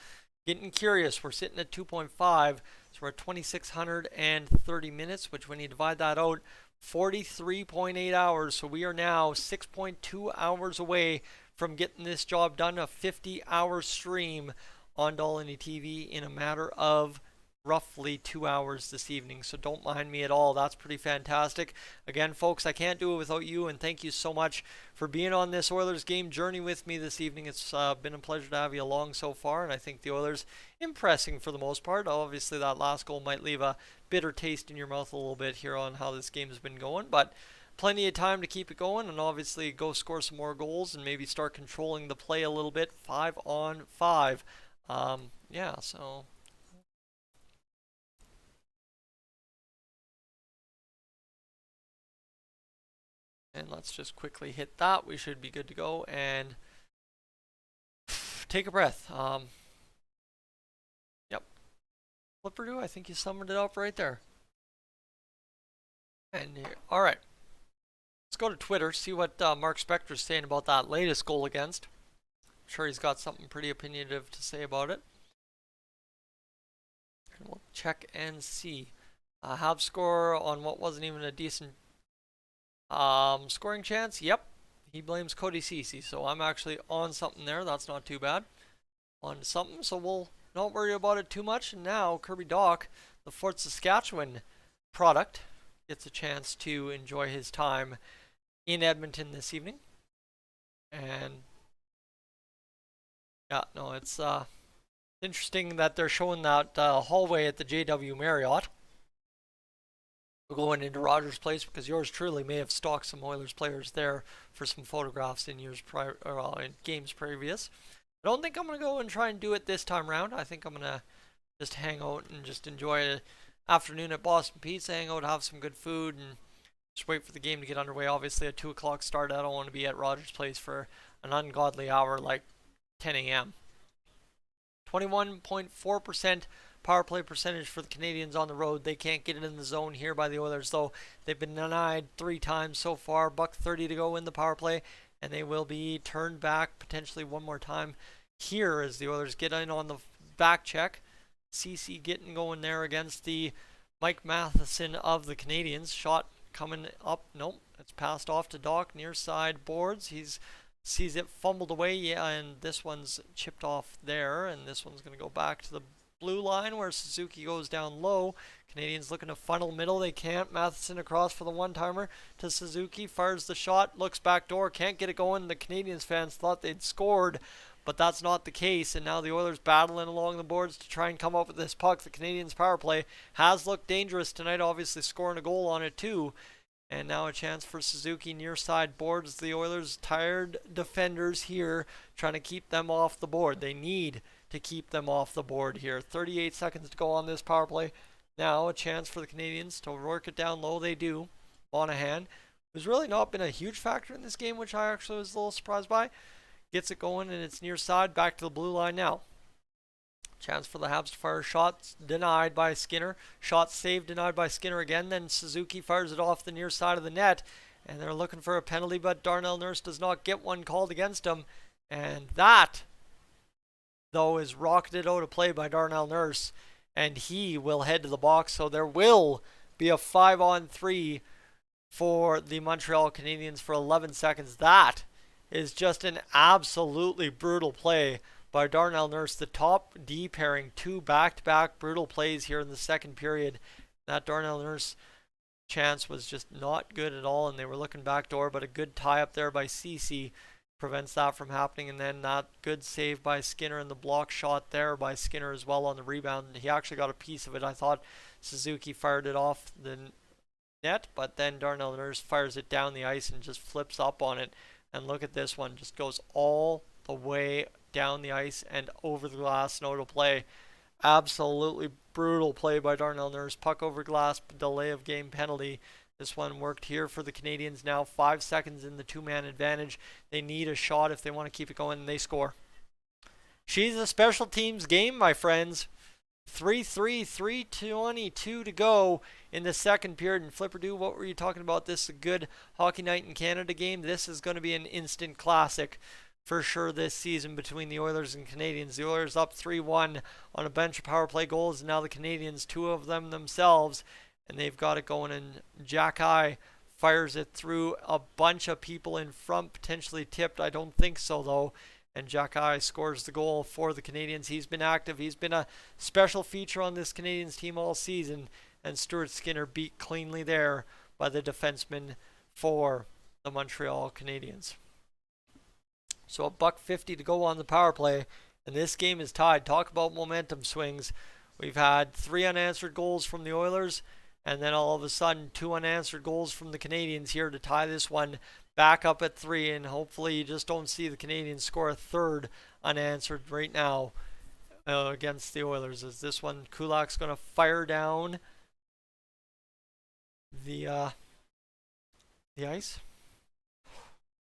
Getting curious. We're sitting at 2.5, so we're at 2,630 minutes, which when you divide that out, 43.8 hours. So we are now 6.2 hours away from getting this job done. A 50-hour stream on Dolynny TV in a matter of roughly 2 hours this evening. So don't mind me at all. That's pretty fantastic. Again, folks, I can't do it without you, and thank you so much for being on this Oilers game journey with me this evening. It's been a pleasure to have you along so far, and I think the Oilers impressing for the most part. Obviously, that last goal might leave a bitter taste in your mouth a little bit here on how this game has been going, but plenty of time to keep it going, and obviously go score some more goals and maybe start controlling the play a little bit. 5-on-5. Yeah, so and let's just quickly hit that. We should be good to go and take a breath. Yep. Flipperdo, I think you summed it up right there. And here, all right. Let's go to Twitter, see what Mark Spector's saying about that latest goal against. I'm sure he's got something pretty opinionative to say about it. And we'll check and see. Habs score on what wasn't even a decent scoring chance. Yep, he blames Cody Ceci, so I'm actually on something there. That's not too bad. On to something, so we'll not worry about it too much. And now Kirby Dach, the Fort Saskatchewan product, gets a chance to enjoy his time in Edmonton this evening. And yeah, no, it's interesting that they're showing that hallway at the JW Marriott going into Rogers Place, because yours truly may have stalked some Oilers players there for some photographs in years prior, or in games previous. I don't think I'm going to go and try and do it this time around. I think I'm going to just hang out and just enjoy an afternoon at Boston Pizza, hang out, have some good food, and just wait for the game to get underway. Obviously, a 2 o'clock start. I don't want to be at Rogers Place for an ungodly hour like 10 a.m. 21.4% power play percentage for the Canadiens on the road. They can't get it in the zone here by the Oilers, though. They've been denied 3 times so far. $1.30 to go in the power play, and they will be turned back potentially one more time here as the Oilers get in on the back check. CC getting going there against the Mike Matheson of the Canadiens. Shot coming up. Nope, it's passed off to Dach near side boards. He's sees it fumbled away. Yeah, and this one's chipped off there, and this one's going to go back to the blue line where Suzuki goes down low. Canadiens looking to funnel middle. They can't. Matheson across for the one-timer to Suzuki. Fires the shot. Looks back door. Can't get it going. The Canadiens fans thought they'd scored, but that's not the case. And now the Oilers battling along the boards to try and come up with this puck. The Canadiens power play has looked dangerous tonight, obviously scoring a goal on it too. And now a chance for Suzuki near side boards. The Oilers' tired defenders here trying to keep them off the board. They need to keep them off the board here. 38 seconds to go on this power play. Now a chance for the Canadiens to work it down low. They do. Monahan, who's really not been a huge factor in this game, which I actually was a little surprised by, gets it going, and it's near side. Back to the blue line now. Chance for the Habs to fire. Shots denied by Skinner. Shot saved, denied by Skinner again. Then Suzuki fires it off the near side of the net, and they're looking for a penalty, but Darnell Nurse does not get one called against him. And that, though, is rocketed out of play by Darnell Nurse, and he will head to the box. So there will be a 5-on-3 for the Montreal Canadiens for 11 seconds. That is just an absolutely brutal play by Darnell Nurse. The top D pairing, 2 back-to-back brutal plays here in the second period. That Darnell Nurse chance was just not good at all, and they were looking backdoor, but a good tie up there by Ceci prevents that from happening. And then that good save by Skinner, and the block shot there by Skinner as well on the rebound. He actually got a piece of it. I thought Suzuki fired it off the net, but then Darnell Nurse fires it down the ice and just flips up on it. And look at this one, just goes all the way down the ice and over the glass. No to play. Absolutely brutal play by Darnell Nurse. Puck over glass, delay of game penalty. This one worked here for the Canadiens. Now 5 seconds in the 2-man advantage. They need a shot if they want to keep it going, and they score. She's a special teams game, my friends. 3-3, 3:22 to go in the second period. And Flipperdo, what were you talking about? This is a good Hockey Night in Canada game. This is going to be an instant classic for sure this season between the Oilers and Canadiens. The Oilers up 3-1 on a bunch of power play goals, and now the Canadiens, 2 of them themselves, and they've got it going. And Jack fires it through a bunch of people in front, potentially tipped. I don't think so, though. And Jack scores the goal for the Canadiens. He's been active. He's been a special feature on this Canadiens team all season. And Stuart Skinner beat cleanly there by the defenseman for the Montreal Canadiens. So $1.50 to go on the power play, and this game is tied. Talk about momentum swings. We've had 3 unanswered goals from the Oilers, and then all of a sudden 2 unanswered goals from the Canadiens here to tie this one back up at 3, and hopefully you just don't see the Canadiens score a 3rd unanswered right now against the Oilers. As this one, Kulak's going to fire down the ice.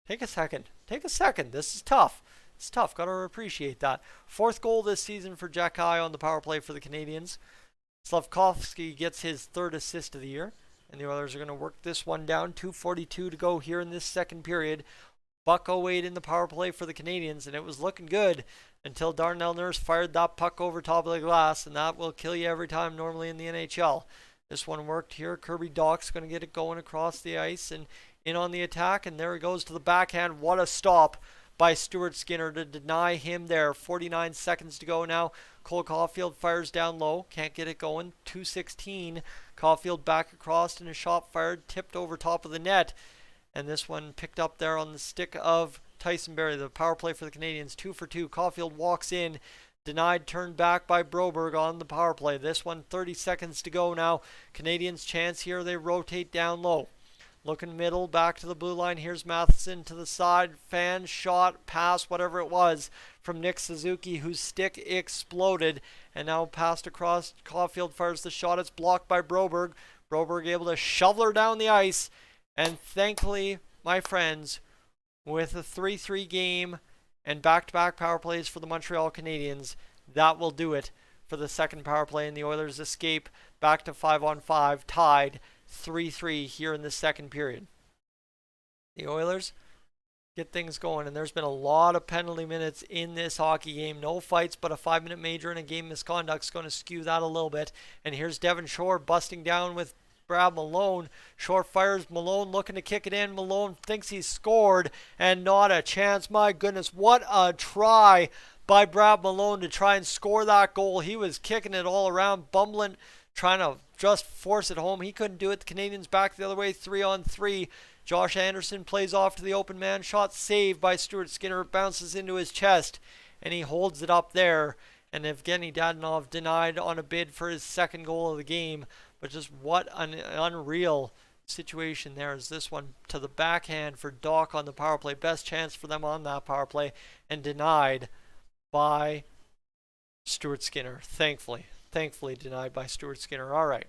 Take a second. This is tough. It's tough. Got to appreciate that. 4th goal this season for Jack on the power play for the Canadiens. Slavkovsky gets his 3rd assist of the year. And the Oilers are going to work this one down. 2:42 to go here in this second period. $1.08 in the power play for the Canadiens. And it was looking good until Darnell Nurse fired that puck over top of the glass. And that will kill you every time normally in the NHL. This one worked here. Kirby Dach's going to get it going across the ice and in on the attack, and there he goes to the backhand. What a stop by Stuart Skinner to deny him there. 49 seconds to go now. Cole Caulfield fires down low. Can't get it going. 2:16. Caulfield back across and a shot fired. Tipped over top of the net. And this one picked up there on the stick of Tyson Barrie. The power play for the Canadiens. 2 for 2. Caulfield walks in. Denied, turned back by Broberg on the power play. This one 30 seconds to go now. Canadiens chance here. They rotate down low. Looking middle, back to the blue line. Here's Matheson to the side. Fan, shot, pass, whatever it was from Nick Suzuki, whose stick exploded. And now passed across. Caulfield fires the shot. It's blocked by Broberg. Broberg able to shovel her down the ice. And thankfully, my friends, with a 3-3 game and back-to-back power plays for the Montreal Canadiens, that will do it for the second power play. And the Oilers escape back to 5-on-5, tied 3-3 here in the second period. The Oilers get things going, and there's been a lot of penalty minutes in this hockey game. No fights, but a 5-minute major and a game misconduct is going to skew that a little bit. And here's Devon Shore busting down with Brad Malone. Shore fires. Malone looking to kick it in. Malone thinks he's scored, and not a chance. My goodness, what a try by Brad Malone to try and score that goal. He was kicking it all around, bumbling, trying to just force it home. He couldn't do it. The Canadiens back the other way, 3-on-3. Josh Anderson plays off to the open man. Shot saved by Stuart Skinner. It bounces into his chest, and he holds it up there. And Evgeny Dadonov denied on a bid for his second goal of the game. But just what an unreal situation there is. This one to the backhand for Doc on the power play. Best chance for them on that power play, and denied by Stuart Skinner. Thankfully denied by Stuart Skinner. All right.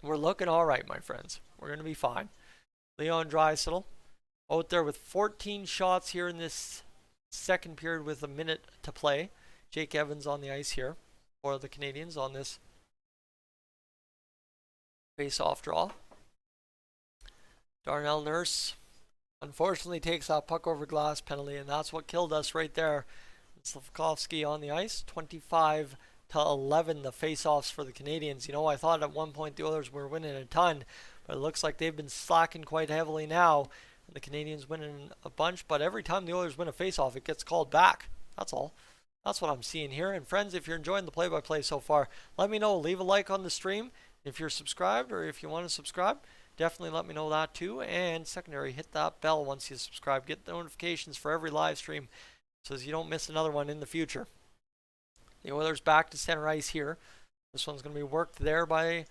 We're looking all right, my friends. We're going to be fine. Leon Draisaitl out there with 14 shots here in this second period with a minute to play. Jake Evans on the ice here for the Canadiens on this face-off draw. Darnell Nurse unfortunately takes that puck over glass penalty, and that's what killed us right there. Slavkovsky on the ice, 25-11 the face-offs for the Canadiens. You know, I thought at one point the Oilers were winning a ton, but it looks like they've been slacking quite heavily now. The Canadiens winning a bunch, but every time the Oilers win a face-off, it gets called back. That's all. That's what I'm seeing here. And friends, if you're enjoying the play-by-play so far, let me know. Leave a like on the stream. If you're subscribed, or if you want to subscribe, definitely let me know that too. And secondary, hit that bell once you subscribe. Get the notifications for every live stream so you don't miss another one in the future. The Oilers back to center ice here. This one's going to be worked there by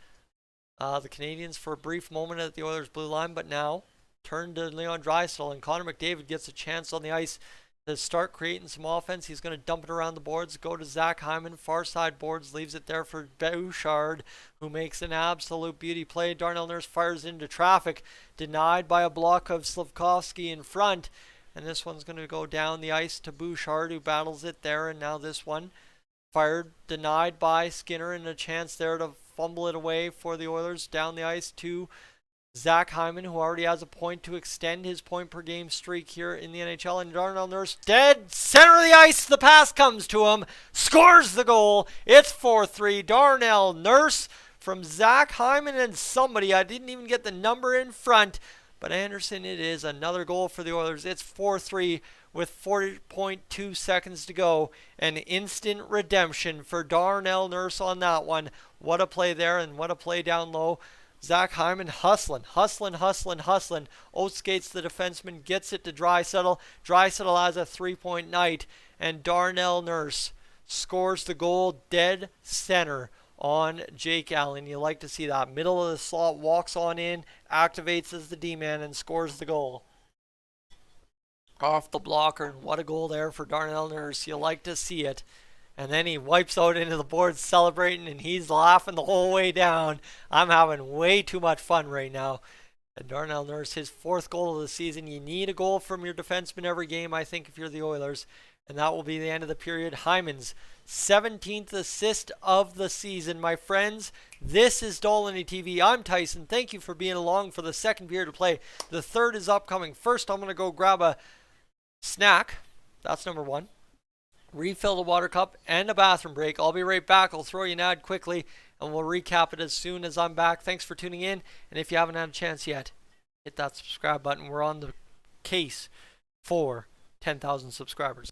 the Canadiens for a brief moment at the Oilers' blue line, but now turned to Leon Draisaitl, and Connor McDavid gets a chance on the ice to start creating some offense. He's going to dump it around the boards, go to Zach Hyman, far side boards, leaves it there for Bouchard, who makes an absolute beauty play. Darnell Nurse fires into traffic, denied by a block of Slavkovsky in front, and this one's going to go down the ice to Bouchard, who battles it there, and now this one fired, denied by Skinner, and a chance there to fumble it away for the Oilers down the ice to Zach Hyman, who already has a point to extend his point per game streak here in the NHL. And Darnell Nurse, dead center of the ice. The pass comes to him. Scores the goal. It's 4-3. Darnell Nurse from Zach Hyman and somebody. I didn't even get the number in front. But Anderson, it is another goal for the Oilers. It's 4-3 with 40.2 seconds to go. An instant redemption for Darnell Nurse on that one. What a play there, and what a play down low. Zach Hyman hustling. Outskates the defenseman, gets it to Draisaitl. Draisaitl has a 3-point night, and Darnell Nurse scores the goal dead center on Jake Allen. You like to see that. Middle of the slot, walks on in, activates as the D-man, and scores the goal. Off the blocker, and what a goal there for Darnell Nurse. You like to see it. And then he wipes out into the boards celebrating, and he's laughing the whole way down. I'm having way too much fun right now. And Darnell Nurse, his fourth goal of the season. You need a goal from your defenseman every game, I think, if you're the Oilers. And that will be the end of the period. Hyman's 17th assist of the season. My friends, this is Dolynny TV. I'm Tyson. Thank you for being along for the second period of play. The third is upcoming. First, I'm going to go grab a snack. That's number one. Refill the water cup and a bathroom break. I'll be right back. I'll throw you an ad quickly, and we'll recap it as soon as I'm back. Thanks for tuning in, and if you haven't had a chance yet, hit that subscribe button. We're on the case for 10,000 subscribers.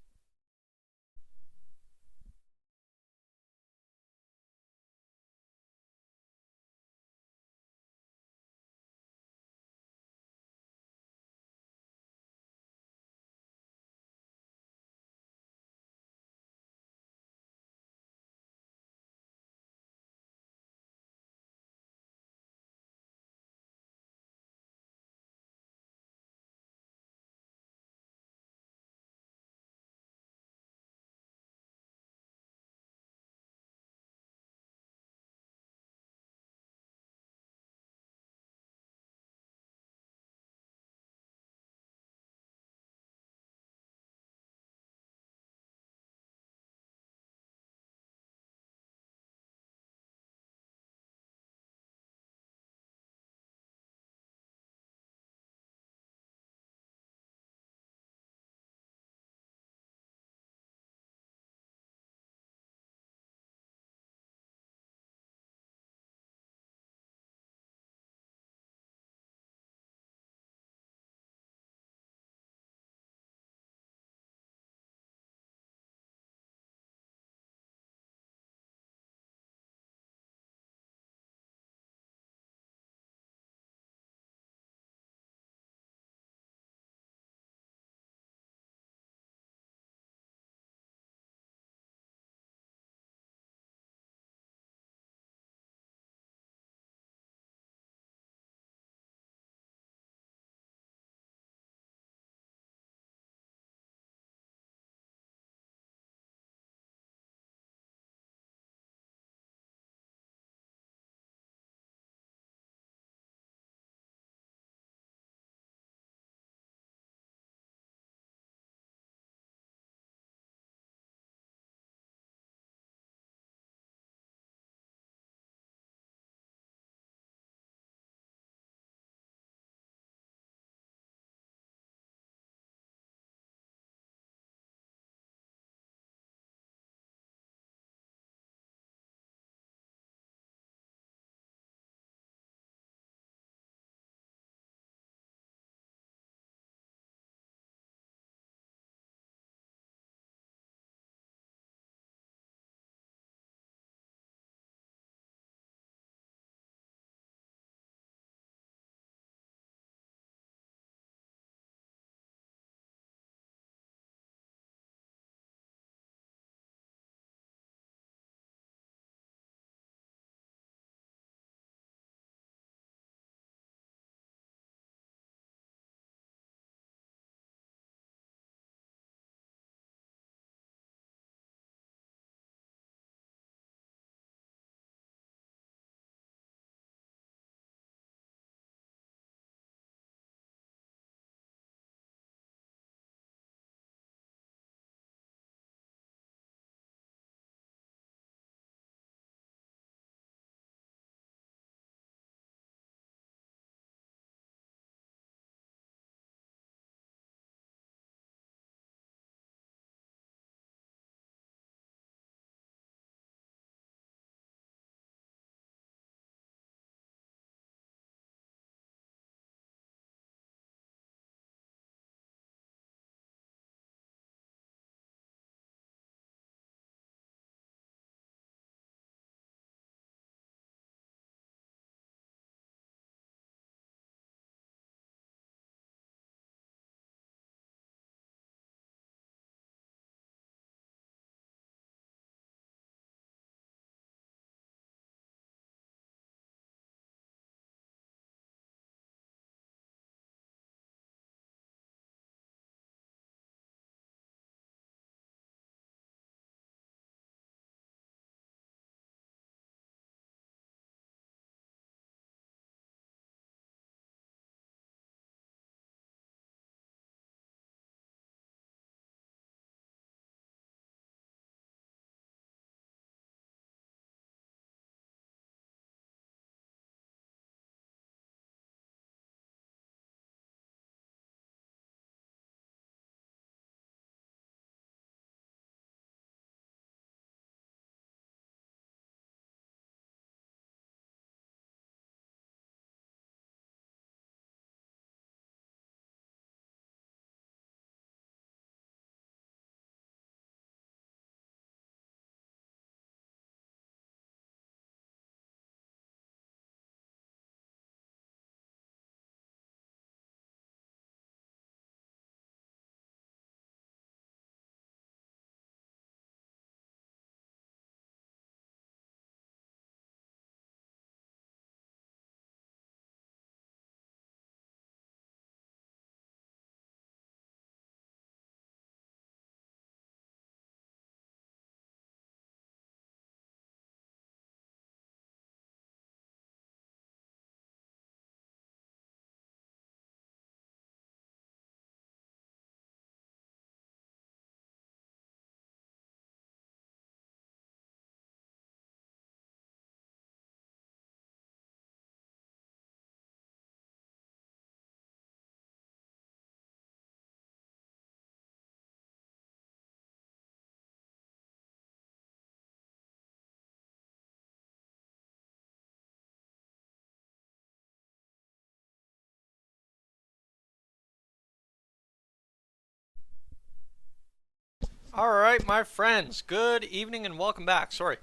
Alright, my friends, good evening and welcome back. Sorry,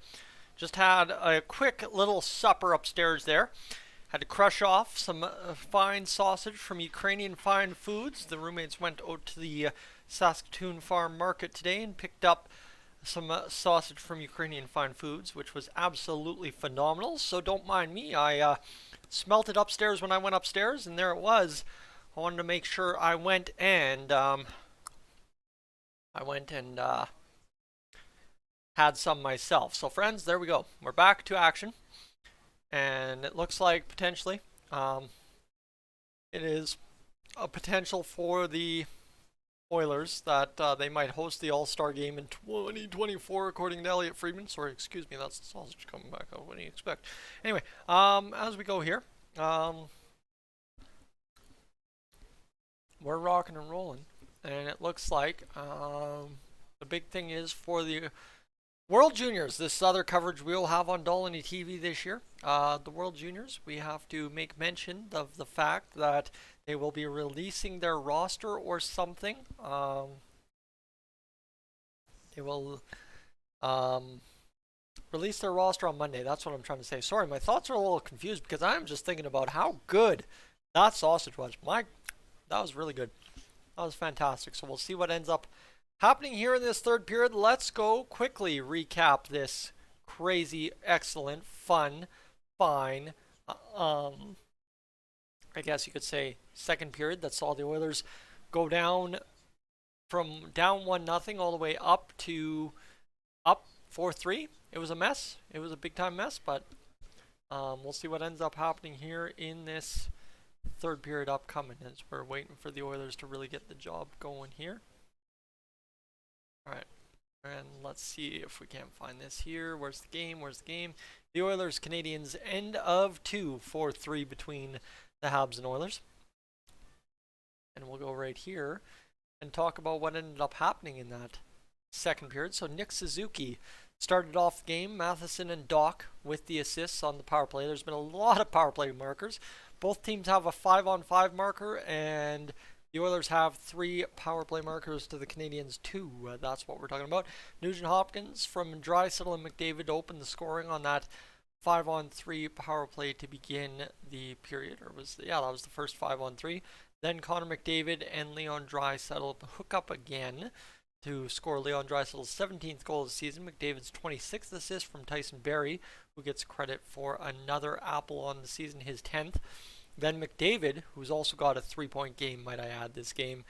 just had a quick little supper upstairs there. Had to crush off some fine sausage from Ukrainian Fine Foods. The roommates went out to the Saskatoon Farm Market today and picked up some sausage from Ukrainian Fine Foods, which was absolutely phenomenal. So don't mind me, I smelt it upstairs when I went upstairs, and there it was. I wanted to make sure I went and had some myself. So friends, there we go. We're back to action. And it looks like potentially it is a potential for the Oilers that they might host the All-Star game in 2024, according to Elliot Friedman. Sorry, excuse me, that's the sausage coming back out. What do you expect? Anyway, as we go here, we're rocking and rolling. And it looks like the big thing is for the World Juniors. This other coverage we'll have on Dolynny TV this year. The World Juniors, we have to make mention of the fact that they will be releasing their roster or something. They will release their roster on Monday. That's what I'm trying to say. Sorry, my thoughts are a little confused because I'm just thinking about how good that sausage was. That was really good. That was fantastic. So we'll see what ends up happening here in this third period. Let's go quickly recap this crazy, excellent, fun, fine, I guess you could say second period that saw the Oilers go down from down 1-0 all the way up to up 4-3. It was a mess. It was a big time mess, but we'll see what ends up happening here in this third period upcoming as we're waiting for the Oilers to really get the job going here. Alright, and let's see if we can't find this here. Where's the game? Where's the game? The Oilers Canadiens end of 2, 4-3 between the Habs and Oilers. And we'll go right here and talk about what ended up happening in that second period. So Nick Suzuki started off the game. Matheson and Doc with the assists on the power play. There's been a lot of power play markers. Both teams have a 5-on-5 marker, and the Oilers have 3 power play markers to the Canadiens 2. That's what we're talking about. Nugent Hopkins from Draisaitl and McDavid opened the scoring on that 5-on-3 power play to begin the period. That was the first 5-on-3. Then Connor McDavid and Leon Draisaitl hook up again to score Leon Draisaitl's 17th goal of the season. McDavid's 26th assist from Tyson Barrie, who gets credit for another apple on the season, his 10th. Then McDavid, who's also got a 3-point game, might I add, this game,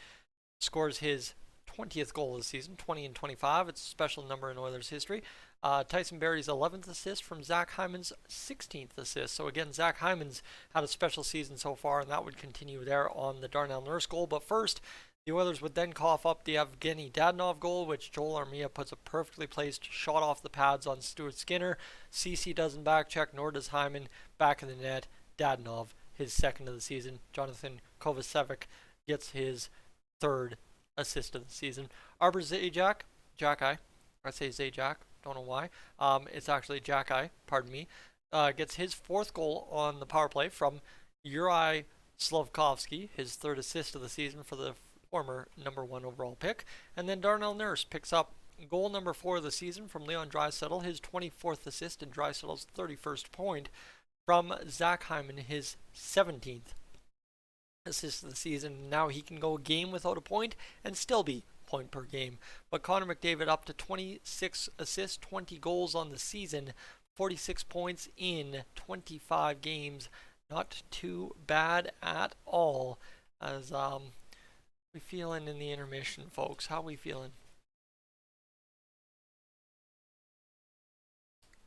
scores his 20th goal of the season, 20 and 25. It's a special number in Oilers history. Tyson Barrie's 11th assist from Zach Hyman's 16th assist. So again, Zach Hyman's had a special season so far, and that would continue there on the Darnell Nurse goal. But first, the Oilers would then cough up the Evgeny Dadonov goal, which Joel Armia puts a perfectly placed shot off the pads on Stuart Skinner. CC doesn't back check, nor does Hyman. Back in the net, Dadonov, his second of the season. Jonathan Kovacevic gets his 3rd assist of the season. Arbor Zajac, I say Zajac, don't know why. It's actually Jacki, pardon me. Gets his 4th goal on the power play from Juraj Slafkovsky, his 3rd assist of the season for the former number 1 overall pick. And then Darnell Nurse picks up goal number 4 of the season from Leon Draisaitl, his 24th assist and Draisaitl's 31st point from Zach Hyman, his 17th assist of the season. Now he can go a game without a point and still be point per game. But Connor McDavid up to 26 assists, 20 goals on the season, 46 points in 25 games. Not too bad at all. As we feeling in the intermission, folks? How we feeling?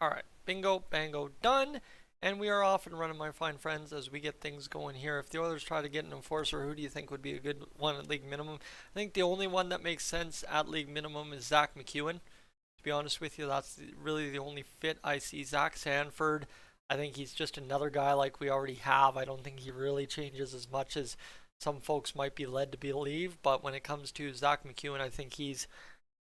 Alright, bingo, bango, done. And we are off and running, my fine friends, as we get things going here. If the Oilers try to get an enforcer, who do you think would be a good one at league minimum? I think the only one that makes sense at league minimum is Zach McEwen. To be honest with you, that's really the only fit I see. Zach Sanford, I think he's just another guy like we already have. I don't think he really changes as much as some folks might be led to believe. But when it comes to Zach McEwen, I think he's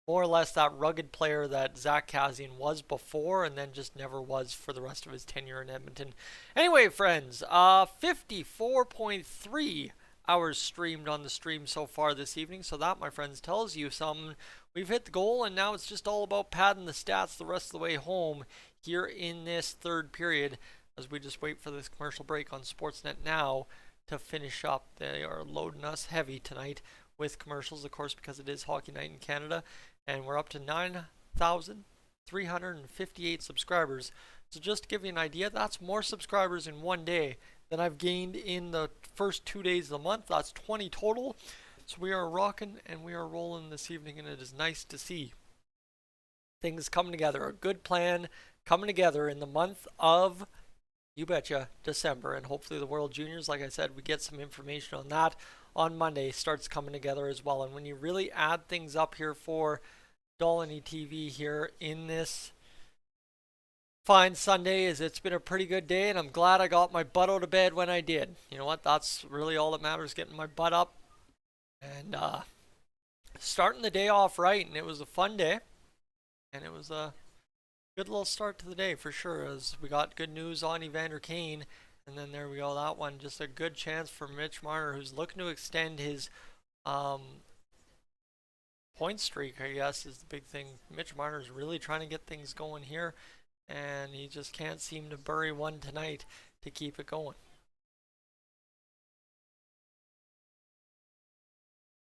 more or less that rugged player that Zach Kassian was before and then just never was for the rest of his tenure in Edmonton. Anyway, friends, 54.3 hours streamed on the stream so far this evening. So that, my friends, tells you something. We've hit the goal, and now it's just all about padding the stats the rest of the way home here in this third period as we just wait for this commercial break on Sportsnet now to finish up. They are loading us heavy tonight with commercials, of course, because it is Hockey Night in Canada, and we're up to 9,358 subscribers. So just to give you an idea, that's more subscribers in one day than I've gained in the first 2 days of the month. That's 20 total. So we are rocking and we are rolling this evening, and it is nice to see things coming together. A good plan coming together in the month of, you betcha, December. And hopefully the World Juniors, like I said, we get some information on that on Monday, starts coming together as well. And when you really add things up here for Dolynny TV here in this fine Sunday, is it's been a pretty good day, and I'm glad I got my butt out of bed when I did. You know what? That's really all that matters, getting my butt up and starting the day off right. And it was a fun day, and it was a good little start to the day for sure, as we got good news on Evander Kane, and then there we go, that one, just a good chance for Mitch Marner, who's looking to extend his point streak, I guess, is the big thing. Mitch Marner's really trying to get things going here, and he just can't seem to bury one tonight to keep it going.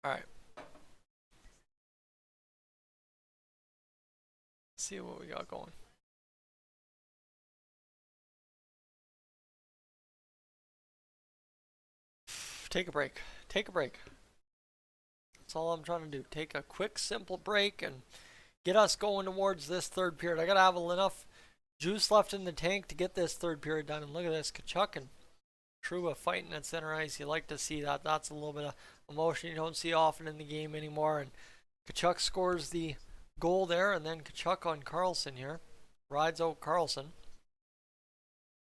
Alright. See what we got going. Take a break. Take a break. That's all I'm trying to do. Take a quick, simple break and get us going towards this third period. I gotta have enough juice left in the tank to get this third period done. And look at this, Tkachuk and Trouba fighting at center ice. You like to see that. That's a little bit of emotion you don't see often in the game anymore. And Tkachuk scores the goal there, and then Tkachuk on Carlson here rides out Carlson,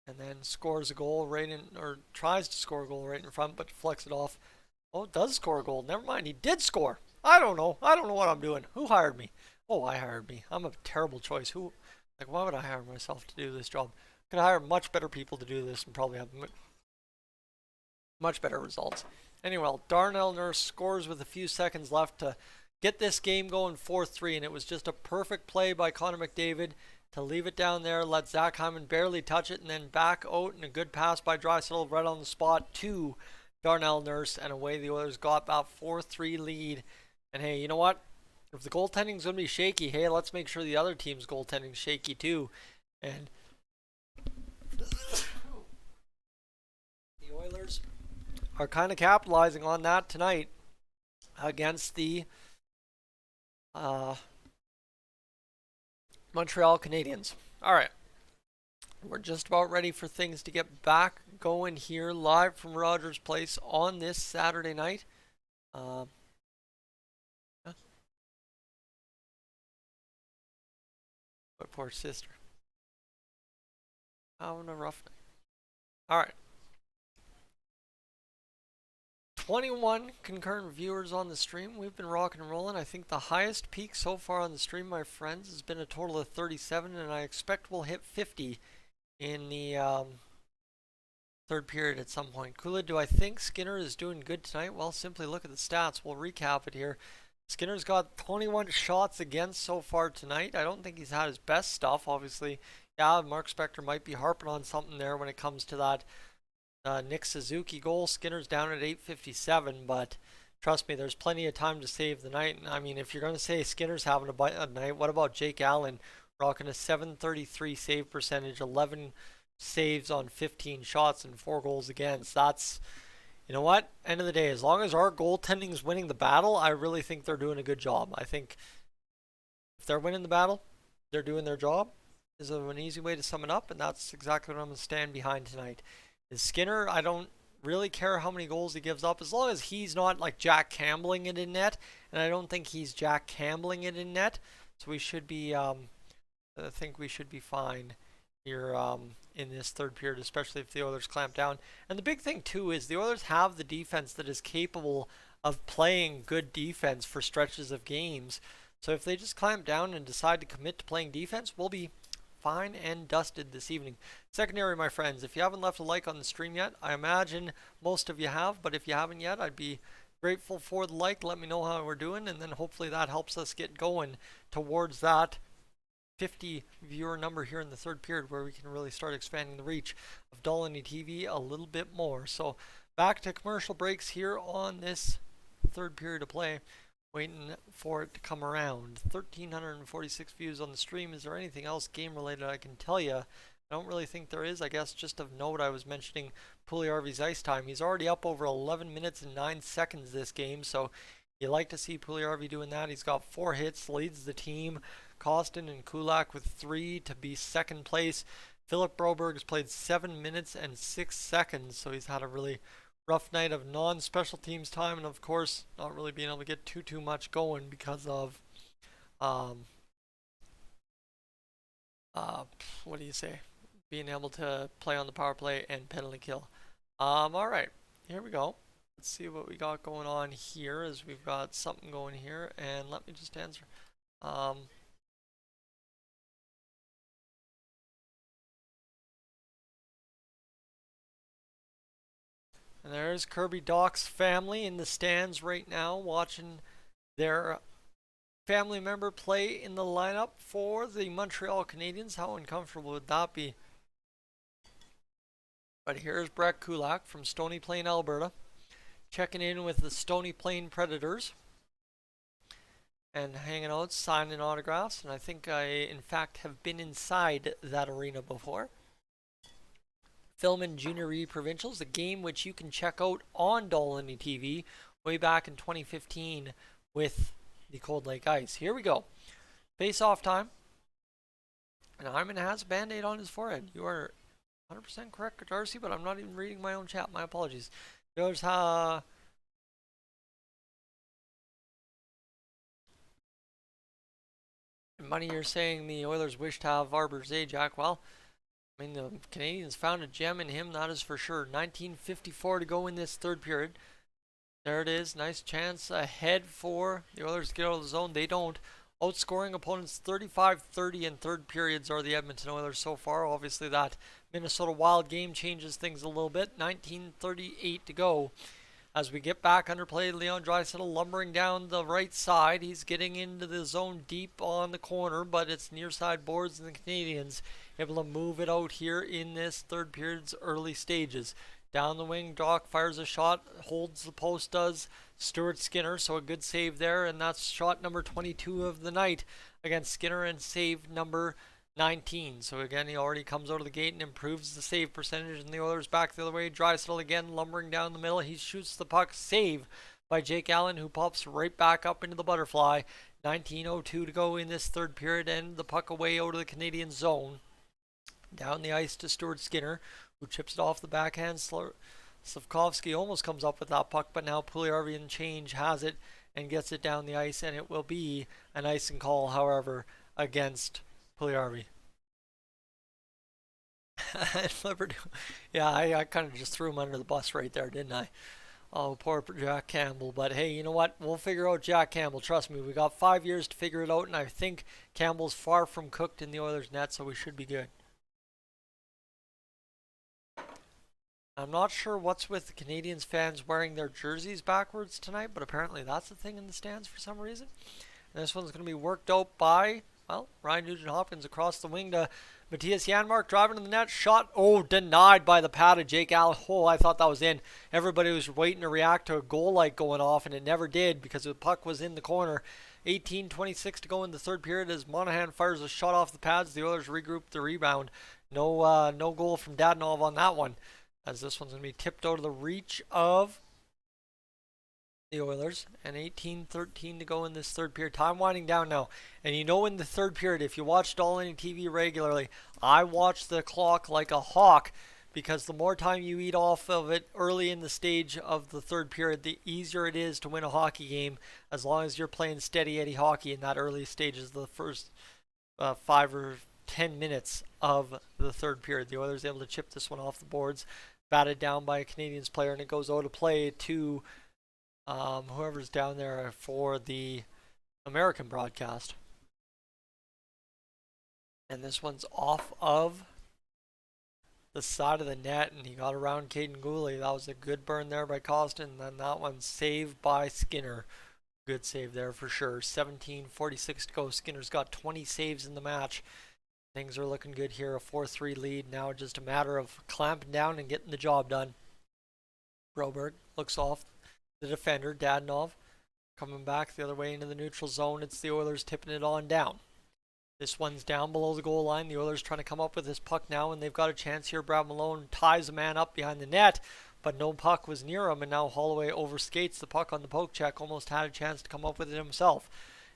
and then scores a goal right in, or tries to score a goal right in front, but deflects it off. Oh, it does score a goal. Never mind, he did score. I don't know what I'm doing. Who hired me? Oh, I hired me. I'm a terrible choice. Why would I hire myself to do this job? I could hire much better people to do this and probably have much better results. Anyway, Darnell Nurse scores with a few seconds left to get this game going 4-3, and it was just a perfect play by Connor McDavid to leave it down there, let Zach Hyman barely touch it, and then back out, and a good pass by Draisaitl right on the spot to Darnell Nurse, and away the Oilers got that 4-3 lead. And hey, you know what? If the goaltending's going to be shaky, hey, let's make sure the other team's goaltending's shaky too. And the Oilers are kind of capitalizing on that tonight against the Montreal Canadiens. All right, we're just about ready for things to get back going here live from Rogers Place on this Saturday night. My poor sister. Having a rough night. All right. 21 concurrent viewers on the stream. We've been rocking and rolling. I think the highest peak so far on the stream, my friends, has been a total of 37, and I expect we'll hit 50 in the third period at some point. Kula, do I think Skinner is doing good tonight? Well, simply look at the stats. We'll recap it here. Skinner's got 21 shots against so far tonight. I don't think he's had his best stuff, obviously. Yeah, Mark Spector might be harping on something there when it comes to that Nick Suzuki goal. Skinner's down at 857, but trust me, there's plenty of time to save the night. And I mean, if you're going to say Skinner's having a night, what about Jake Allen rocking a 733 save percentage, 11 saves on 15 shots and 4 goals against? That's, you know what? End of the day, as long as our goaltending is winning the battle, I really think they're doing a good job. I think if they're winning the battle, they're doing their job. Is an easy way to sum it up, and that's exactly what I'm going to stand behind tonight. Is Skinner, I don't really care how many goals he gives up, as long as he's not like Jack Campbelling it in net, and I don't think he's Jack Campbelling it in net, so we should be, I think we should be fine here in this third period, especially if the Oilers clamp down. And the big thing too is the Oilers have the defense that is capable of playing good defense for stretches of games. So if they just clamp down and decide to commit to playing defense, we'll be fine and dusted this evening. Secondary, my friends, if you haven't left a like on the stream yet, I imagine most of you have, but if you haven't yet, I'd be grateful for the like. Let me know how we're doing, and then hopefully that helps us get going towards that 50 viewer number here in the third period, where we can really start expanding the reach of Dolynny TV a little bit more. So back to commercial breaks here on this third period of play, waiting for it to come around. 1,346 views on the stream. Is there anything else game related I can tell you? I don't really think there is. I guess just of note, I was mentioning Puljujärvi's ice time. He's already up over 11 minutes and 9 seconds this game, so you like to see Puljujärvi doing that. He's got 4 hits, leads the team. Kostin and Kulak with 3 to be second place. Philip Broberg has played 7 minutes and 6 seconds, so he's had a really rough night of non-special teams time, and of course not really being able to get too much going because of what do you say, being able to play on the power play and penalty kill. All right, here we go. Let's see what we got going on here, as we've got something going here, and let me just answer. And there's Kirby Doc's family in the stands right now, watching their family member play in the lineup for the Montreal Canadiens. How uncomfortable would that be? But here's Brett Kulak from Stony Plain, Alberta, checking in with the Stony Plain Predators and hanging out, signing autographs. And I think I, in fact, have been inside that arena before. Filming Junior E Provincials, a game which you can check out on Dolynny TV way back in 2015 with the Cold Lake Ice. Here we go. Face-off time. And Hyman has a Band-Aid on his forehead. You are 100% correct, Darcy, but I'm not even reading my own chat. My apologies. There's Money, you're saying the Oilers wish to have Arbor Zajac. Well, I mean, the Canadiens found a gem in him, that is for sure. 19:54 to go in this third period. There it is. Nice chance ahead for the Oilers to get out of the zone. They don't. Outscoring opponents 35-30 in third periods are the Edmonton Oilers so far. Obviously, that Minnesota Wild game changes things a little bit. 19:38 to go. As we get back under play, Leon Draisaitl lumbering down the right side. He's getting into the zone deep on the corner, but it's near side boards, and the Canadiens able to move it out here in this third period's early stages. Down the wing, Doc fires a shot, holds the post, does Stuart Skinner, so a good save there, and that's shot number 22 of the night against Skinner, and save number 19. So again, he already comes out of the gate and improves the save percentage, and the Oilers back the other way. Draisaitl again lumbering down the middle. He shoots the puck, save by Jake Allen, who pops right back up into the butterfly. 19:02 to go in this third period, and the puck away out of the Canadian zone. Down the ice to Stuart Skinner, who chips it off the backhand. Slavkovsky almost comes up with that puck, but now Puljujärvi in change has it and gets it down the ice, and it will be an icing call, however, against Puljujärvi. Yeah, I kind of just threw him under the bus right there, didn't I? Oh, poor Jack Campbell. But hey, you know what? We'll figure out Jack Campbell. Trust me, we got 5 years to figure it out, and I think Campbell's far from cooked in the Oilers' net, so we should be good. I'm not sure what's with the Canadiens fans wearing their jerseys backwards tonight, but apparently that's the thing in the stands for some reason. And this one's going to be worked out by, well, Ryan Nugent-Hopkins across the wing to Matthias Janmark, driving to the net. Shot, denied by the pad of Jake Allen. I thought that was in. Everybody was waiting to react to a goal light going off, and it never did because the puck was in the corner. 18:26 to go in the third period as Monahan fires a shot off the pads. The Oilers regroup the rebound. No goal from Dadonov on that one, as this one's going to be tipped out of the reach of the Oilers. And 18:13 to go in this third period. Time winding down now. And you know, in the third period, if you watch Dolynny TV regularly, I watch the clock like a hawk, because the more time you eat off of it early in the stage of the third period, the easier it is to win a hockey game, as long as you're playing steady Eddie hockey in that early stages of the first 5 or 10 minutes of the third period. The Oilers able to chip this one off the boards, batted down by a Canadiens player, and it goes out of play to whoever's down there for the American broadcast. And this one's off of the side of the net, and he got around Caden Gooley. That was a good burn there by Costin, and then that one saved by Skinner. Good save there for sure. 17:46 to go. Skinner's got 20 saves in the match. Things are looking good here. A 4-3 lead. Now just a matter of clamping down and getting the job done. Broberg looks off the defender. Dadonov coming back the other way into the neutral zone. It's the Oilers tipping it on down. This one's down below the goal line. The Oilers trying to come up with this puck now, and they've got a chance here. Brad Malone ties a man up behind the net, but no puck was near him, and now Holloway overskates the puck on the poke check. Almost had a chance to come up with it himself.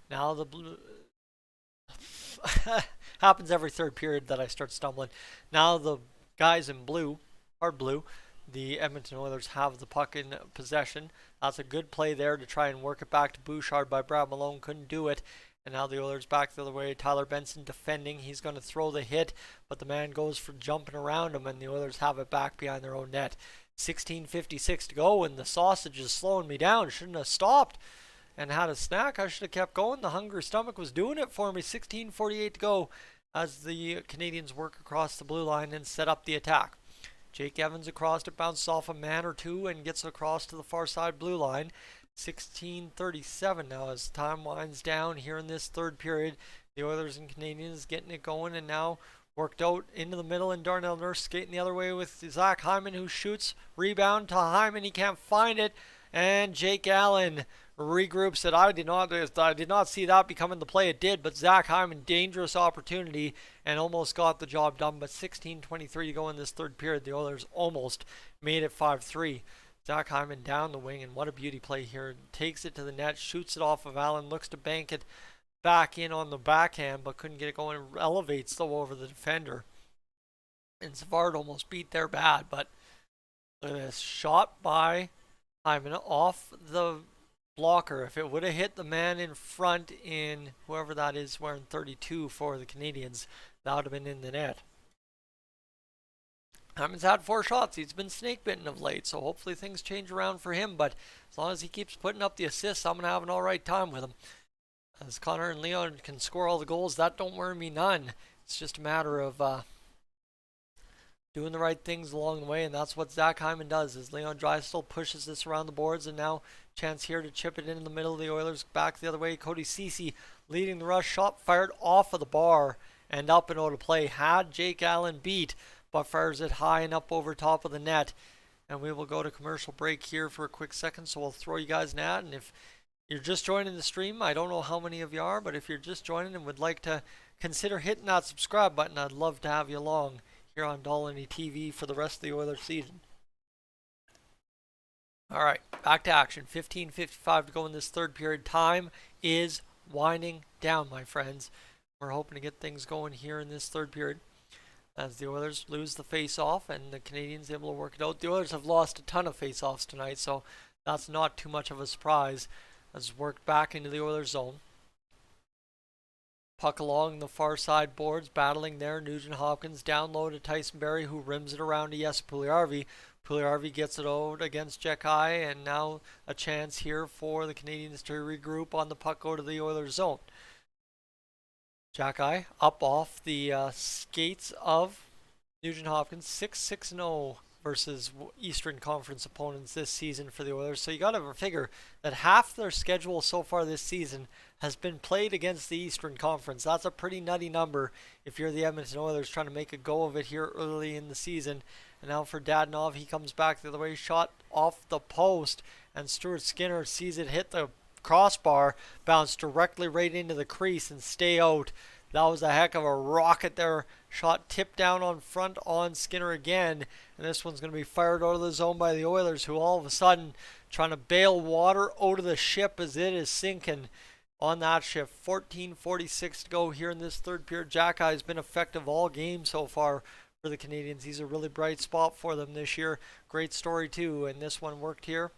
Now the blue... happens every third period that I start stumbling. Now the guys in blue, hard blue, the Edmonton Oilers have the puck in possession. That's a good play there to try and work it back to Bouchard by Brad Malone. Couldn't do it. And now the Oilers back the other way. Tyler Benson defending. He's going to throw the hit, but the man goes for jumping around him, and the Oilers have it back behind their own net. 16:56 to go, and the sausage is slowing me down. Shouldn't have stopped and had a snack. I should have kept going. The hungry stomach was doing it for me. 16:48 to go as the Canadiens work across the blue line and set up the attack. Jake Evans across it, bounces off a man or two and gets across to the far side blue line. 16:37 now as time winds down here in this third period. The Oilers and Canadiens getting it going, and now worked out into the middle, and Darnell Nurse skating the other way with Zach Hyman, who shoots. Rebound to Hyman. He can't find it, and Jake Allen regroups it. I did not see that becoming the play. It did, but Zach Hyman, dangerous opportunity and almost got the job done. But 16:23 to go in this third period. The Oilers almost made it 5-3. Zach Hyman down the wing, and what a beauty play here. Takes it to the net, shoots it off of Allen, looks to bank it back in on the backhand, but couldn't get it going. Elevates though over the defender. And Savard almost beat there bad, but look at this. Shot by Hyman off the blocker. If it would have hit the man in front, in whoever that is wearing 32 for the Canadiens, that would have been in the net. Hyman's had 4 shots. He's been snake bitten of late, so hopefully things change around for him. But as long as he keeps putting up the assists, I'm going to have an alright time with him. As Connor and Leon can score all the goals, that don't worry me none. It's just a matter of doing the right things along the way, and that's what Zach Hyman does. As Leon Draisaitl pushes this around the boards, and now chance here to chip it in the middle of the Oilers. Back the other way, Cody Ceci leading the rush. Shot fired off of the bar and up and out of play. Had Jake Allen beat, but fires it high and up over top of the net. And we will go to commercial break here for a quick second, so we'll throw you guys an ad. And if you're just joining the stream, I don't know how many of you are, but if you're just joining and would like to consider hitting that subscribe button, I'd love to have you along here on Dolynny TV for the rest of the Oilers season. Alright, back to action. 15:55 to go in this third period. Time is winding down, my friends. We're hoping to get things going here in this third period as the Oilers lose the face-off and the Canadiens able to work it out. The Oilers have lost a ton of face-offs tonight, so that's not too much of a surprise. As worked back into the Oilers zone. Puck along the far side boards, battling there. Nugent Hopkins down low to Tyson Barrie, who rims it around to Jesse Puljujärvi. Puljujärvi gets it out against Jekai, and now a chance here for the Canadiens to regroup on the puck out of the Oilers zone. Jekai up off the skates of Nugent Hopkins. 6-6-0 versus Eastern Conference opponents this season for the Oilers. So you got to figure that half their schedule so far this season has been played against the Eastern Conference. That's a pretty nutty number if you're the Edmonton Oilers trying to make a go of it here early in the season. And now for Dadonov, he comes back the other way, shot off the post, and Stuart Skinner sees it hit the crossbar, bounce directly right into the crease and stay out. That was a heck of a rocket there. Shot tipped down on front on Skinner again. And this one's going to be fired out of the zone by the Oilers, who all of a sudden trying to bail water out of the ship as it is sinking on that ship. 14:46 to go here in this third period. Jekai has been effective all game so far for the Canadiens. He's a really bright spot for them this year. Great story too. And this one worked here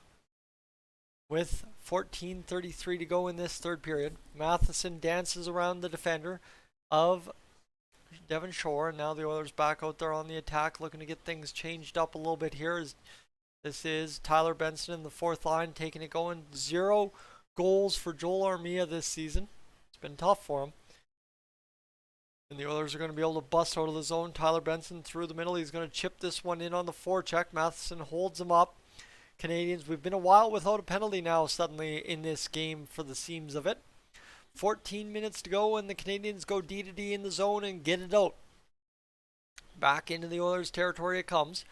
with 14:33 to go in this third period. Matheson dances around the defender of Devon Shore, and now the Oilers back out there on the attack, looking to get things changed up a little bit here. This is Tyler Benson in the fourth line, taking it going. 0 goals for Joel Armia this season. It's been tough for him. And the Oilers are going to be able to bust out of the zone. Tyler Benson through the middle. He's going to chip this one in on the forecheck. Matheson holds him up. Canadiens, we've been a while without a penalty now suddenly in this game for the seams of it. 14 minutes to go and the Canadiens go D to D in the zone and get it out. Back into the Oilers territory it comes.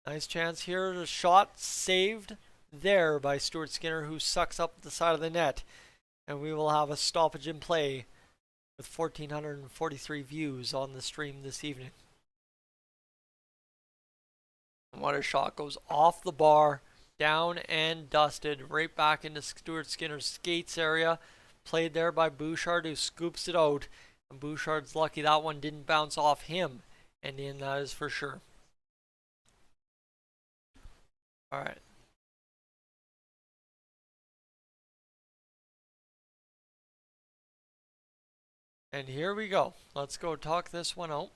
Nice chance here. The shot saved there by Stuart Skinner, who sucks up the side of the net. And we will have a stoppage in play with 1,443 views on the stream this evening. What a shot. Goes off the bar, down and dusted, right back into Stuart Skinner's skates area. Played there by Bouchard, who scoops it out. And Bouchard's lucky that one didn't bounce off him. And in that is for sure. Alright. And here we go. Let's go talk this one out.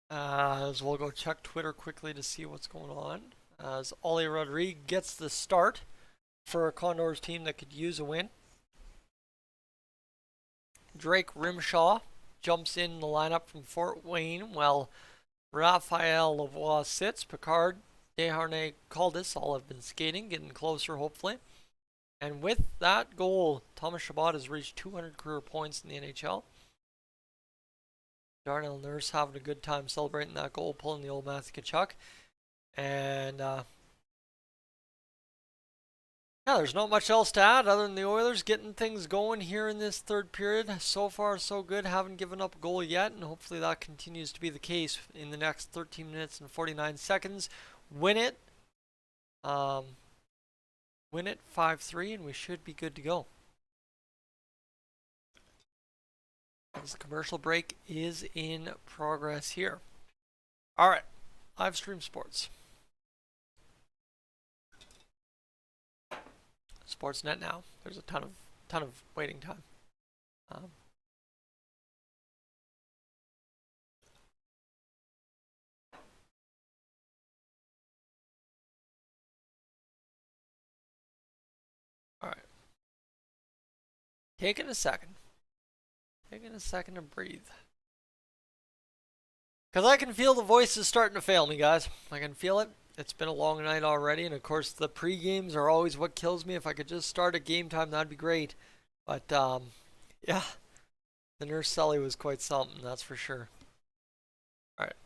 As we'll go check Twitter quickly to see what's going on. As Ollie Rodriguez gets the start for a Condors team that could use a win. Drake Rimshaw jumps in the lineup from Fort Wayne while Raphael Lavoie sits. Picard, Desharnais, Caldas all have been skating, getting closer hopefully. And with that goal, Thomas Chabot has reached 200 career points in the NHL. Darnell Nurse having a good time celebrating that goal, pulling the old Matthew Tkachuk. And yeah, there's not much else to add other than the Oilers getting things going here in this third period. So far, so good. Haven't given up a goal yet, and hopefully that continues to be the case in the next 13 minutes and 49 seconds. Win it. Win it 5-3, and we should be good to go. As the commercial break is in progress here. All right, live stream sports. Sportsnet now. There's a ton of waiting time. All right. Taking a second to breathe. Because I can feel the voices starting to fail me, guys. I can feel it. It's been a long night already, and of course the pre-games are always what kills me. If I could just start at game time, that'd be great. But, yeah. The Nurse Sully was quite something, that's for sure. Alright.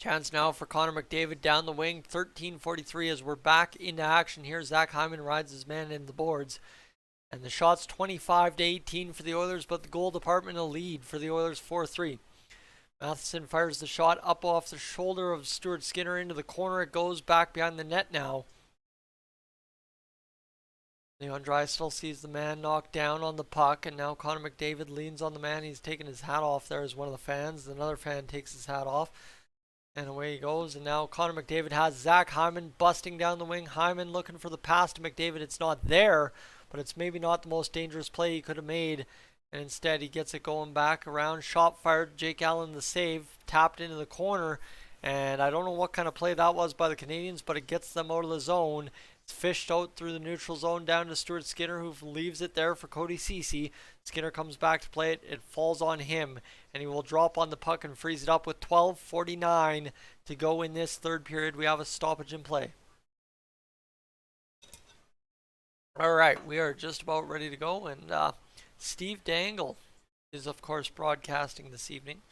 Chance now for Connor McDavid down the wing. 13:43 as we're back into action here. Zach Hyman rides his man in the boards. And the shot's 25-18 for the Oilers, but the goal department a lead for the Oilers 4-3. Matheson fires the shot up off the shoulder of Stuart Skinner into the corner. It goes back behind the net now. Leon Draisaitl sees the man knocked down on the puck, and now Connor McDavid leans on the man. He's taking his hat off there as one of the fans. Another fan takes his hat off, and away he goes. And now Connor McDavid has Zach Hyman busting down the wing. Hyman looking for the pass to McDavid. It's not there, but it's maybe not the most dangerous play he could have made. And instead he gets it going back around. Shot fired. Jake Allen the save. Tapped into the corner. And I don't know what kind of play that was by the Canadiens, but it gets them out of the zone. It's fished out through the neutral zone down to Stuart Skinner, who leaves it there for Cody Ceci. Skinner comes back to play it. It falls on him, and he will drop on the puck and freeze it up with 12:49 to go in this third period. We have a stoppage in play. All right, we are just about ready to go, and Steve Dangle is, of course, broadcasting this evening.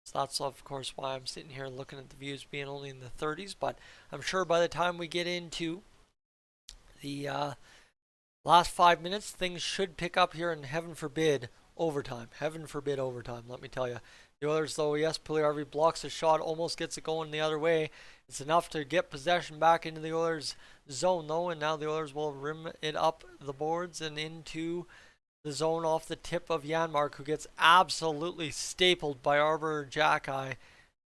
So that's, of course, why I'm sitting here looking at the views being only in the 30s. But I'm sure by the time we get into the last 5 minutes, things should pick up here, and heaven forbid overtime. Heaven forbid overtime, let me tell you. The Oilers, though, yes, Puljujärvi blocks a shot, almost gets it going the other way. It's enough to get possession back into the Oilers' zone, though, and now the Oilers will rim it up the boards and into the zone off the tip of Janmark, who gets absolutely stapled by Arbor Jacki.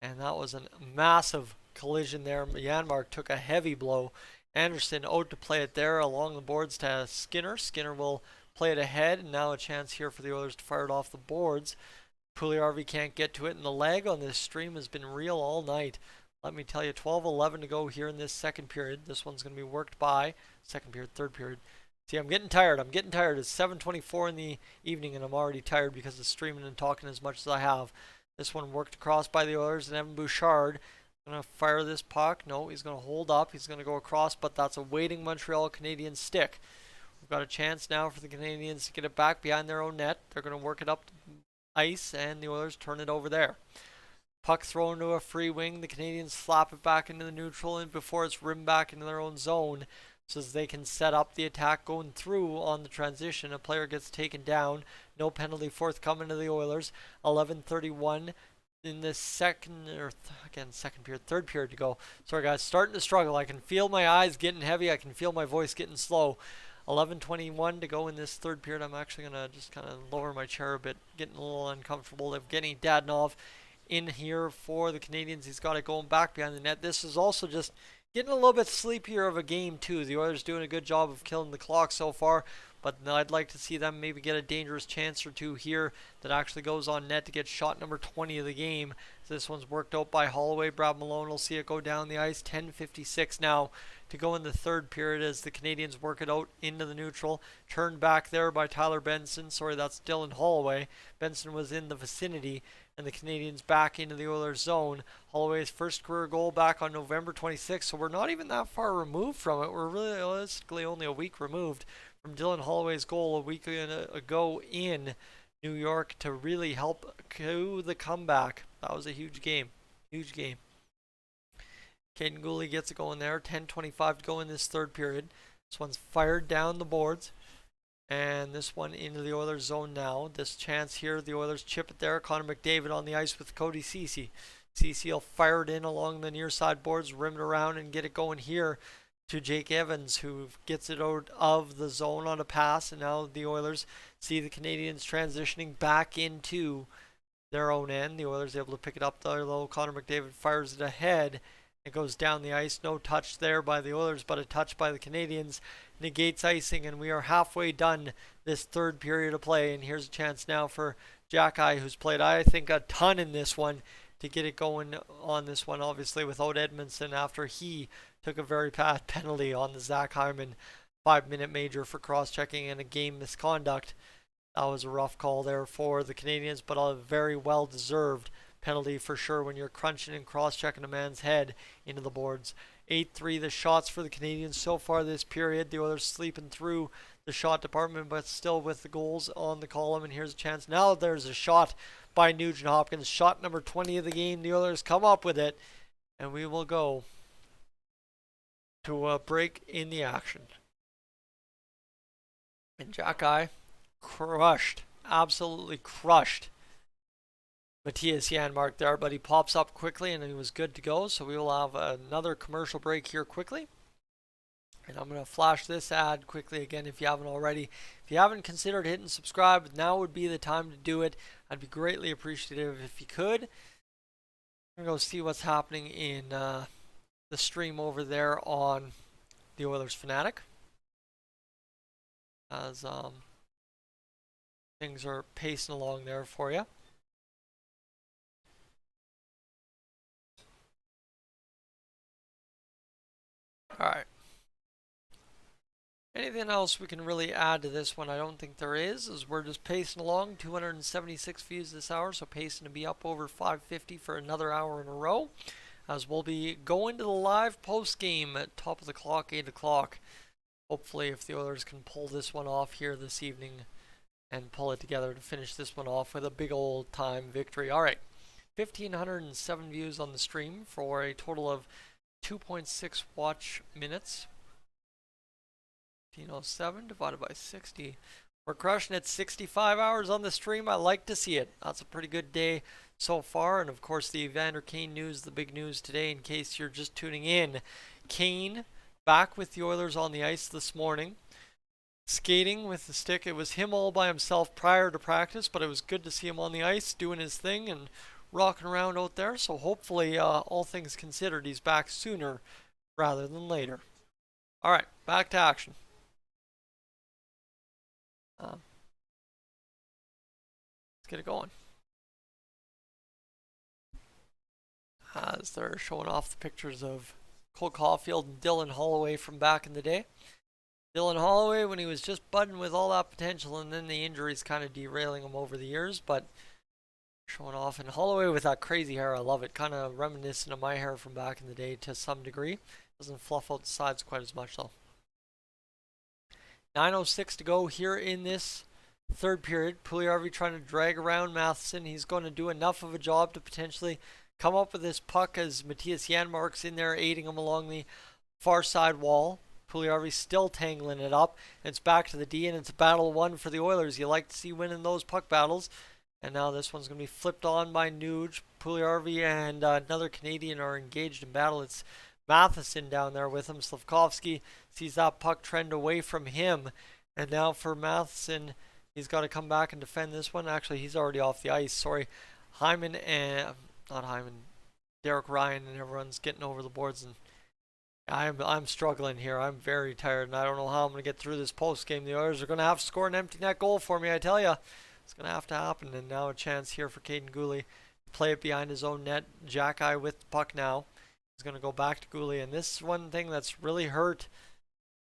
And that was a massive collision there. Janmark took a heavy blow. Anderson out to play it there along the boards to Skinner. Skinner will play it ahead, and now a chance here for the Oilers to fire it off the boards. Puljujärvi can't get to it, and the lag on this stream has been real all night. Let me tell you, 12:11 to go here in this second period. This one's going to be worked by, second period, third period. See, I'm getting tired. I'm getting tired. It's 7:24 in the evening, and I'm already tired because of streaming and talking as much as I have. This one worked across by the Oilers, and Evan Bouchard going to fire this puck. No, he's going to hold up. He's going to go across, but that's a waiting Montreal Canadiens stick. We've got a chance now for the Canadiens to get it back behind their own net. They're going to work it up ice, and the Oilers turn it over there. Puck thrown to a free wing. The Canadiens slap it back into the neutral, and before it's rimmed back into their own zone, so as they can set up the attack going through on the transition. A player gets taken down. No penalty forthcoming to the Oilers. 11:31 in the third period to go. Sorry guys, starting to struggle. I can feel my eyes getting heavy. I can feel my voice getting slow. 11:21 to go in this third period. I'm actually going to just kind of lower my chair a bit, getting a little uncomfortable. Evgeny Dadonov in here for the Canadiens. He's got it going back behind the net. This is also just getting a little bit sleepier of a game too. The Oilers doing a good job of killing the clock so far, but I'd like to see them maybe get a dangerous chance or two here that actually goes on net to get shot number 20 of the game. So this one's worked out by Holloway. Brad Malone will see it go down the ice. 10:56 now to go in the third period as the Canadiens work it out into the neutral. Turned back there by Tyler Benson. Sorry, that's Dylan Holloway. Benson was in the vicinity, and the Canadiens back into the Oilers zone. Holloway's first career goal back on November 26th, so we're not even that far removed from it. We're realistically only a week removed from Dylan Holloway's goal a week ago in New York to really help cue the comeback. That was a huge game. Huge game. Caden Gooley gets it going there. 10:25 to go in this third period. This one's fired down the boards. And this one into the Oilers zone now. This chance here, the Oilers chip it there. Connor McDavid on the ice with Cody Ceci. Ceci will fire it in along the near side boards, rim it around and get it going here to Jake Evans, who gets it out of the zone on a pass. And now the Oilers see the Canadiens transitioning back into their own end. The Oilers able to pick it up there though. Connor McDavid fires it ahead. It goes down the ice. No touch there by the Oilers, but a touch by the Canadiens. Negates icing, and we are halfway done this third period of play. And here's a chance now for Jack-I, who's played, I think, a ton in this one, to get it going on this one, obviously, without Edmondson after he took a very bad penalty on the Zach Hyman 5-minute major for cross-checking and a game misconduct. That was a rough call there for the Canadiens, but a very well-deserved penalty for sure when you're crunching and cross-checking a man's head into the boards. 8-3 the shots for the Canadiens so far this period. The Oilers sleeping through the shot department, but still with the goals on the column. And here's a chance. Now there's a shot by Nugent Hopkins. Shot number 20 of the game. The Oilers come up with it, and we will go to a break in the action. And Jack-I crushed, absolutely crushed Matthias Janmark there, but he pops up quickly and he was good to go. So we will have another commercial break here quickly. And I'm going to flash this ad quickly again if you haven't already. If you haven't considered hitting subscribe, now would be the time to do it. I'd be greatly appreciative if you could. I'm going to go see what's happening in the stream over there on the Oilers Fanatic, as things are pacing along there for you. Alright. Anything else we can really add to this one? I don't think there is, as we're just pacing along. 276 views this hour, so pacing to be up over 550 for another hour in a row, as we'll be going to the live post game at top of the clock, 8 o'clock. Hopefully, if the Oilers can pull this one off here this evening and pull it together to finish this one off with a big old time victory. Alright, 1,507 views on the stream for a total of 2.6 watch minutes. 1507 divided by 60. We're crushing it. 65 hours on the stream. I like to see it. That's a pretty good day so far. And of course, the Evander Kane news, the big news today, in case you're just tuning in. Kane back with the Oilers on the ice this morning, skating with the stick. It was him all by himself prior to practice, but it was good to see him on the ice doing his thing and rocking around out there. So hopefully, all things considered, he's back sooner rather than later. All right, back to action. Let's get it going. As they're showing off the pictures of Cole Caulfield and Dylan Holloway from back in the day. Dylan Holloway when he was just budding with all that potential, and then the injuries kind of derailing him over the years, but showing off. And Holloway with that crazy hair, I love it. Kind of reminiscent of my hair from back in the day to some degree. Doesn't fluff out the sides quite as much though. 9:06 to go here in this third period. Puljujarvi trying to drag around Matheson. He's going to do enough of a job to potentially come up with this puck as Matthias Janmark's in there aiding him along the far side wall. Puljujarvi still tangling it up. It's back to the D, and it's battle one for the Oilers. You like to see winning those puck battles. And now this one's going to be flipped on by Nuge. Puljujarvi and another Canadian are engaged in battle. It's Matheson down there with him. Slavkovsky sees that puck trend away from him. And now for Matheson, he's got to come back and defend this one. Actually, he's already off the ice. Sorry. Derek Ryan and everyone's getting over the boards. And I'm struggling here. I'm very tired, and I don't know how I'm going to get through this post game. The Oilers are going to have to score an empty net goal for me, I tell you. It's going to have to happen. And now a chance here for Caden Gooley to play it behind his own net. Jack-Eye with the puck now. He's going to go back to Gooley. And this is one thing that's really hurt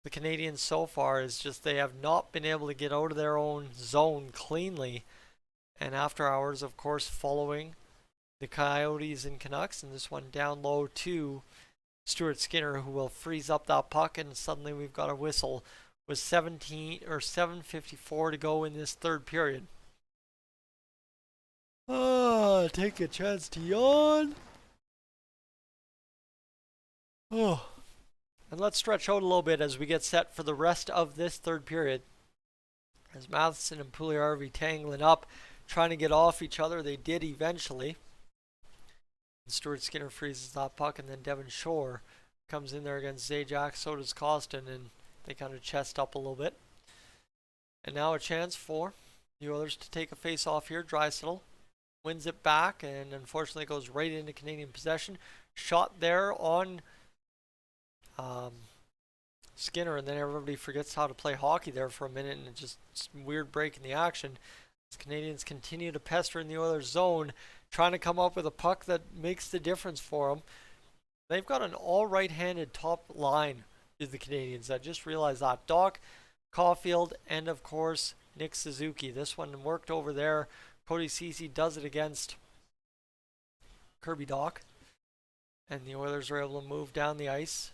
the Canadiens so far is just they have not been able to get out of their own zone cleanly. And after hours, of course, following the Coyotes and Canucks. And this one down low to Stuart Skinner, who will freeze up that puck. And suddenly we've got a whistle with 7:54 to go in this third period. Take a chance to yawn. And let's stretch out a little bit as we get set for the rest of this third period. As Matheson and Puljujarvi tangling up, trying to get off each other. They did eventually. And Stuart Skinner freezes that puck, and then Devon Shore comes in there against Zajac. So does Costin, and they kind of chest up a little bit. And now a chance for the Oilers to take a face off here. Draisaitl wins it back, and unfortunately goes right into Canadian possession. Shot there on Skinner, and then everybody forgets how to play hockey there for a minute, and it's just weird break in the action. As Canadians continue to pester in the Oilers zone, trying to come up with a puck that makes the difference for them. They've got an all right-handed top line is the Canadians. I just realized that. Doc, Caulfield, and of course Nick Suzuki. This one worked over there. Cody Ceci does it against Kirby Dach. And the Oilers are able to move down the ice.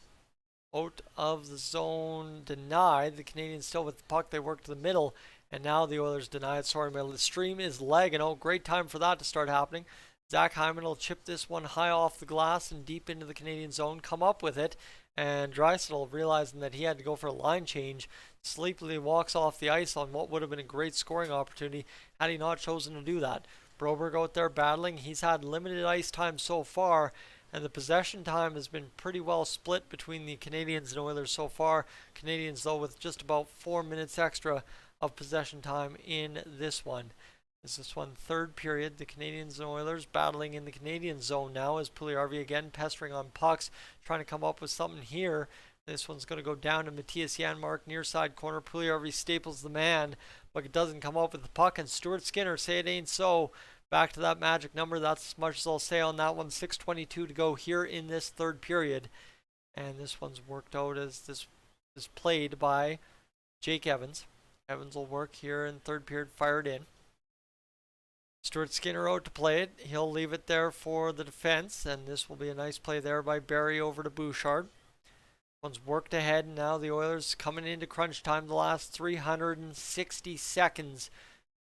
Out of the zone, denied. The Canadians still with the puck. They work to the middle. And now the Oilers deny it. Sorry, the stream is lagging. Oh, great time for that to start happening. Zach Hyman will chip this one high off the glass and deep into the Canadian zone. Come up with it. And Draisaitl, realizing that he had to go for a line change, sleepily walks off the ice on what would have been a great scoring opportunity had he not chosen to do that. Broberg out there battling. He's had limited ice time so far, and the possession time has been pretty well split between the Canadiens and Oilers so far. Canadiens, though, with just about 4 minutes extra of possession time in this one. This one third period. The Canadiens and Oilers battling in the Canadian zone now as Puljujarvi again pestering on pucks, trying to come up with something here. This one's going to go down to Matthias Janmark, near side corner. Puljujarvi staples the man, but it doesn't come up with the puck. And Stuart Skinner, say it ain't so. Back to that magic number. That's as much as I'll say on that one. 6:22 to go here in this third period. And this one's worked out as this is played by Jake Evans. Evans will work here in third period, fired in. Stuart Skinner out to play it. He'll leave it there for the defense, and this will be a nice play there by Barry over to Bouchard. One's worked ahead, and now the Oilers coming into crunch time the last 360 seconds.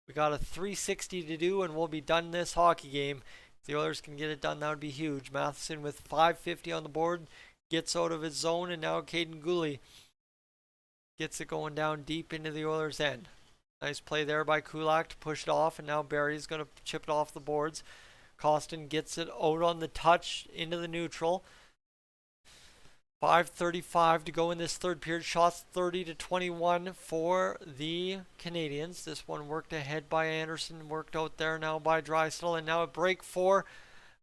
We got a 360 to do, and we'll be done this hockey game. If the Oilers can get it done, that would be huge. Matheson with 550 on the board, gets out of his zone, and now Caden Gooley gets it going down deep into the Oilers' end. Nice play there by Kulak to push it off, and now Barry's going to chip it off the boards. Costin gets it out on the touch into the neutral. 5:35 to go in this third period. Shots 30-21 for the Canadiens. This one worked ahead by Anderson, worked out there now by Draisaitl, and now a break for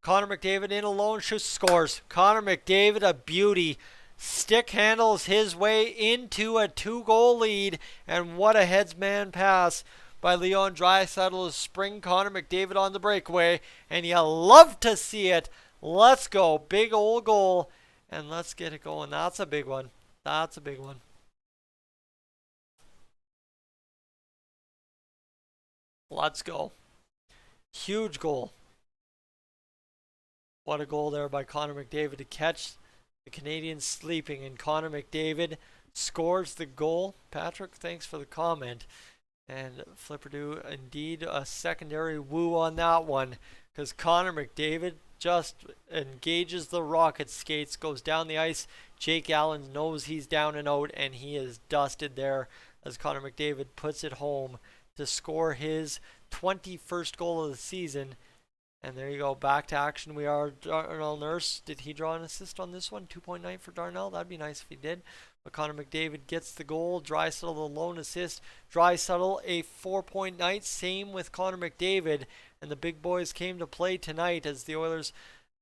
Connor McDavid in alone, shoots, scores. Connor McDavid, a beauty. Stick handles his way into a 2-goal lead, and what a headsman pass by Leon Draisaitl to spring Connor McDavid on the breakaway, and you love to see it. Let's go. Big old goal, and let's get it going. That's a big one. That's a big one. Let's go. Huge goal. What a goal there by Connor McDavid to catch the Canadiens sleeping, and Connor McDavid scores the goal. Patrick, thanks for the comment. And Flipperdo, indeed a secondary woo on that one, because Connor McDavid just engages the rocket skates, goes down the ice. Jake Allen knows he's down and out, and he is dusted there as Connor McDavid puts it home to score his 21st goal of the season. And there you go, back to action. We are Darnell Nurse. Did he draw an assist on this one? 2.9 for Darnell. That'd be nice if he did. But Connor McDavid gets the goal. Draisaitl the lone assist. Draisaitl a 4-point night. Same with Connor McDavid. And the big boys came to play tonight as the Oilers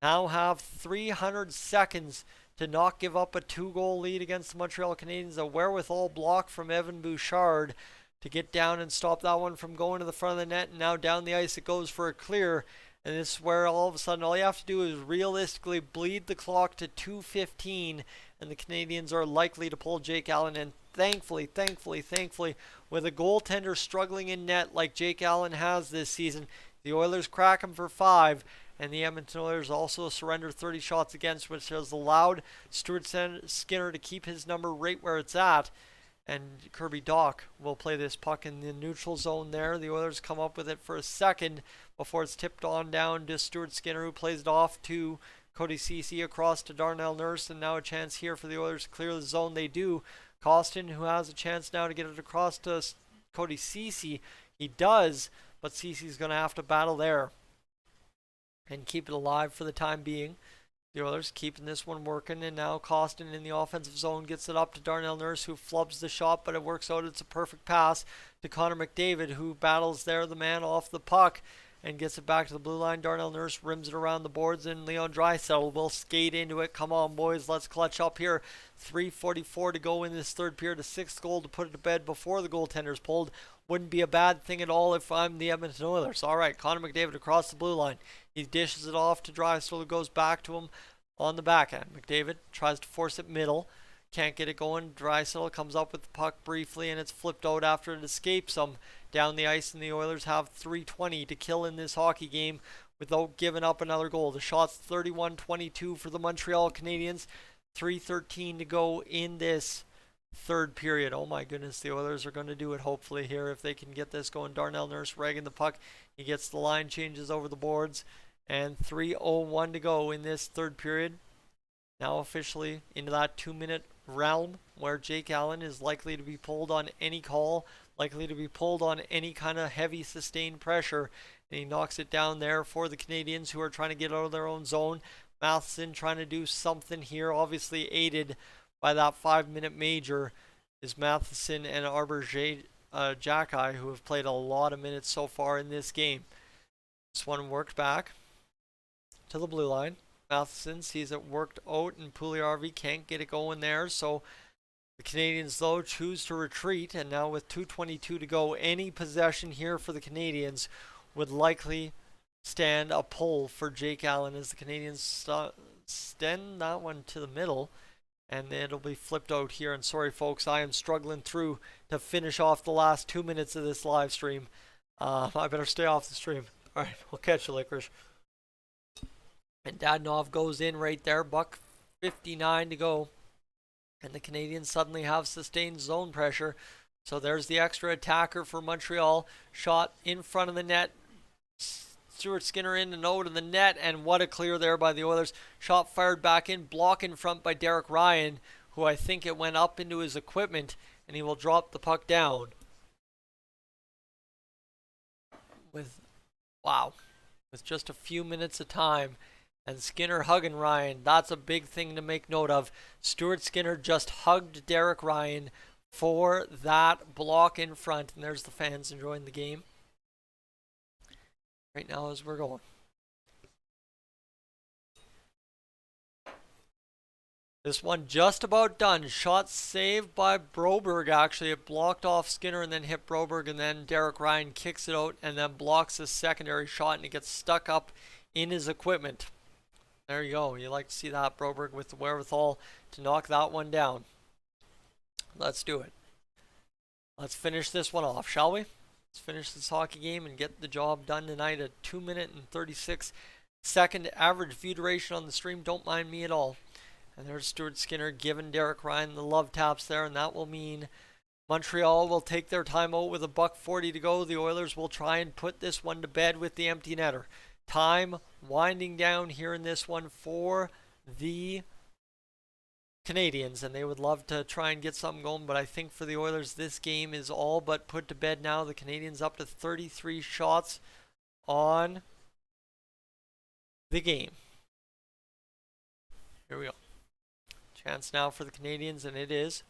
now have 300 seconds to not give up a 2-goal lead against the Montreal Canadiens. A wherewithal block from Evan Bouchard to get down and stop that one from going to the front of the net. And now down the ice it goes for a clear. And this is where all of a sudden all you have to do is realistically bleed the clock to 2:15, and the Canadiens are likely to pull Jake Allen. And thankfully, with a goaltender struggling in net like Jake Allen has this season, the Oilers crack him for 5, and the Edmonton Oilers also surrender 30 shots against, which has allowed Stuart Skinner to keep his number right where it's at. And Kirby Dach will play this puck in the neutral zone there. The Oilers come up with it for a second before it's tipped on down to Stuart Skinner, who plays it off to Cody Ceci across to Darnell Nurse. And now a chance here for the Oilers to clear the zone. They do. Costin, who has a chance now to get it across to Cody Ceci. He does, but Ceci's going to have to battle there and keep it alive for the time being. The Oilers keeping this one working, and now Costin in the offensive zone gets it up to Darnell Nurse, who flubs the shot, but it works out. It's a perfect pass to Connor McDavid, who battles there, the man off the puck, and gets it back to the blue line. Darnell Nurse rims it around the boards, and Leon Draisaitl will skate into it. Come on, boys, let's clutch up here. 3:44 to go in this third period. A 6th goal to put it to bed before the goaltender's pulled. Wouldn't be a bad thing at all if I'm the Edmonton Oilers. All right, Connor McDavid across the blue line. He dishes it off to Draisaitl, who goes back to him on the backhand. McDavid tries to force it middle. Can't get it going. Draisaitl comes up with the puck briefly, and it's flipped out after it escapes him down the ice, and the Oilers have 3:20 to kill in this hockey game without giving up another goal. The shot's 31-22 for the Montreal Canadiens. 3:13 to go in this third period. Oh my goodness, the Oilers are going to do it hopefully here if they can get this going. Darnell Nurse ragging the puck. He gets the line changes over the boards, and 3:01 to go in this third period. Now officially into that 2-minute realm where Jake Allen is likely to be pulled on any call, likely to be pulled on any kind of heavy sustained pressure, and he knocks it down there for the Canadiens, who are trying to get out of their own zone. Matheson trying to do something here, obviously aided by that 5-minute major is Matheson and Arbor Jacki, who have played a lot of minutes so far in this game. This one worked back to the blue line. Matheson sees it worked out, and Puljujarvi can't get it going there, so the Canadiens though choose to retreat, and now with 2:22 to go, any possession here for the Canadiens would likely stand a pull for Jake Allen as the Canadiens extend that one to the middle, and it'll be flipped out here. And sorry folks, I am struggling through to finish off the last 2 minutes of this live stream. I better stay off the stream. Alright, we'll catch you, Licorice. And Dadonov goes in right there. Buck 59 to go. And the Canadiens suddenly have sustained zone pressure. So there's the extra attacker for Montreal. Shot in front of the net. Stuart Skinner in and out of the net. And what a clear there by the Oilers. Shot fired back in. Block in front by Derek Ryan, who I think it went up into his equipment. And he will drop the puck down. With just a few minutes of time. And Skinner hugging Ryan. That's a big thing to make note of. Stuart Skinner just hugged Derek Ryan for that block in front. And there's the fans enjoying the game right now as we're going. This one just about done. Shot saved by Broberg, actually. It blocked off Skinner and then hit Broberg, and then Derek Ryan kicks it out and then blocks a secondary shot, and it gets stuck up in his equipment. There you go. You like to see that. Broberg with the wherewithal to knock that one down. Let's do it. Let's finish this one off, shall we? Let's finish this hockey game and get the job done tonight. A 2-minute and 36-second average view duration on the stream. Don't mind me at all. And there's Stuart Skinner giving Derek Ryan the love taps there, and that will mean Montreal will take their timeout with a $1:40 to go. The Oilers will try and put this one to bed with the empty netter. Time winding down here in this one for the Canadiens, and they would love to try and get something going, but I think for the Oilers this game is all but put to bed now. The Canadiens up to 33 shots on the game. Here we go. Chance now for the Canadiens, and it is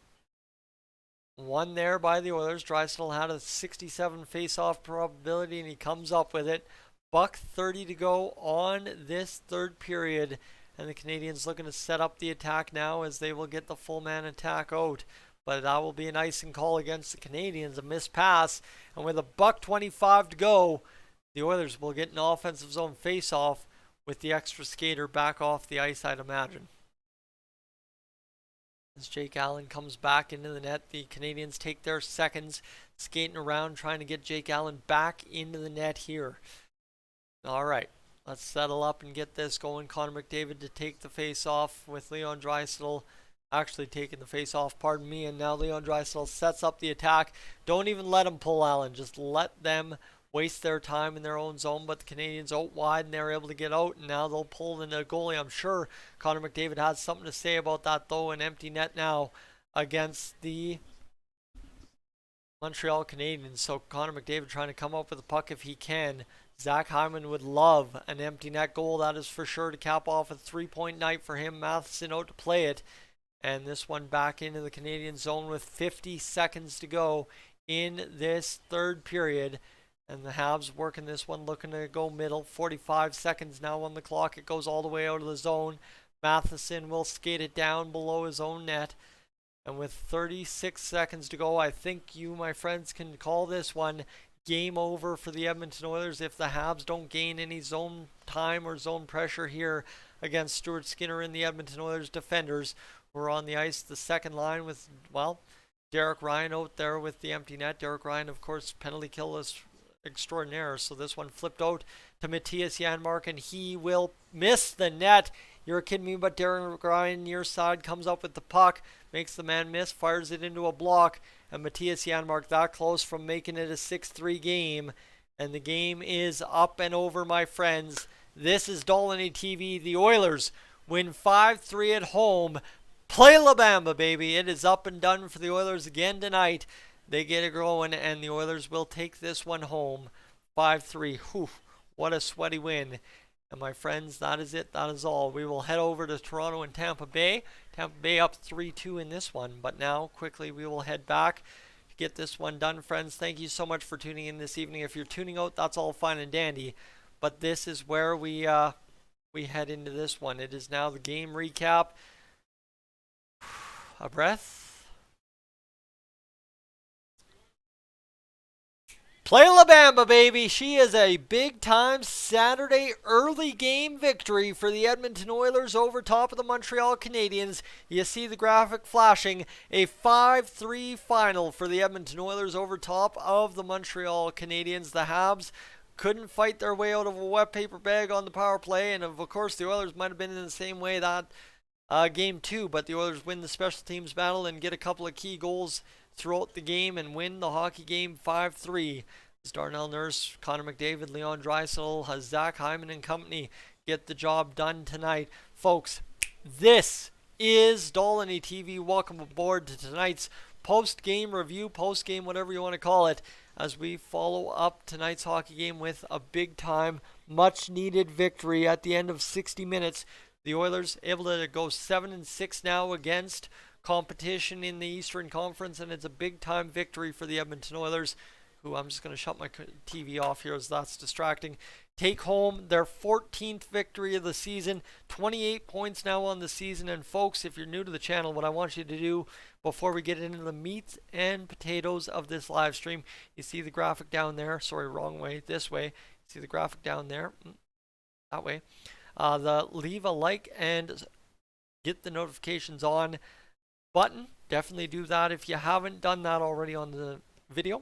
one there by the Oilers. Draisaitl had a 67 face-off probability, and he comes up with it. $1:30 to go on this third period, and the Canadiens looking to set up the attack now as they will get the full man attack out. But that will be an icing call against the Canadiens, a missed pass, and with a $1:25 to go, the Oilers will get an offensive zone face-off with the extra skater back off the ice, I'd imagine. As Jake Allen comes back into the net, the Canadiens take their seconds skating around trying to get Jake Allen back into the net here. All right, let's settle up and get this going. Connor McDavid to take the face off with Leon Draisaitl actually taking the face off, pardon me, and now Leon Draisaitl sets up the attack. Don't even let him pull Allen, just let them waste their time in their own zone, but the Canadiens out wide and they're able to get out, and now they'll pull in the goalie. I'm sure Connor McDavid has something to say about that though. An empty net now against the Montreal Canadiens, so Connor McDavid trying to come up with the puck if he can. Zach Hyman would love an empty net goal, that is for sure, to cap off a 3-point night for him. Matheson out to play it, and this one back into the Canadian zone with 50 seconds to go in this third period. And the Habs working this one, looking to go middle. 45 seconds now on the clock. It goes all the way out of the zone. Matheson will skate it down below his own net. And with 36 seconds to go, I think you, my friends, can call this one game over for the Edmonton Oilers if the Habs don't gain any zone time or zone pressure here against Stuart Skinner and the Edmonton Oilers defenders. We're on the ice, the second line with, well, Derek Ryan out there with the empty net. Derek Ryan, of course, penalty kill is extraordinaire, so this one flipped out to Matthias Janmark, and he will miss the net. You're kidding me, but Derek Ryan near side comes up with the puck, makes the man miss, fires it into a block, and Matthias Janmark that close from making it a 6-3 game, and the game is up and over, my friends. This is Dolynny TV. The Oilers win 5-3 at home. Play La Bamba, baby. It is up and done for the Oilers again tonight. They get it going, and the Oilers will take this one home 5-3. Whew, what a sweaty win. And my friends, that is it. That is all. We will head over to Toronto and Tampa Bay. Tampa Bay up 3-2 in this one. But now, quickly, we will head back to get this one done, friends. Thank you so much for tuning in this evening. If you're tuning out, that's all fine and dandy. But this is where we head into this one. It is now the game recap. A breath. Play La Bamba, baby. She is a big-time Saturday early game victory for the Edmonton Oilers over top of the Montreal Canadiens. You see the graphic flashing. A 5-3 final for the Edmonton Oilers over top of the Montreal Canadiens. The Habs couldn't fight their way out of a wet paper bag on the power play, and of course the Oilers might have been in the same way that game too, but the Oilers win the special teams battle and get a couple of key goals throughout the game and win the hockey game 5-3. As Darnell Nurse, Connor McDavid, Leon Draisaitl, Zach Hyman and company get the job done tonight. Folks, this is Dolynny TV. Welcome aboard to tonight's post-game review, post-game, whatever you want to call it, as we follow up tonight's hockey game with a big-time, much-needed victory at the end of 60 minutes. The Oilers able to go 7-6 now against competition in the Eastern Conference, and it's a big-time victory for the Edmonton Oilers, who I'm just going to shut my TV off here as that's distracting. Take home their 14th victory of the season, 28 points now on the season. And folks, if you're new to the channel, what I want you to do before we get into the meat and potatoes of this live stream, you see the graphic down there. Sorry, wrong way, this way. You see the graphic down there, that way. Leave a like and get the notifications on button. Definitely do that if you haven't done that already on the video.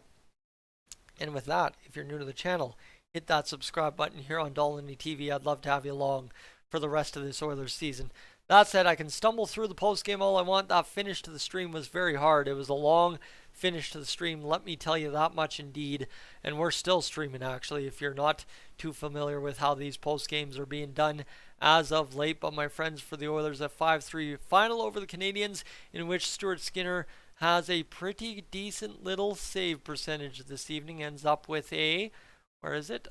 And with that, if you're new to the channel, hit that subscribe button here on Dolynny TV. I'd love to have you along for the rest of this Oilers season. That said, I can stumble through the post game all I want. That finish to the stream was very hard. It was a long finish to the stream, let me tell you that much indeed. And we're still streaming, actually, if you're not too familiar with how these post games are being done as of late. But my friends, for the Oilers, a 5-3 final over the Canadiens, in which Stuart Skinner has a pretty decent little save percentage this evening. Ends up with a, where is it?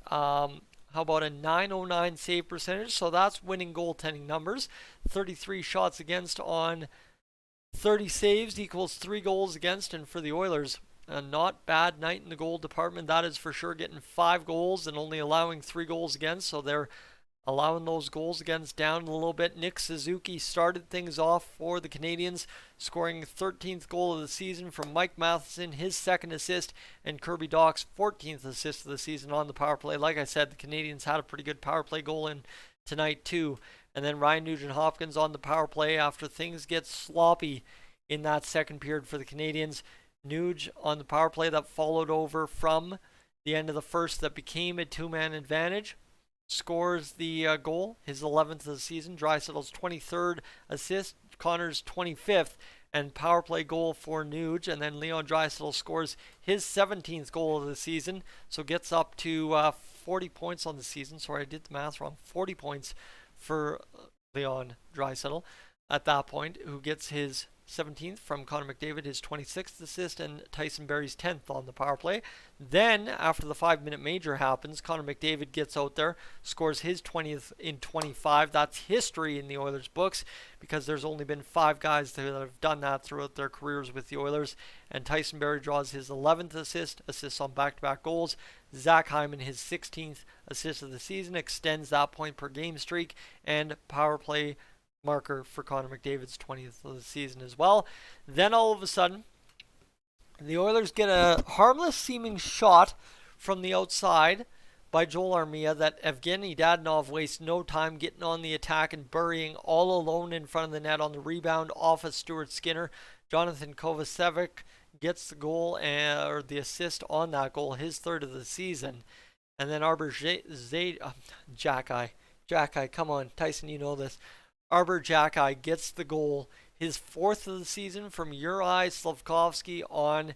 How about a 909 save percentage? So that's winning goaltending numbers. 33 shots against on 30 saves equals 3 goals against. And for the Oilers, a not bad night in the goal department. That is for sure, getting 5 goals and only allowing 3 goals against. So they're allowing those goals against down a little bit. Nick Suzuki started things off for the Canadiens, scoring 13th goal of the season from Mike Matheson, his 2nd assist, and Kirby Dach's 14th assist of the season on the power play. Like I said, the Canadiens had a pretty good power play goal in tonight too. And then Ryan Nugent-Hopkins on the power play after things get sloppy in that second period for the Canadiens. Nuge on the power play that followed over from the end of the first that became a 2-man advantage. Scores the goal, his 11th of the season. Draisaitl's 23rd assist, Connor's 25th, and power play goal for Nuge. And then Leon Draisaitl scores his 17th goal of the season, so gets up to 40 points on the season. Sorry, I did the math wrong. 40 points for Leon Draisaitl at that point, who gets his 17th from Connor McDavid, his 26th assist, and Tyson Barrie's 10th on the power play. Then, after the 5-minute major happens, Connor McDavid gets out there, scores his 20th in 25. That's history in the Oilers' books, because there's only been 5 guys that have done that throughout their careers with the Oilers. And Tyson Barrie draws his 11th assists on back-to-back goals. Zach Hyman, his 16th assist of the season, extends that point per game streak, and power play marker for Connor McDavid's 20th of the season as well. Then all of a sudden, the Oilers get a harmless seeming shot from the outside by Joel Armia that Evgeny Dadonov wastes no time getting on the attack and burying all alone in front of the net on the rebound off of Stuart Skinner. Jonathan Kovacevic gets the goal or the assist on that goal, his 3rd of the season. And then Arbor Jackeye, come on, Tyson, you know this. Arbor Jackeye gets the goal, his 4th of the season, from Juraj Slafkovsky on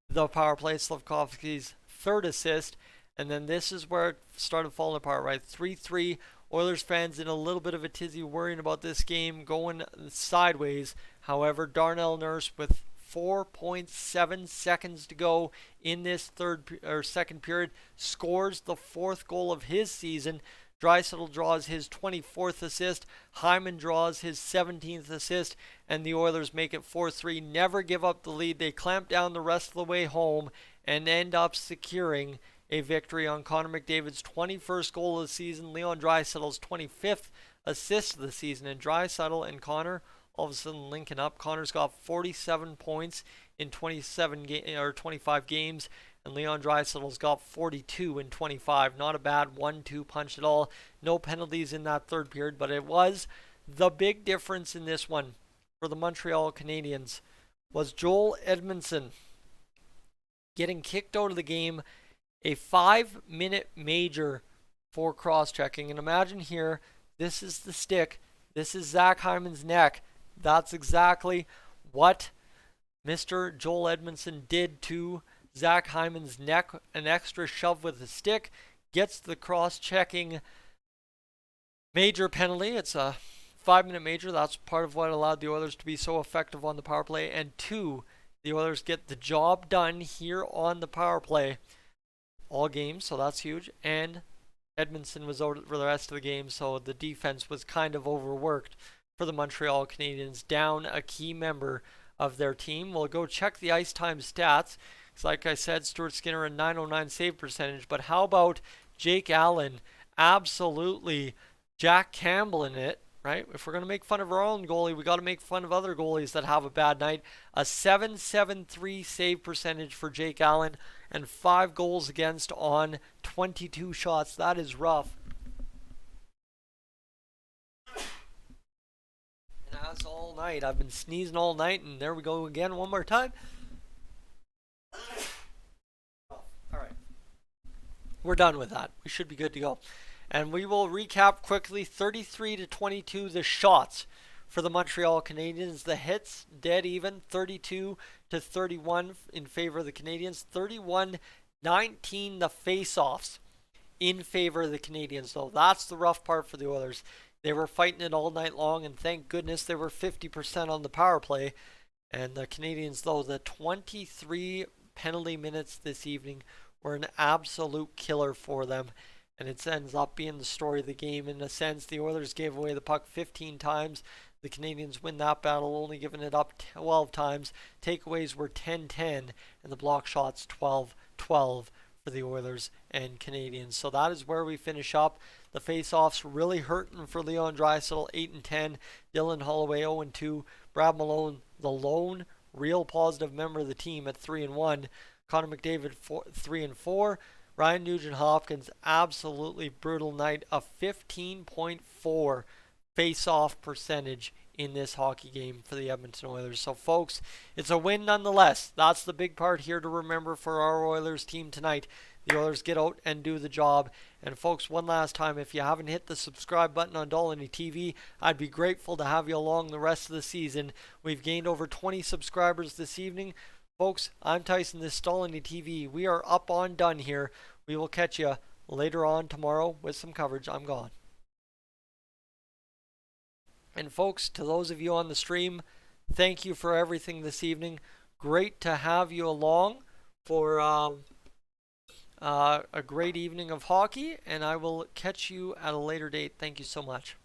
the power play. Slafkovsky's 3rd assist. And then this is where it started falling apart, right? 3-3. Oilers fans in a little bit of a tizzy, worrying about this game going sideways. However, Darnell Nurse, with 4.7 seconds to go in this second period, scores the 4th goal of his season. Draisaitl draws his 24th assist. Hyman draws his 17th assist. And the Oilers make it 4-3. Never give up the lead. They clamp down the rest of the way home and end up securing a victory on Connor McDavid's 21st goal of the season. Leon Draisaitl's 25th assist of the season. And Draisaitl and Connor all of a sudden linking up. Connor's got 47 points in 25 games. And Leon Draisaitl's got 42 in 25. Not a bad 1-2 punch at all. No penalties in that 3rd period, but it was the big difference in this one for the Montreal Canadiens was Joel Edmondson getting kicked out of the game. A 5-minute major for cross-checking. And imagine here, this is the stick. This is Zach Hyman's neck. That's exactly what Mr. Joel Edmondson did to Zach Hyman's neck. An extra shove with the stick gets the cross-checking major penalty. It's a 5-minute major. That's part of what allowed the Oilers to be so effective on the power play. And 2, the Oilers get the job done here on the power play all games, so that's huge. And Edmondson was out for the rest of the game, so the defense was kind of overworked for the Montreal Canadiens, down a key member of their team. We'll go check the ice time stats. Like I said, Stuart Skinner, a 909 save percentage. But how about Jake Allen? Absolutely Jack Campbell in it, right? If we're going to make fun of our own goalie, we got to make fun of other goalies that have a bad night. A 773 save percentage for Jake Allen and 5 goals against on 22 shots. That is rough. And as all night, I've been sneezing all night, and there we go again one more time. Alright. we're done with that. We should be good to go. And we will recap quickly 33-22 the shots for the Montreal Canadiens. The hits dead even 32-31 in favor of the Canadiens. 31-19 the face-offs in favor of the Canadiens. So that's the rough part for the Oilers. They were fighting it all night long, and thank goodness they were 50% on the power play. And the Canadiens, though, the 23 penalty minutes this evening were an absolute killer for them. And it ends up being the story of the game in a sense. The Oilers gave away the puck 15 times. The Canadiens win that battle, only giving it up 12 times. Takeaways were 10-10, and the block shots 12-12 for the Oilers and Canadiens. So that is where we finish up. The face-offs really hurting for Leon Draisaitl, 8-10. Dylan Holloway, 0-2. Brad Malone, the lone real positive member of the team at 3-1. Connor McDavid, 3-4. Ryan Nugent-Hopkins, absolutely brutal night, a 15.4 face-off percentage in this hockey game for the Edmonton Oilers. So, folks, it's a win nonetheless. That's the big part here to remember for our Oilers team tonight. The Oilers get out and do the job. And, folks, one last time, if you haven't hit the subscribe button on Dolynny TV, I'd be grateful to have you along the rest of the season. We've gained over 20 subscribers this evening. Folks, I'm Tyson, this is Dolynny TV. We are up on done here. We will catch you later on tomorrow with some coverage. I'm gone. And folks, to those of you on the stream, thank you for everything this evening. Great to have you along for a great evening of hockey, and I will catch you at a later date. Thank you so much.